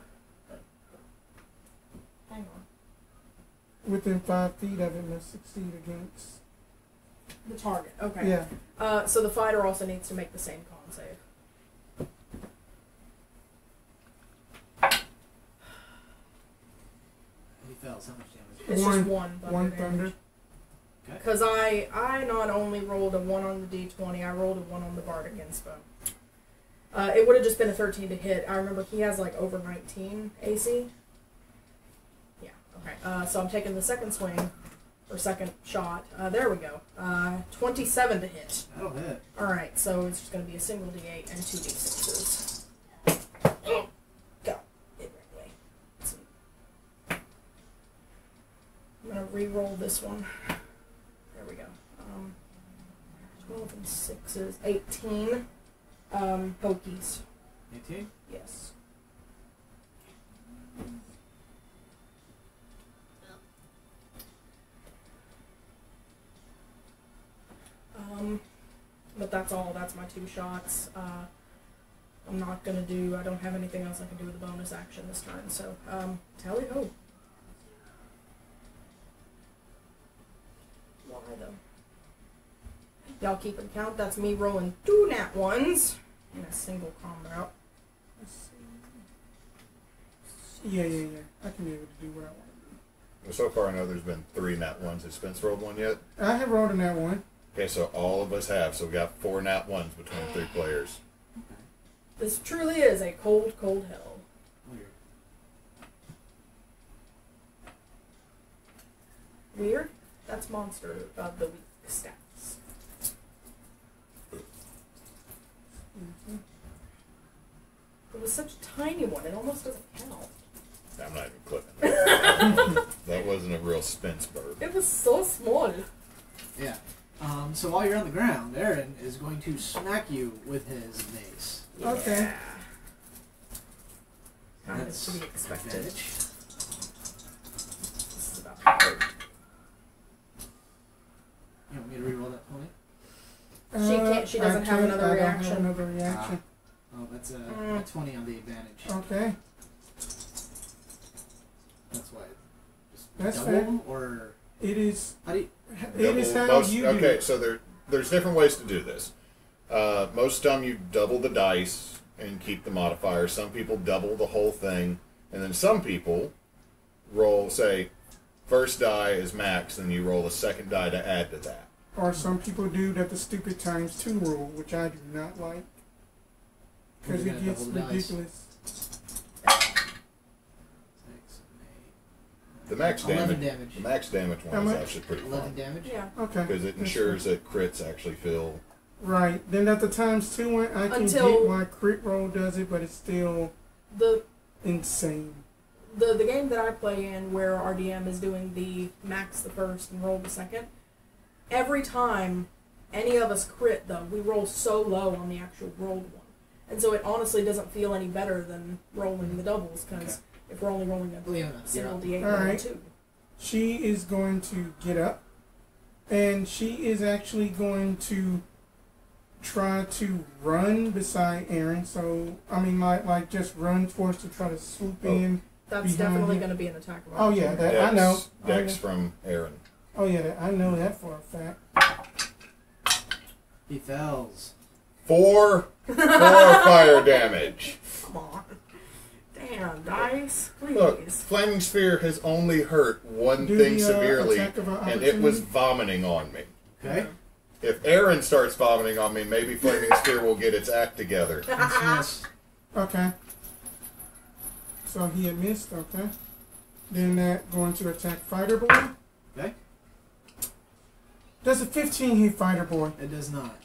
Hang on. Within 5 feet of it must succeed against. The target. Okay. Yeah. So the fighter also needs to make the same con save. He fails. How much damage? It's One- just one One damage. thunder. Because I not only rolled a 1 on the d20, I rolled a 1 on the Bardic Inspo. It would have just been a 13 to hit. I remember he has like over 19 AC. Yeah, okay. So I'm taking the second swing, or second shot. There we go. 27 to hit. That'll hit. Alright, so it's just going to be a single d8 and 2 d6s. Go. It ran away. Let's see. I'm going to re-roll this one. There we go. 12 and 6s. 18. Pokies. 18? Yes. But that's all. That's my 2 shots. I'm not gonna do. I don't have anything else I can do with the bonus action this turn. So, tally ho. Why though? Y'all keeping count? That's me rolling 2 nat 1s in a single combat. Let's see. Yeah. I can be able to do what I want to So far, I know there's been 3 nat 1s. Has Spence rolled one yet? do. I have rolled in that one. Okay, so all of us have. So we got 4 nat 1s between 3 players. This truly is a cold, cold hell. Weird. Weird? That's monster of the week stats. It was such a tiny one, it almost doesn't count. I'm not even clipping that. That wasn't a real Spence burp. It was so small. Yeah. So while you're on the ground, Aaron is going to smack you with his mace. Okay. That's to be expected. Advantage. This is about to hurt. You want me to reroll that 20? She can't. She doesn't have another I reaction. don't have another reaction. Oh, that's a 20 on the advantage. Okay. That's why. Just That's double, fair. or It is. how do you? It is how most, you do okay, it. so there's different ways to do this. Most of the time you double the dice and keep the modifier. Some people double the whole thing, and then some people roll, say, first die is max, and you roll the second die to add to that. Or some people do that the stupid ×2 rule, which I do not like. Because You're it gonna gets double the dice. ridiculous. 6, The max 11 damage, damage. the max damage How one is much? actually pretty 11 fun damage. Yeah. Okay. because it ensures that crits actually feel. Right. Then at the ×2 one, I can Until- get why crit roll does it, but it's still The insane. the game that I play in, where our DM is doing the max the first and roll the second, every time any of us crit, though, we roll so low on the actual rolled one, and so it honestly doesn't feel any better than rolling the doubles, because if we're only rolling a Leona, single you're D8 All roll right. 2. She is going to get up, and she is actually going to try to run beside Aaron. So, I mean, like just run towards to try to swoop in. That's Behind definitely you. going to be an attack. of Oh, yeah, opportunity. I know. Dex from Aaron. Oh, yeah, I know that for a fact. He fells. 4 fire damage. Come on. Damn, dice, please. Look, Flaming Sphere has only hurt one Do thing the, severely, attack of and it was opportunity. vomiting on me. Okay. If Aaron starts vomiting on me, maybe Flaming Sphere will get its act together. Miss. Okay. So he had missed, okay. Then that going to attack Fighter Boy. Okay. Does a 15 hit Fighter Boy? It does not.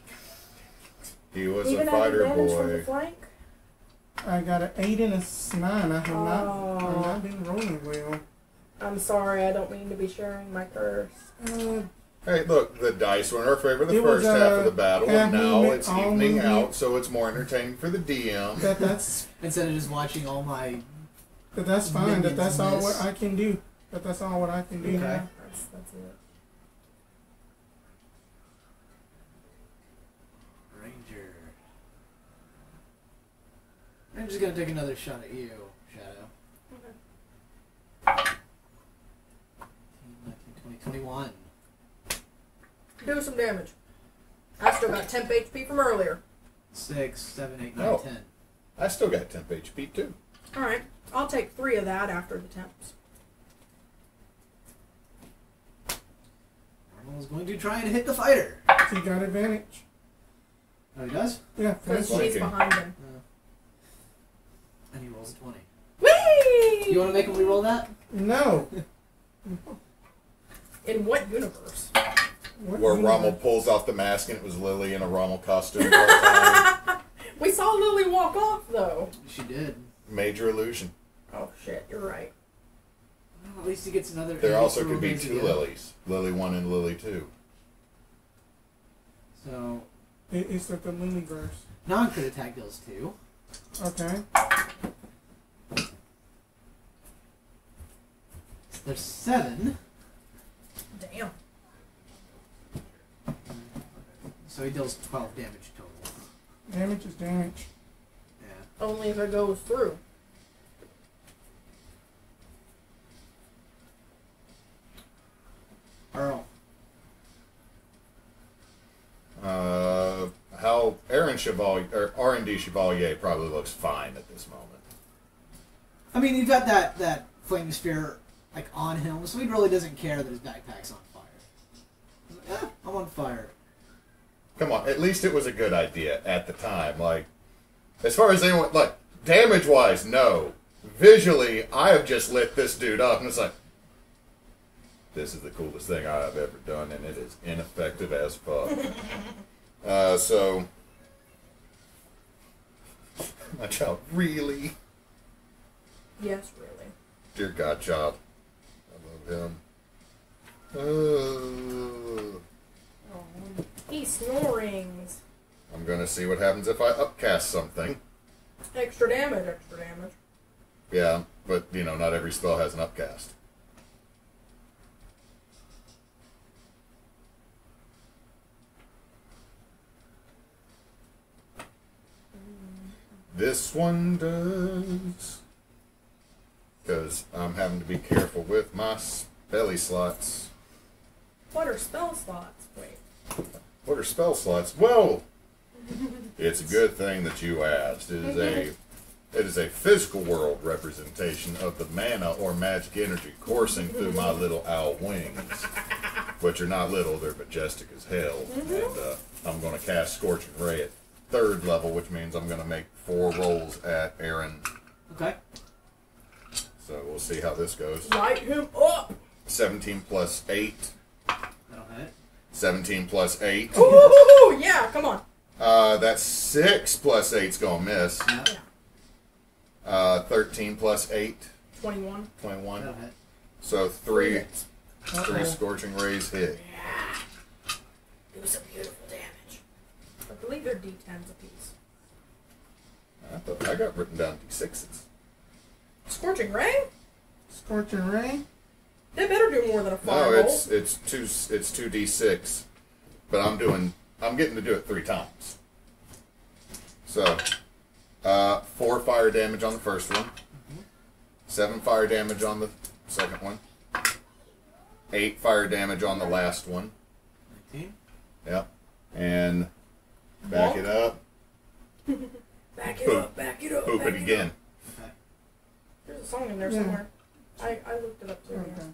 He was Even a at fighter advantage from the boy. flank? I got an 8 and a 9. I have Oh. not been rolling well. I'm sorry, I don't mean to be sharing my curse. Hey, look, the dice were in our favor the It was, first half of the battle, half and now movement, it's all evening movement. out, so it's more entertaining for the DM. That's Instead of just watching all my. that's fine. That's all Minions what miss. I can do. That's all what I can do. Okay. Yeah, that's it. Ranger. Ranger's gonna take another shot at you, Shadow. Okay. 19, 20, 21. Do some damage. I still got temp HP from earlier. 6, 7, 8, 9, Oh. 10. I still got temp HP too. Alright, I'll take 3 of that after the temps. Normal's going to try and hit the fighter. He got advantage. Oh, he does? Yeah, Because flank. she's behind him. And he rolls a 20. Whee! You want to make him reroll that? No. In what universe? What Where universe? Rommel pulls off the mask and it was Lily in a Rommel costume the whole time. We saw Lily walk off, though. She did. Major illusion. Oh, shit, you're right. Well, at least he gets another. There he also gets to could be roll his 2 again. Lilies. Lily 1 and Lily 2. So, It's like the Lily-verse. non-crit attack deals 2. Okay. There's 7. Damn. So he deals 12 damage total. Damage is damage. Yeah. Only if it goes through. Earl. How Aaron Chevalier, or R&D Chevalier probably looks fine at this moment. I mean, you've got that flaming spear like on him, so he really doesn't care that his backpack's on fire. He's like, "Ah, I'm on fire." Come on, at least it was a good idea at the time. Like, as far as anyone, like, damage-wise, no. Visually, I have just lit this dude up, and it's like, this is the coolest thing I have ever done, and it is ineffective as fuck. So, my child, really? Yes, really. Dear Godchild, I love him. He's snoring. I'm gonna see what happens if I upcast something. Extra damage, extra damage. Yeah, but you know, not every spell has an upcast. This one does. Because I'm having to be careful with my belly slots. What are spell slots? Wait. What are spell slots? Well, it's a good thing that you asked. It is a physical world representation of the mana or magic energy coursing through my little owl wings. Which are not little, they're majestic as hell. And I'm going to cast Scorching Ray at 3rd level, which means I'm going to make 4 rolls at Aaron. Okay. So we'll see how this goes. Light him up! 17 plus 8. That'll hit. 17 plus 8. Ooh, yeah, come on. That's 6 plus 8's going to miss. Yeah. 13 plus 8. 21. 21. That'll hit. So 3 Uh-oh. Scorching Rays hit. Yeah. Do some beautiful damage. I believe they're D10s apiece. I thought I got written down D6s. Scorching Ray? Scorching Ray? They better do more than a No, fireball. it's 2d6, but I'm getting to do it 3 times. So, 4 fire damage on the first one, 7 fire damage on the second one, 8 fire damage on the last one. 19. Yep, and back it up. Back it up, back it up. Poop back it again. Okay. There's a song in there Yeah. somewhere. I looked it up too. Okay.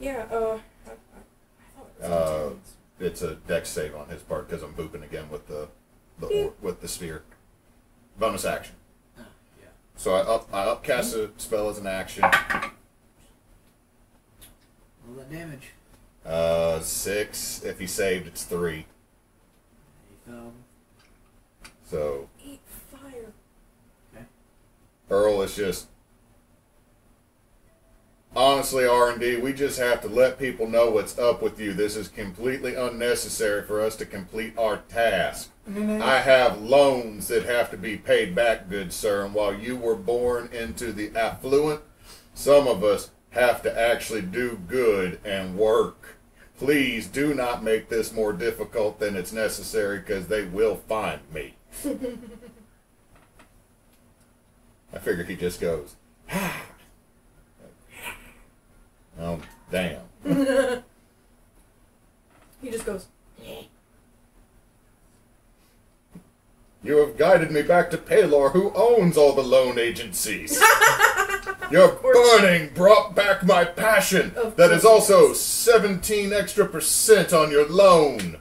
Yeah, I thought it was D10s. It's a dex save on his part because I'm booping again with with the sphere. Bonus action. Oh, yeah. So I upcast a spell as an action. Roll that damage. 6. If he saved, it's 3. He fell. So Eat fire. Earl is just honestly R&D. We just have to let people know what's up with you. This is completely unnecessary for us to complete our task. And then I have loans that have to be paid back, good sir. And while you were born into the affluent, some of us have to actually do good and work. Please do not make this more difficult than it's necessary because they will find me. I figure he just goes, oh, damn. He just goes, You have guided me back to Palor, who owns all the loan agencies. Your burning brought back my passion. That is also 17 extra % on your loan.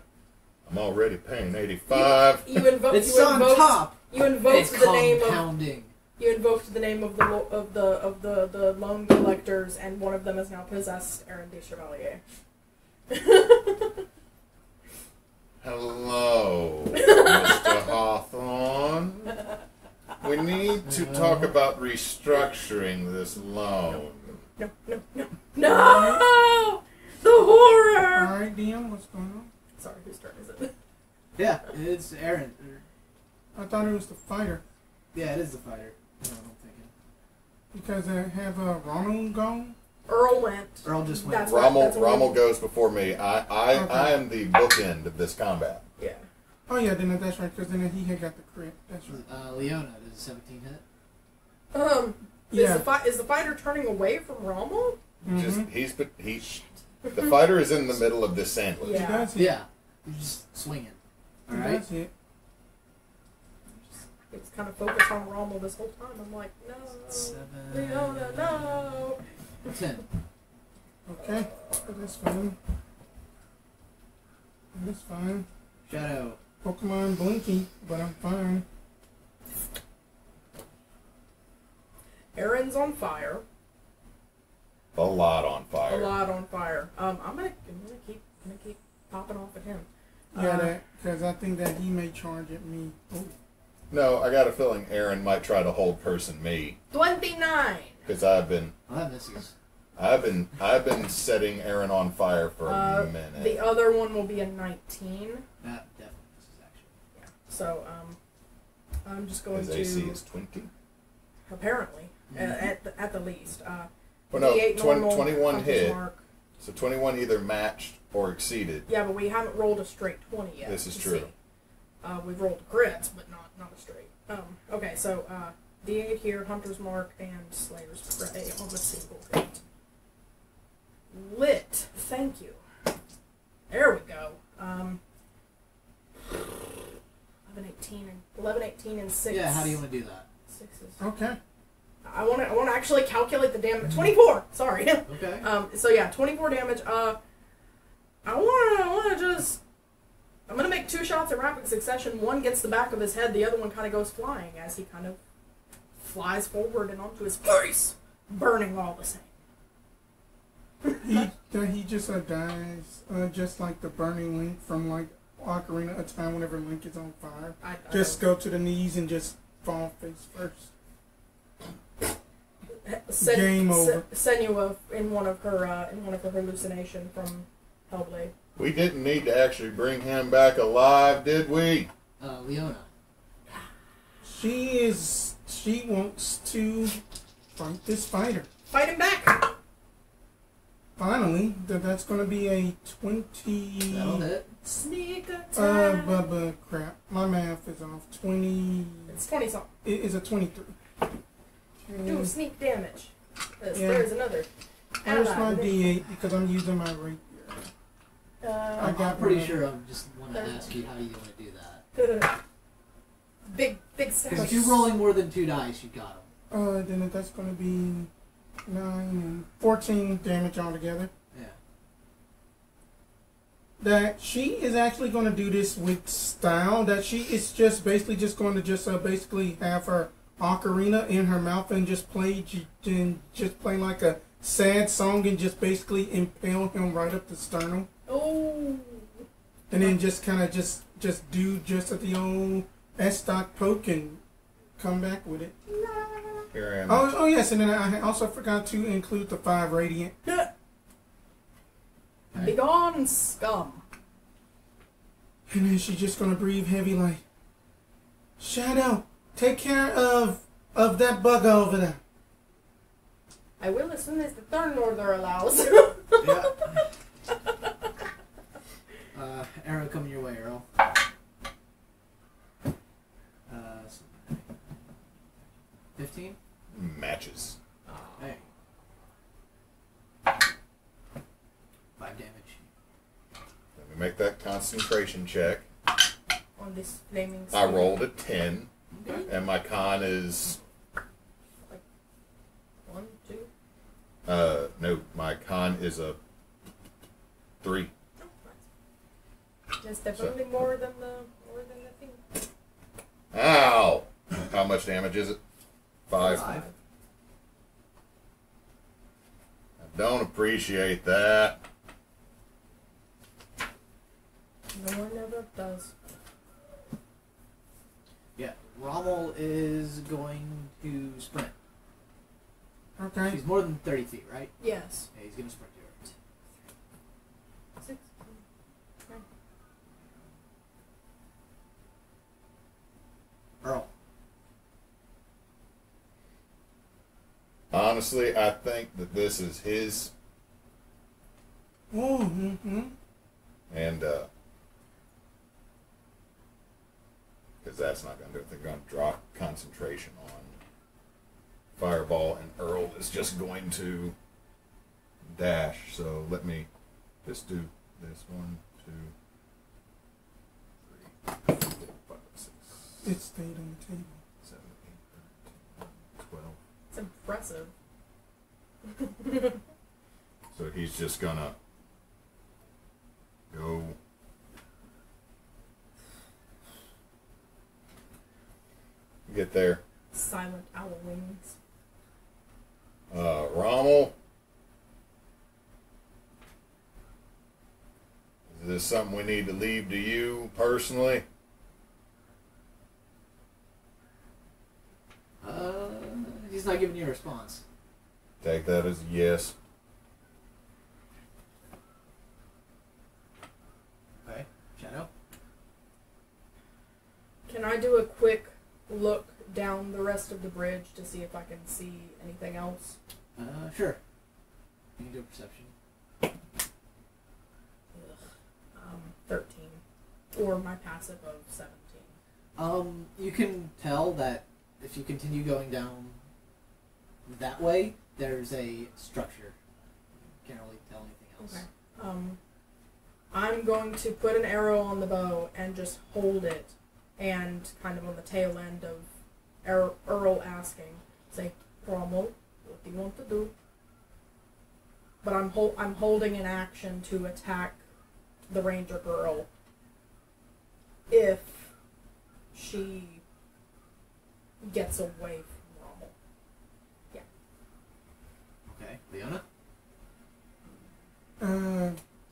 I'm already paying 85. you invoked. It's you on invoked, top. You invoked It's the name of. compounding. You invoked the name of the loan collectors, and one of them is now possessed. Aaron de Chevalier. Hello, Mr. Hawthorne. We need to talk about restructuring this loan. No! The horror! Alright, DM, what's going on? Sorry, whose turn is it? Yeah, it's Aaron. I thought it was the fighter. Yeah, it is the fighter. No, I'm thinking. Because I have Ronald gone. Earl went. Earl just went. That's what Rommel goes before me. I am the bookend of this combat. Yeah. Oh yeah, then that's right, because then he had got the crit. That's right. Leona, does a 17 hit? Yeah. Is the fighter turning away from Rommel? Just the fighter is in the middle of this sandwich. Yeah. He does it. Yeah. You're just swinging. He Alright? does it. It was kind of focused on Rommel this whole time. I'm like, no. 7. Leona, no. 10. Okay. That's fine. That's fine. Shadow. Pokemon Blinky, but I'm fine. Aaron's on fire. A lot on fire. A lot on fire. I'm gonna keep popping off at him. Yeah, because I think that he may charge at me. Ooh. No, I got a feeling Aaron might try to hold person me 29. because I've been. Well, that misses. I've been setting Aaron on fire for a minute. The other one will be a 19. That definitely misses, actually. Yeah. So, I'm just going His to... AC is 20. Apparently. At the least. Well, no, D8 normal, 21 compass hit. mark. So 21 either matched or exceeded. Yeah, but we haven't rolled a straight 20 yet. This is to true. See. We've rolled crits, but not a straight. Okay, so D8 here, Hunter's Mark, and Slayer's Prey on the single hit. Lit. Thank you. There we go. 11, 18, and 6. Yeah, how do you want to do that? 6s. Okay. I want to actually calculate the damage. 24. Sorry. Okay. So yeah, 24 damage. I want to just. I'm gonna make 2 shots in rapid succession. One gets the back of his head. The other one kind of goes flying as he kind of flies forward and onto his face, burning all the same. He just dies, just like the burning Link from like Ocarina of Time. Whenever Link is on fire, just go to the knees and just fall face first. Game over. Senua in one of her hallucination from Hellblade. We didn't need to actually bring him back alive, did we? Leona. She wants to fight this fighter. Fight him back! Finally, that's going to be a 20. That'll hit. Sneak attack! Crap. My math is off. 20. It's 20 something. It is a 23. Do sneak damage. Yeah. There's another. Where's my D8? Because I'm using my rapier. I'm pretty sure I just want to ask you how you want to do that. Big Because stab. if you're rolling more than 2 dice, you got them. Then that's going to be 9 and 14 damage altogether. Yeah. That she is actually going to do this with style. That she is just basically just going to basically have her ocarina in her mouth and just play like a sad song and just basically impale him right up the sternum. Oh. And then just kind of just do just at the old S-stock poke and come back with it. Here I am. Oh yes, and then I also forgot to include the 5 radiant. Begone, scum. And then she's just gonna breathe heavy like, Shadow, take care of that bug over there. I will as soon as the third order allows. Yeah. Arrow coming your way, Earl. 15? Matches. Hey. 5 damage. Let me make that concentration check. On this flaming I spear. rolled a 10, Okay. and my con is 1, 2. no, my con is a 3. Oh, nice. That's definitely more than the thing. Ow! How much damage is it? 5. 5. I don't appreciate that. No one ever does. Yeah. Rommel is going to sprint. Okay. She's more than 30 feet, right? Yes. Yeah, he's going to sprint to her. 6, 9. Earl. Honestly, I think that this is his, Oh, mm-hmm. and because that's not going to do it. They're going to drop concentration on Fireball, and Earl is just going to dash. So let me just do this. 1, 2, 3, 4, 5, 6. It stayed on the table. 7, 8, 9, 10, 11, 12. It's impressive. So he's just gonna go. Get there. Silent owl wings. Rommel. Is this something we need to leave to you personally? He's not giving you a response. Take that as a yes. Shadow? Can I do a quick look down the rest of the bridge to see if I can see anything else? Sure. You can do a perception. 13. Or my passive of 17. You can tell that if you continue going down that way, there's a structure. Can't really tell anything else. Okay. I'm going to put an arrow on the bow and just hold it, and kind of on the tail end of Earl asking, say, Rommel, what do you want to do? But I'm holding an action to attack the ranger girl if she gets away from Rommel. Yeah. Okay, Leona?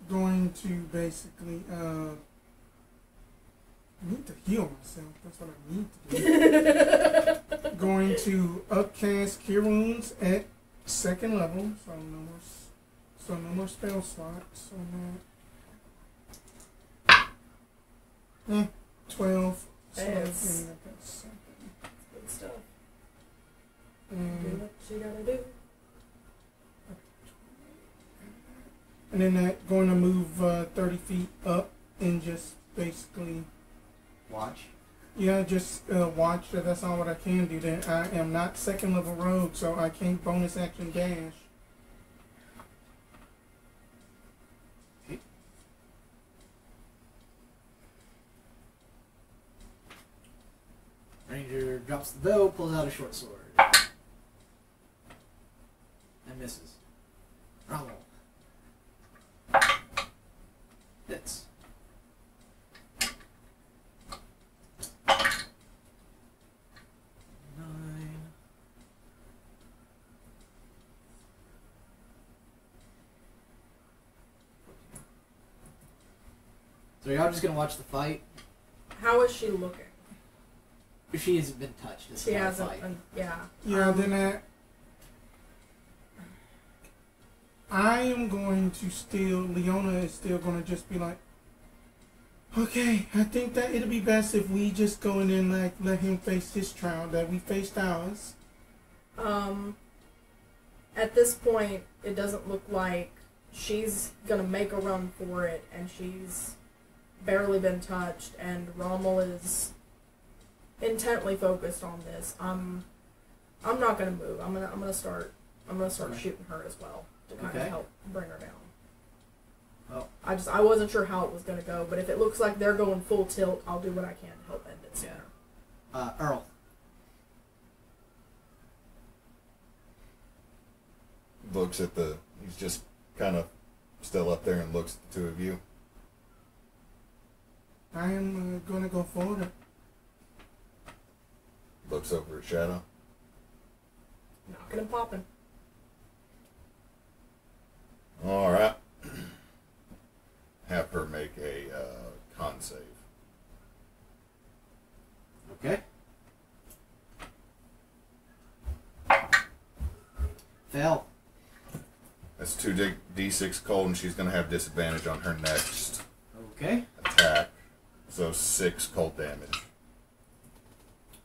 Going to basically, I need to heal myself. That's what I need to do. Going to upcast Cure Wounds at 2nd level, so no more spell slots on that. 12. So Yes. I got 7. Good stuff. Do And, what you gotta do. and then that going to move 30 feet up and just basically, Watch. yeah, just watch. That's all what I can do. Then I am not 2nd level rogue, so I can't bonus action dash. Ranger drops the bow, pulls out a short sword. And misses. Rommel. Hits. Nine. So y'all just gonna watch the fight? How is she looking? She hasn't been touched. This She whole hasn't. fight. Yeah. Yeah, then I am going to still, Leona is still going to just be like, okay, I think that it'll be best if we just go in and like let him face his trial, that we faced ours. At this point, it doesn't look like she's gonna make a run for it, and she's barely been touched, and Rommel is intently focused on this. I'm not gonna move. I'm gonna start Okay. shooting her as well to kind Okay. of help bring her down. Oh. I wasn't sure how it was gonna go, but if it looks like they're going full tilt, I'll do what I can to help end it sooner. Earl. Looks at he's just kind of still up there and looks at the two of you. I am going to go forward. Looks over at Shadow. Knocking and popping. All right. Have her make a con save. Okay. Fail. That's 2d6 cold, and she's going to have disadvantage on her next Okay. attack. So 6 cold damage.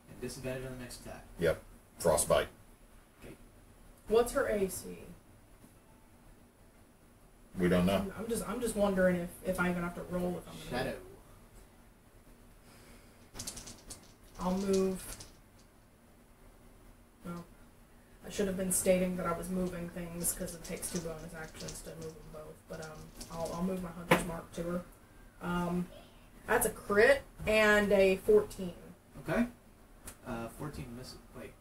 And disadvantage on the next attack. Yep. Frostbite. What's her AC? We don't know. I'm just wondering if I even have to roll if I'm gonna Shadow. I'll move. Well, I should have been stating that I was moving things because it takes 2 bonus actions to move them both. But I'll move my Hunter's Mark to her. That's a crit and a 14. Okay. 14 misses. Wait.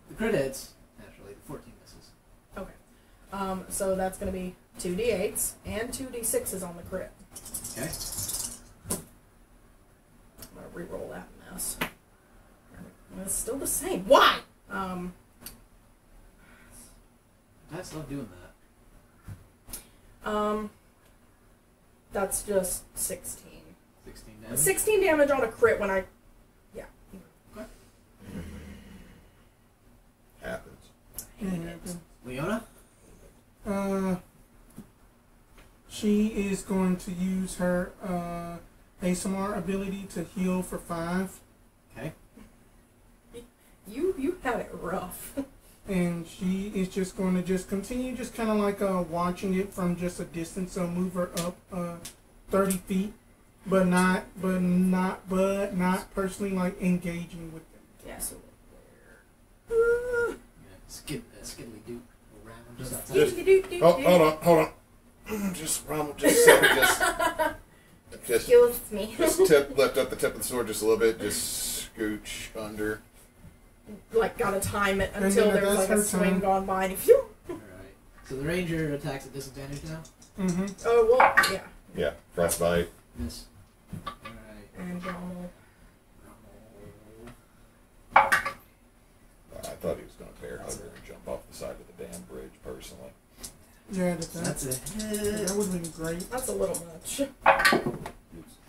The crit hits. Naturally, the 14 misses. Okay. So that's going to be 2d8s and 2d6s on the crit. Okay. I'm going to re-roll that mess. It's still the same. Why? Guys love doing that. That's just 16. 16 damage. 16 damage on a crit when I... Yeah. Okay. Happens. Hate it. Leona? she is going to use her ASMR ability to heal for 5. Okay. You had it rough. And she is just going to just continue just kind of like watching it from just a distance. So move her up 30 feet, but not personally like engaging with them. Yeah, so Skiddly Duke around just outside. Hold on. Just Excuse me. lift up the tip of the sword just a little bit, just scooch under. like gotta time it And until then there's that's like a her swing turn. gone by and phew. Alright. So the ranger attacks at disadvantage now? Mm-hmm. Oh well, yeah. Yeah, frostbite. Miss. Alright. And Rommel. I thought he was going to bear hug her and jump off the side of the damn bridge, personally. Yeah, That's a hit. that would have been great. That's a little much.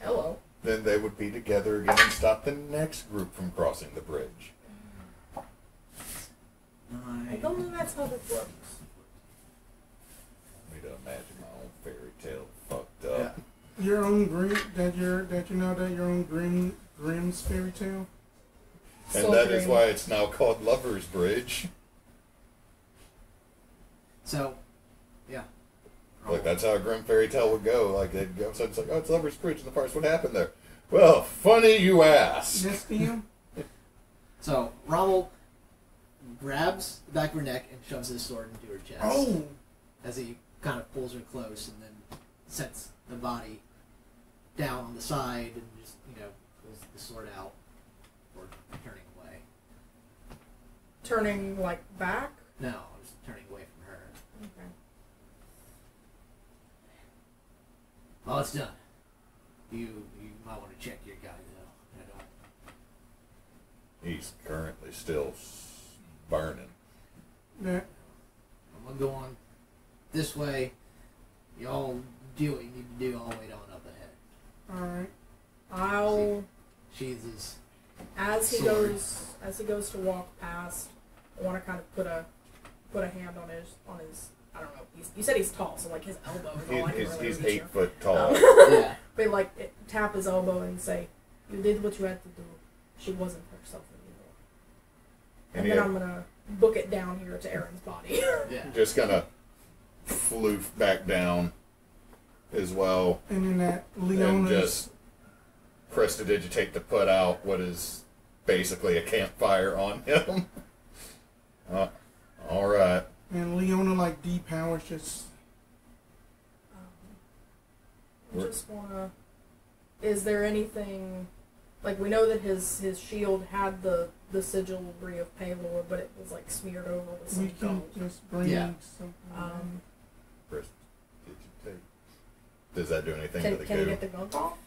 Hello. Then they would be together again and stop the next group from crossing the bridge. I don't know that's how this works. Me to imagine my own fairy tale fucked up. Your own Grimm, that your own Grimm's fairy tale. And Soul that is Dream. why it's now called Lover's Bridge. So, yeah. Like, that's how a Grimm fairy tale would go. Like, they'd go, so it's like, oh, it's Lover's Bridge in the forest. What happened there? Well, funny you ask. Yes, DM. So, Rommel grabs the back of her neck and shoves his sword into her chest. Oh, As he kind of pulls her close and then sets the body down on the side and just, pulls the sword out or turning away. Turning like back. No, just turning away from her. Okay. Well, it's done. You might want to check your guy, though. I don't. He's currently still burning. that I'm going to go on this way. Y'all do what you need to do all the way on up ahead. all right. I'll Sheaths his as he sword. goes to walk past. I want to kind of put a hand on his. I don't know. You said he's tall, so like his elbow is all I can really He's reach 8 you. foot tall. Yeah. But like tap his elbow and say, "You did what you had to do. She wasn't herself anymore." And And then he- I'm gonna book it down here to Aaron's body. Yeah. Just gonna floof back down as well. And then that And Leona's. just prestidigitate to put out what is basically a campfire on him. Alright. And Leona like depowers just. I just wanna. Is there anything, like we know that his shield had the sigilry of Palor, but it was like smeared over with some We can gold. just bring Yeah. something. Prestidigitate. Does that do anything to the Can you goo? get the gunk off?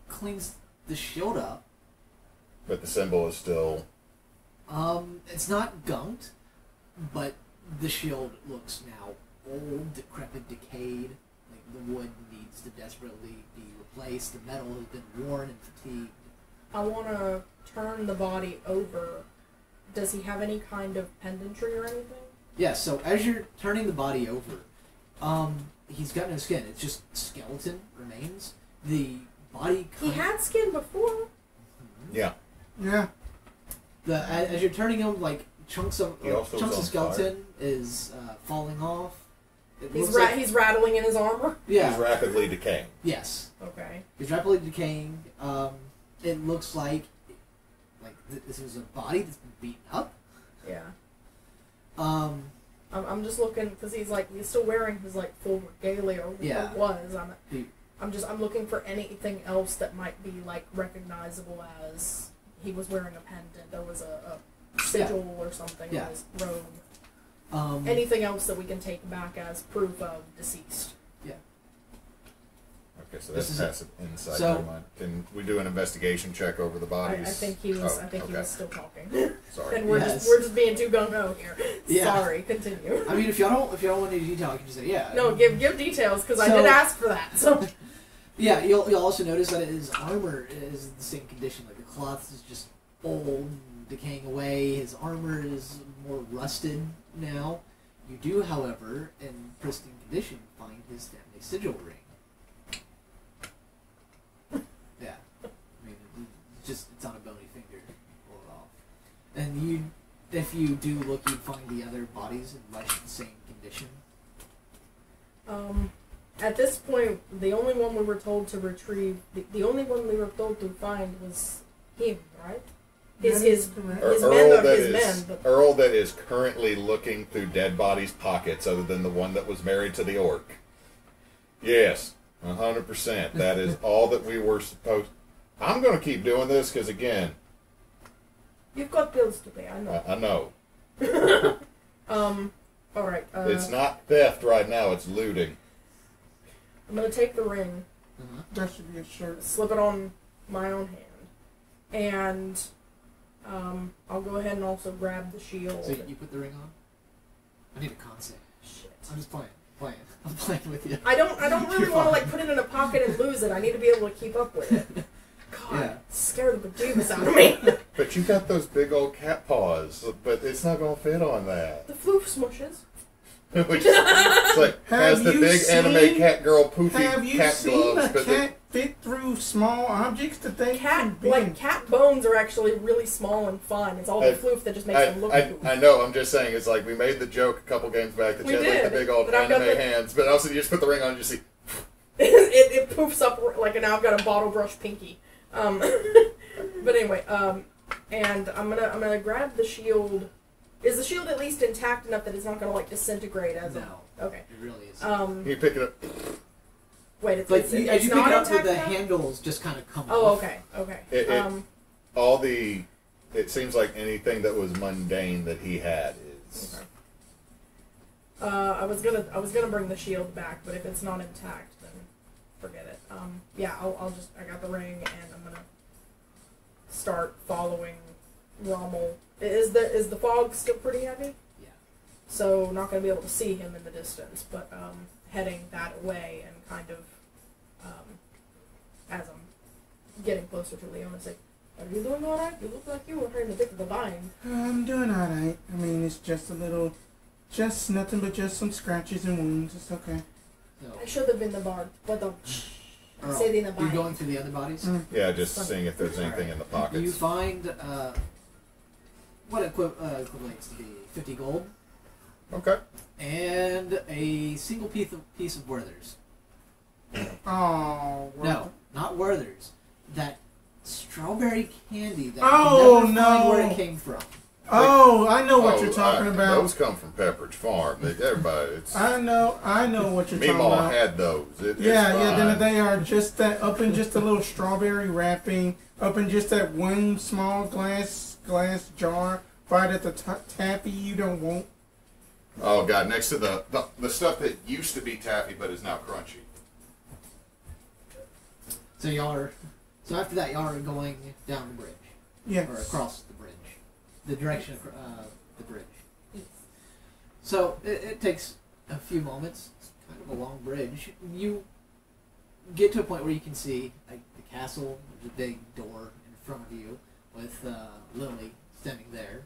Cleans the shield up. But the symbol is still. It's not gunked, but the shield looks now old, decrepit, decayed. Like the wood needs to desperately be replaced. The metal has been worn and fatigued. I want to turn the body over. Does he have any kind of pendantry or anything? Yeah. So as you're turning the body over, he's got no skin. It's just skeleton remains. The body. He had skin before. Yeah. Yeah. As you're turning him, like chunks of He also was on skeleton is falling off. It He's looks like- he's rattling in his armor. yeah. He's rapidly decaying. Yes. Okay. He's rapidly decaying. It looks like this is a body that's been beaten up. Yeah. Um, I'm just looking because he's still wearing his like full regalia or Yeah. was. He- I'm looking for anything else that might be like recognizable as he was wearing a pendant. There was a sigil or something Yeah. on his robe. um, Anything else that we can take back as proof of deceased? Okay, so This that's is passive insight. so- Never mind. Can we do an investigation check over the I bodies? think he was. Oh, I think he okay. was still talking, Sorry. and we're Yes. we're just being too gung ho here. Yeah. Sorry. Continue. I mean, if y'all don't want any detail, I can just say yeah. No, give details because I So- did ask for that. So Yeah, you'll also notice that his armor is in the same condition. Like the cloth is just old, and decaying away. His armor is more rusted now. You do, however, in pristine condition, find his family sigil ring. Yeah. I mean, it's on a bony finger. Pull it off. And if you do look, you'd find the other bodies in much the same condition. At this point, the only one we were told to retrieve, the only one we were told to find was him, right? His men are his men. But Earl that is currently looking through dead bodies' pockets other than the one that was married to the orc. Yes, 100%. That is all that we were supposed... I'm going to keep doing this because, again... You've got bills to pay, I know. I know. Alright. It's not theft right now, it's looting. I'm going to take the ring. That should be a shirt. Slip it on my own hand. And... I'll go ahead and also grab the shield. So you put the ring on? I need a concept. Shit. I'm just playing. I'm playing with you. I don't really want to like put it in a pocket and lose it. I need to be able to keep up with it. God, Yeah. scare the bejeebus out of me. But you got those big old cat paws, but it's not going to fit on that. The floof smushes. Which is, it's like, has the big anime cat girl poofy Have you cat seen gloves, a but cat fit through small objects that they can Cat bones are actually really small and fun. It's all the floof that just makes them look cool. I know, I'm just saying, it's like we made the joke a couple games back that We you had like the did, big old but I've got anime the- hands, but also you just put the ring on and you see, it poofs up like now I've got a bottle brush pinky. But anyway, and I'm gonna grab the shield. Is the shield at least intact enough that it's not gonna like disintegrate as No. Okay. It really is. you pick it up. Wait, it's Like, it's, as it's you pick not it up, intact the now? handles just kind of come Oh, off. okay. It seems like anything that was mundane that he had is... Okay. I was gonna bring the shield back, but if it's not intact, then forget it. Yeah, I got the ring, and I'm gonna start following Rommel. Is the fog still pretty heavy? Yeah. So not gonna be able to see him in the distance, but heading that way and kind of as I'm getting closer to Leona, say, "Are you doing all right? You look like you were in a bit of a bind." I'm doing alright. I mean, it's just just nothing but just some scratches and wounds. It's okay. So, I should have been the bard, but I Earl, said in a you're bind. going through the other bodies? Yeah, just seeing if there's anything in the pockets. You find what equates to be 50 gold Okay. and a single piece of Werther's. Oh. No, not Werther's. That strawberry candy that Oh, you can never find no. where it came from. Oh, I know what you're talking about. Those come from Pepperidge Farm. Everybody, it's... I know what you're talking Meemaw about. had those. Yeah, it's then fine. they are just that up in just a little strawberry wrapping, up in just that one small glass jar, right at the taffy you don't want. Oh god, next to the stuff that used to be taffy but is now crunchy. So after that, y'all are going down the bridge. Yes. Or across the bridge. The direction of the bridge. So it takes a few moments. It's kind of a long bridge. You get to a point where you can see like the castle. There's a big door in front of you with Lily standing there.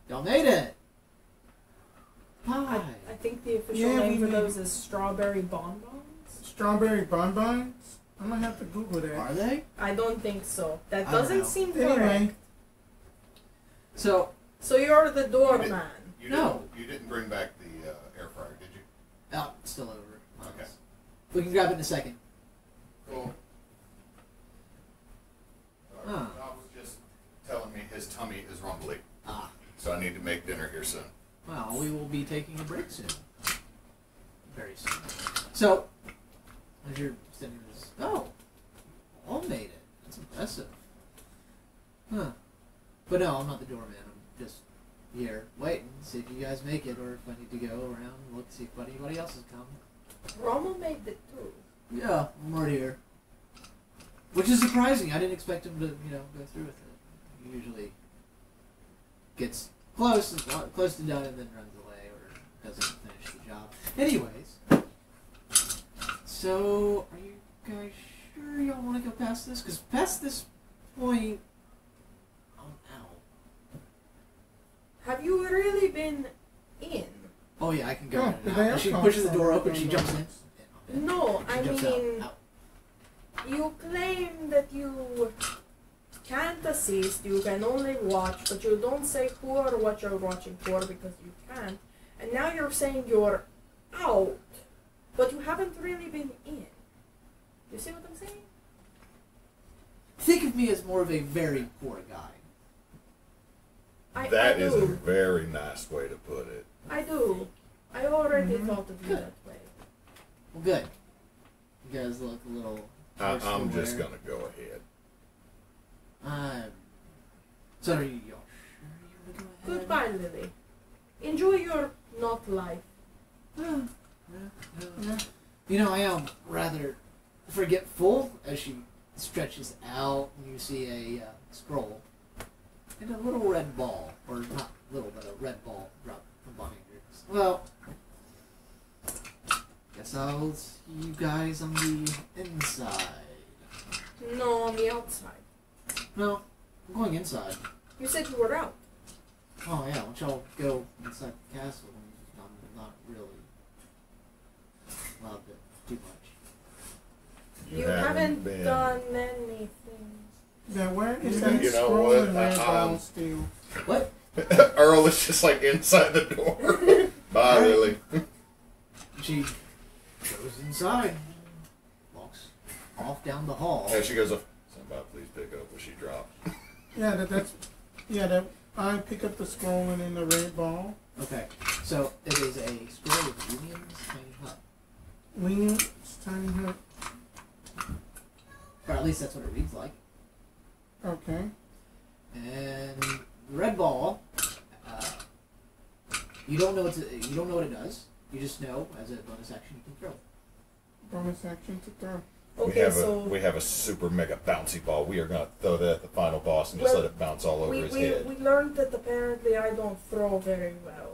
Y'all made it! Hi! I think the official Yeah, name we for made- those is strawberry bonbons. Strawberry bonbons? I'm gonna have to Google that. Are they? I don't think so. That I don't doesn't know. seem correct. Anyway, So, So you're the doorman. No. You didn't bring back the air fryer, did you? oh, it's still over. Okay. We can grab it in a second. Cool. Huh. Rob was just telling me his tummy is rumbly, Ah. so I need to make dinner here soon. Well, we will be taking a break soon. Very soon. So, as you're standing there, all made it. That's impressive. Huh. But no, I'm not the doorman. I'm just here waiting, see if you guys make it, or if I need to go around and look, see if anybody else has come. Rommel made it too. Yeah, I'm right here. Which is surprising. I didn't expect him to, go through with it. He usually gets close to done and then runs away or doesn't finish the job. Anyways, so are you guys sure y'all want to go past this? Because past this point, I'm out. Have you really been yeah, I can go Oh, in did and they out. have She cars pushes the on door the open, she window? jumps in. No, She I jumps mean, out. you claim that you can't assist, you can only watch, but you don't say who or what you're watching for because you can't. And now you're saying you're out, but you haven't really been in. You see what I'm saying? Think of me as more of a very poor guy. That I is do. a very nice way to put it. I do. I already Mhm. thought of you that way. Well, good. You guys look a little. I'm worse just for wear. gonna go ahead. So are you sure you want to go ahead? Goodbye, Lily. Enjoy your not life. Yeah. You know, I am rather forgetful as she stretches out and you see a scroll and a little red ball, or not little, but a red ball drop from behind her. Well, guess I'll see you guys on the inside. No, on the outside. No, I'm going inside. You said you were out. Oh yeah, once y'all go inside the castle, I'm not really allowed to do much. You haven't done anything. Yeah, where is that You know scroll what? and red ball still? What? Earl is just like inside the door. Bye, Lily. She goes inside, walks off down the hall. As she goes up, somebody please pick up what she dropped. Yeah, that I pick up the scroll and then the red ball. Okay, so it is a scroll of William's tiny hut. William's tiny hut. Or at least that's what it reads like. Okay. And the red ball, you don't know what it does. You just know as a bonus action you can throw. Bonus action to throw. Okay, we have a super mega bouncy ball. We are gonna throw that at the final boss and just Well, let it bounce all over his we head. learned that apparently I don't throw very well.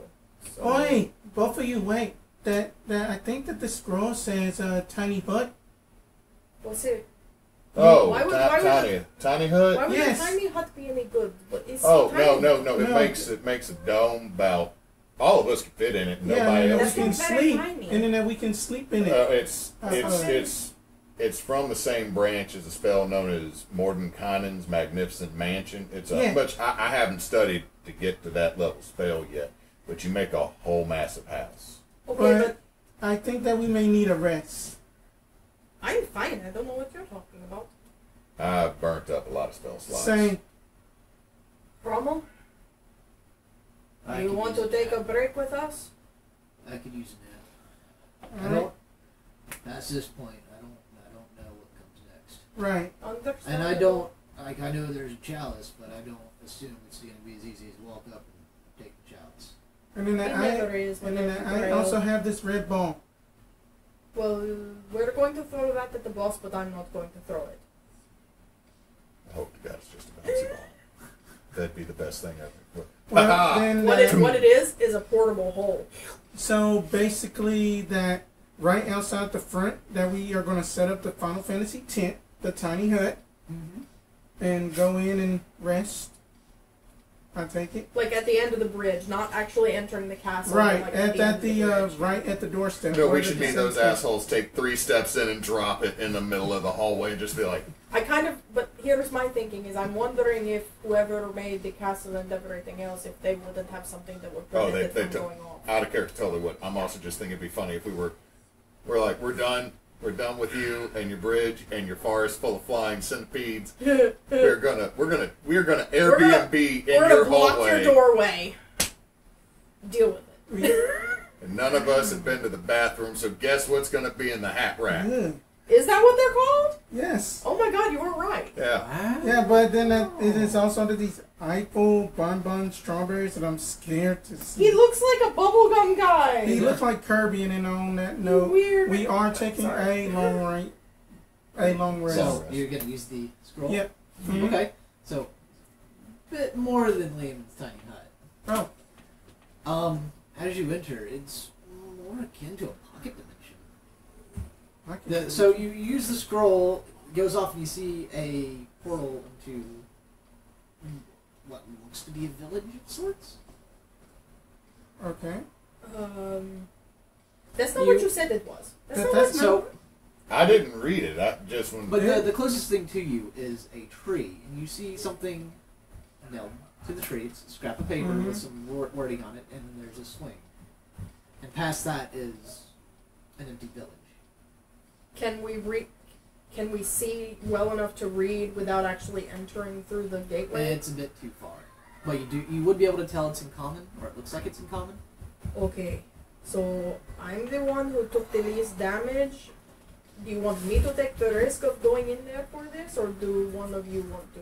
So Oh, wait, both of you, wait. That I think that the scroll says tiny hut. What's it? Oh, Why would- tiny hut. Why would Yes. a tiny hut be any good? But it's Oh tiny. no! It No. makes a dome about all of us can fit in it. Yeah, Nobody and then we else. That's can not very sleep, tiny. and then we can sleep in it. It's from the same branch as a spell known as Mordenkainen's Magnificent Mansion. It's Yeah. I haven't studied to get to that level spell yet, but you make a whole massive house. Okay, But I think that we may need a rest. I'm fine. I don't know what you're talking about. I've burnt up a lot of spell slots. Same. Rommel, I you could want use to take a nap. break with us? I could use a nap. I Alright. don't. Past this point, I don't know what comes next. Right. Understand? And I don't. Like, I know there's a chalice, but I don't assume it's going to be as easy as walk up and take the chalice. And then It never is. and then whenever I Grail- also have this red ball. Well, we're going to throw that at the boss, but I'm not going to throw it. I hope to God it's just a bouncy ball. That'd be the best thing ever. Well, then, What it is a portable hole. so basically, that right outside the front, that we are going to set up the Final Fantasy tent, the tiny hut, Mm-hmm. and go in and rest. I take it. Like at the end of the bridge, not actually entering the castle. Right like at end of the bridge. right at the doorstep. No, we Right should at be the those center. assholes. Take 3 steps in and drop it in the middle of the hallway and just be like, I kind of, but here's my thinking: is I'm wondering if whoever made the castle and everything else, if they wouldn't have something that would oh, prevent they it from took going off. out of character. Totally would. I'm also just thinking it'd be funny if we're like, we're done. We're done with you and your bridge and your forest full of flying centipedes. We're gonna Airbnb in We're gonna your block hallway. your doorway. Deal with it. And none of us have been to the bathroom, so guess what's gonna be in the hat rack? Yeah. Is that what they're called? Yes. Oh my God, you were right. Yeah. Yeah, but then it is also under these Eiffel bonbon strawberries that I'm scared to see. He looks like a bubblegum guy. He looks like Kirby, and then on that note, Weird. we are taking Sorry. a long rest. So you're going to use the scroll. Yep. Mhm. Okay. So a bit more than Lehman's tiny hut. Oh, As you enter, it's more akin to a pocket dimension. I can So you use the scroll, it goes off, and you see a portal into what looks to be a village of sorts. Okay. That's not what you said it was. That's not what So, I didn't read it. I just when. but the closest thing to you is a tree, and you see something nailed to the tree. It's a scrap of paper with some wording on it, and then there's a swing. And past that is an empty village. Can we see well enough to read without actually entering through the gateway? It's a bit too far. But you would be able to tell it's in common, or it looks like it's in common. Okay, so I'm the one who took the least damage. Do you want me to take the risk of going in there for this, or do one of you want to?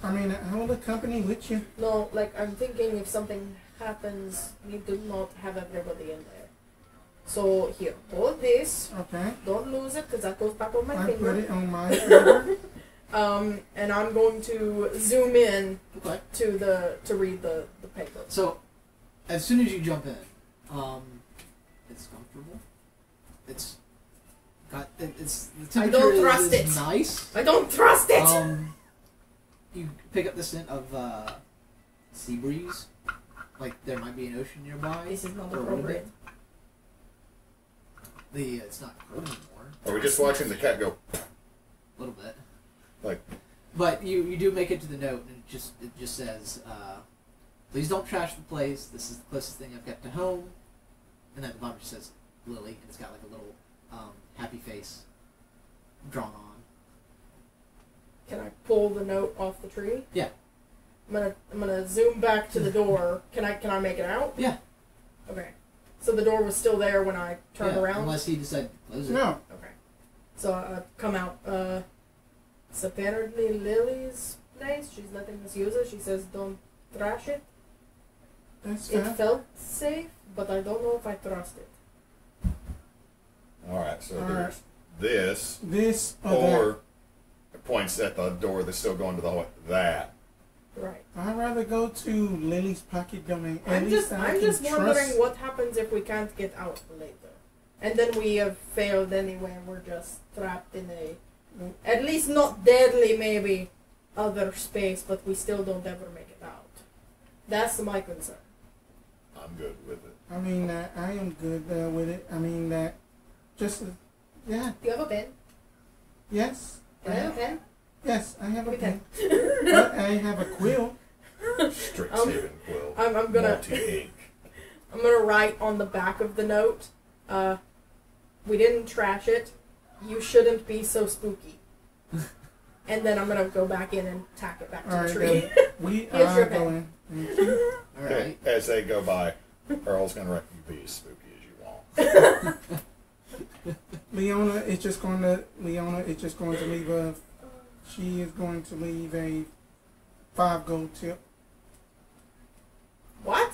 I mean, I will accompany with you. No, like I'm thinking if something happens, we do not have everybody in there. So here, hold this. Okay. Don't lose it because that goes back on my I finger. put it on my finger. And I'm going to zoom in Okay. to read the paper. So, as soon as you jump in, it's comfortable. It's the I temperature don't trust is it. nice. I don't trust it. You pick up the scent of sea breeze, like there might be an ocean nearby. This is not or a little appropriate. bit. It's not cold anymore. Are we just watching the cat go? A little bit. Like. But you do make it to the note, and it just says, "Please don't trash the place. This is the closest thing I've got to home." And then the bottom just says Lily, and it's got like a little happy face drawn on. Can I pull the note off the tree? Yeah. I'm gonna zoom back to the door. Can I make it out? Yeah. Okay. So the door was still there when I turned Yeah, around? unless he decided to close it. No. Okay. So I come out. It's apparently Lily's place. She's letting us use it. She says don't trash it. That's It fair. felt safe, but I don't know if I trust it. All right. So All there's this, This or or it points at the door that's still going to the hallway. That. Right. that. I'd rather go to Lily's pocket domain. At I'm least just I can wondering trust. what happens if we can't get out later. And then we have failed anyway and we're just trapped in a, at least not deadly maybe, other space, but we still don't ever make it out. That's my concern. I'm good with it. I mean, I am good with it. I mean, yeah, Do you have a pen? yes. Can I have a pen? Yes, I have a Give me pen. But I have a quill. Strixhaven quill. I'm gonna Multi-ink. I'm gonna write on the back of the note, we didn't trash it. You shouldn't be so spooky. And then I'm gonna go back in and tack it back to the tree. Then we Here's are your pen. going. Thank you. All Okay, right. as they go by, Earl's gonna let you be as spooky as you want. Leona is just going to leave a. She is going to leave a 5 gold tip. What?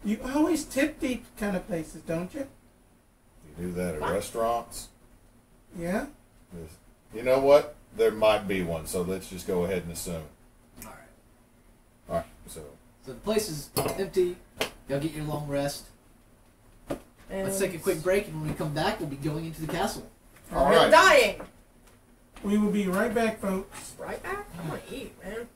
You always tip these kind of places, don't you? You do that at What? restaurants. Yeah. You know what? There might be one, so let's just go ahead and assume. All right. All right. So So the place is empty. Go get your long rest. And Let's take a quick break, and when we come back, we'll be going into the castle. all I'm right. dying. We will be right back, folks. Right back? I wanna eat, man.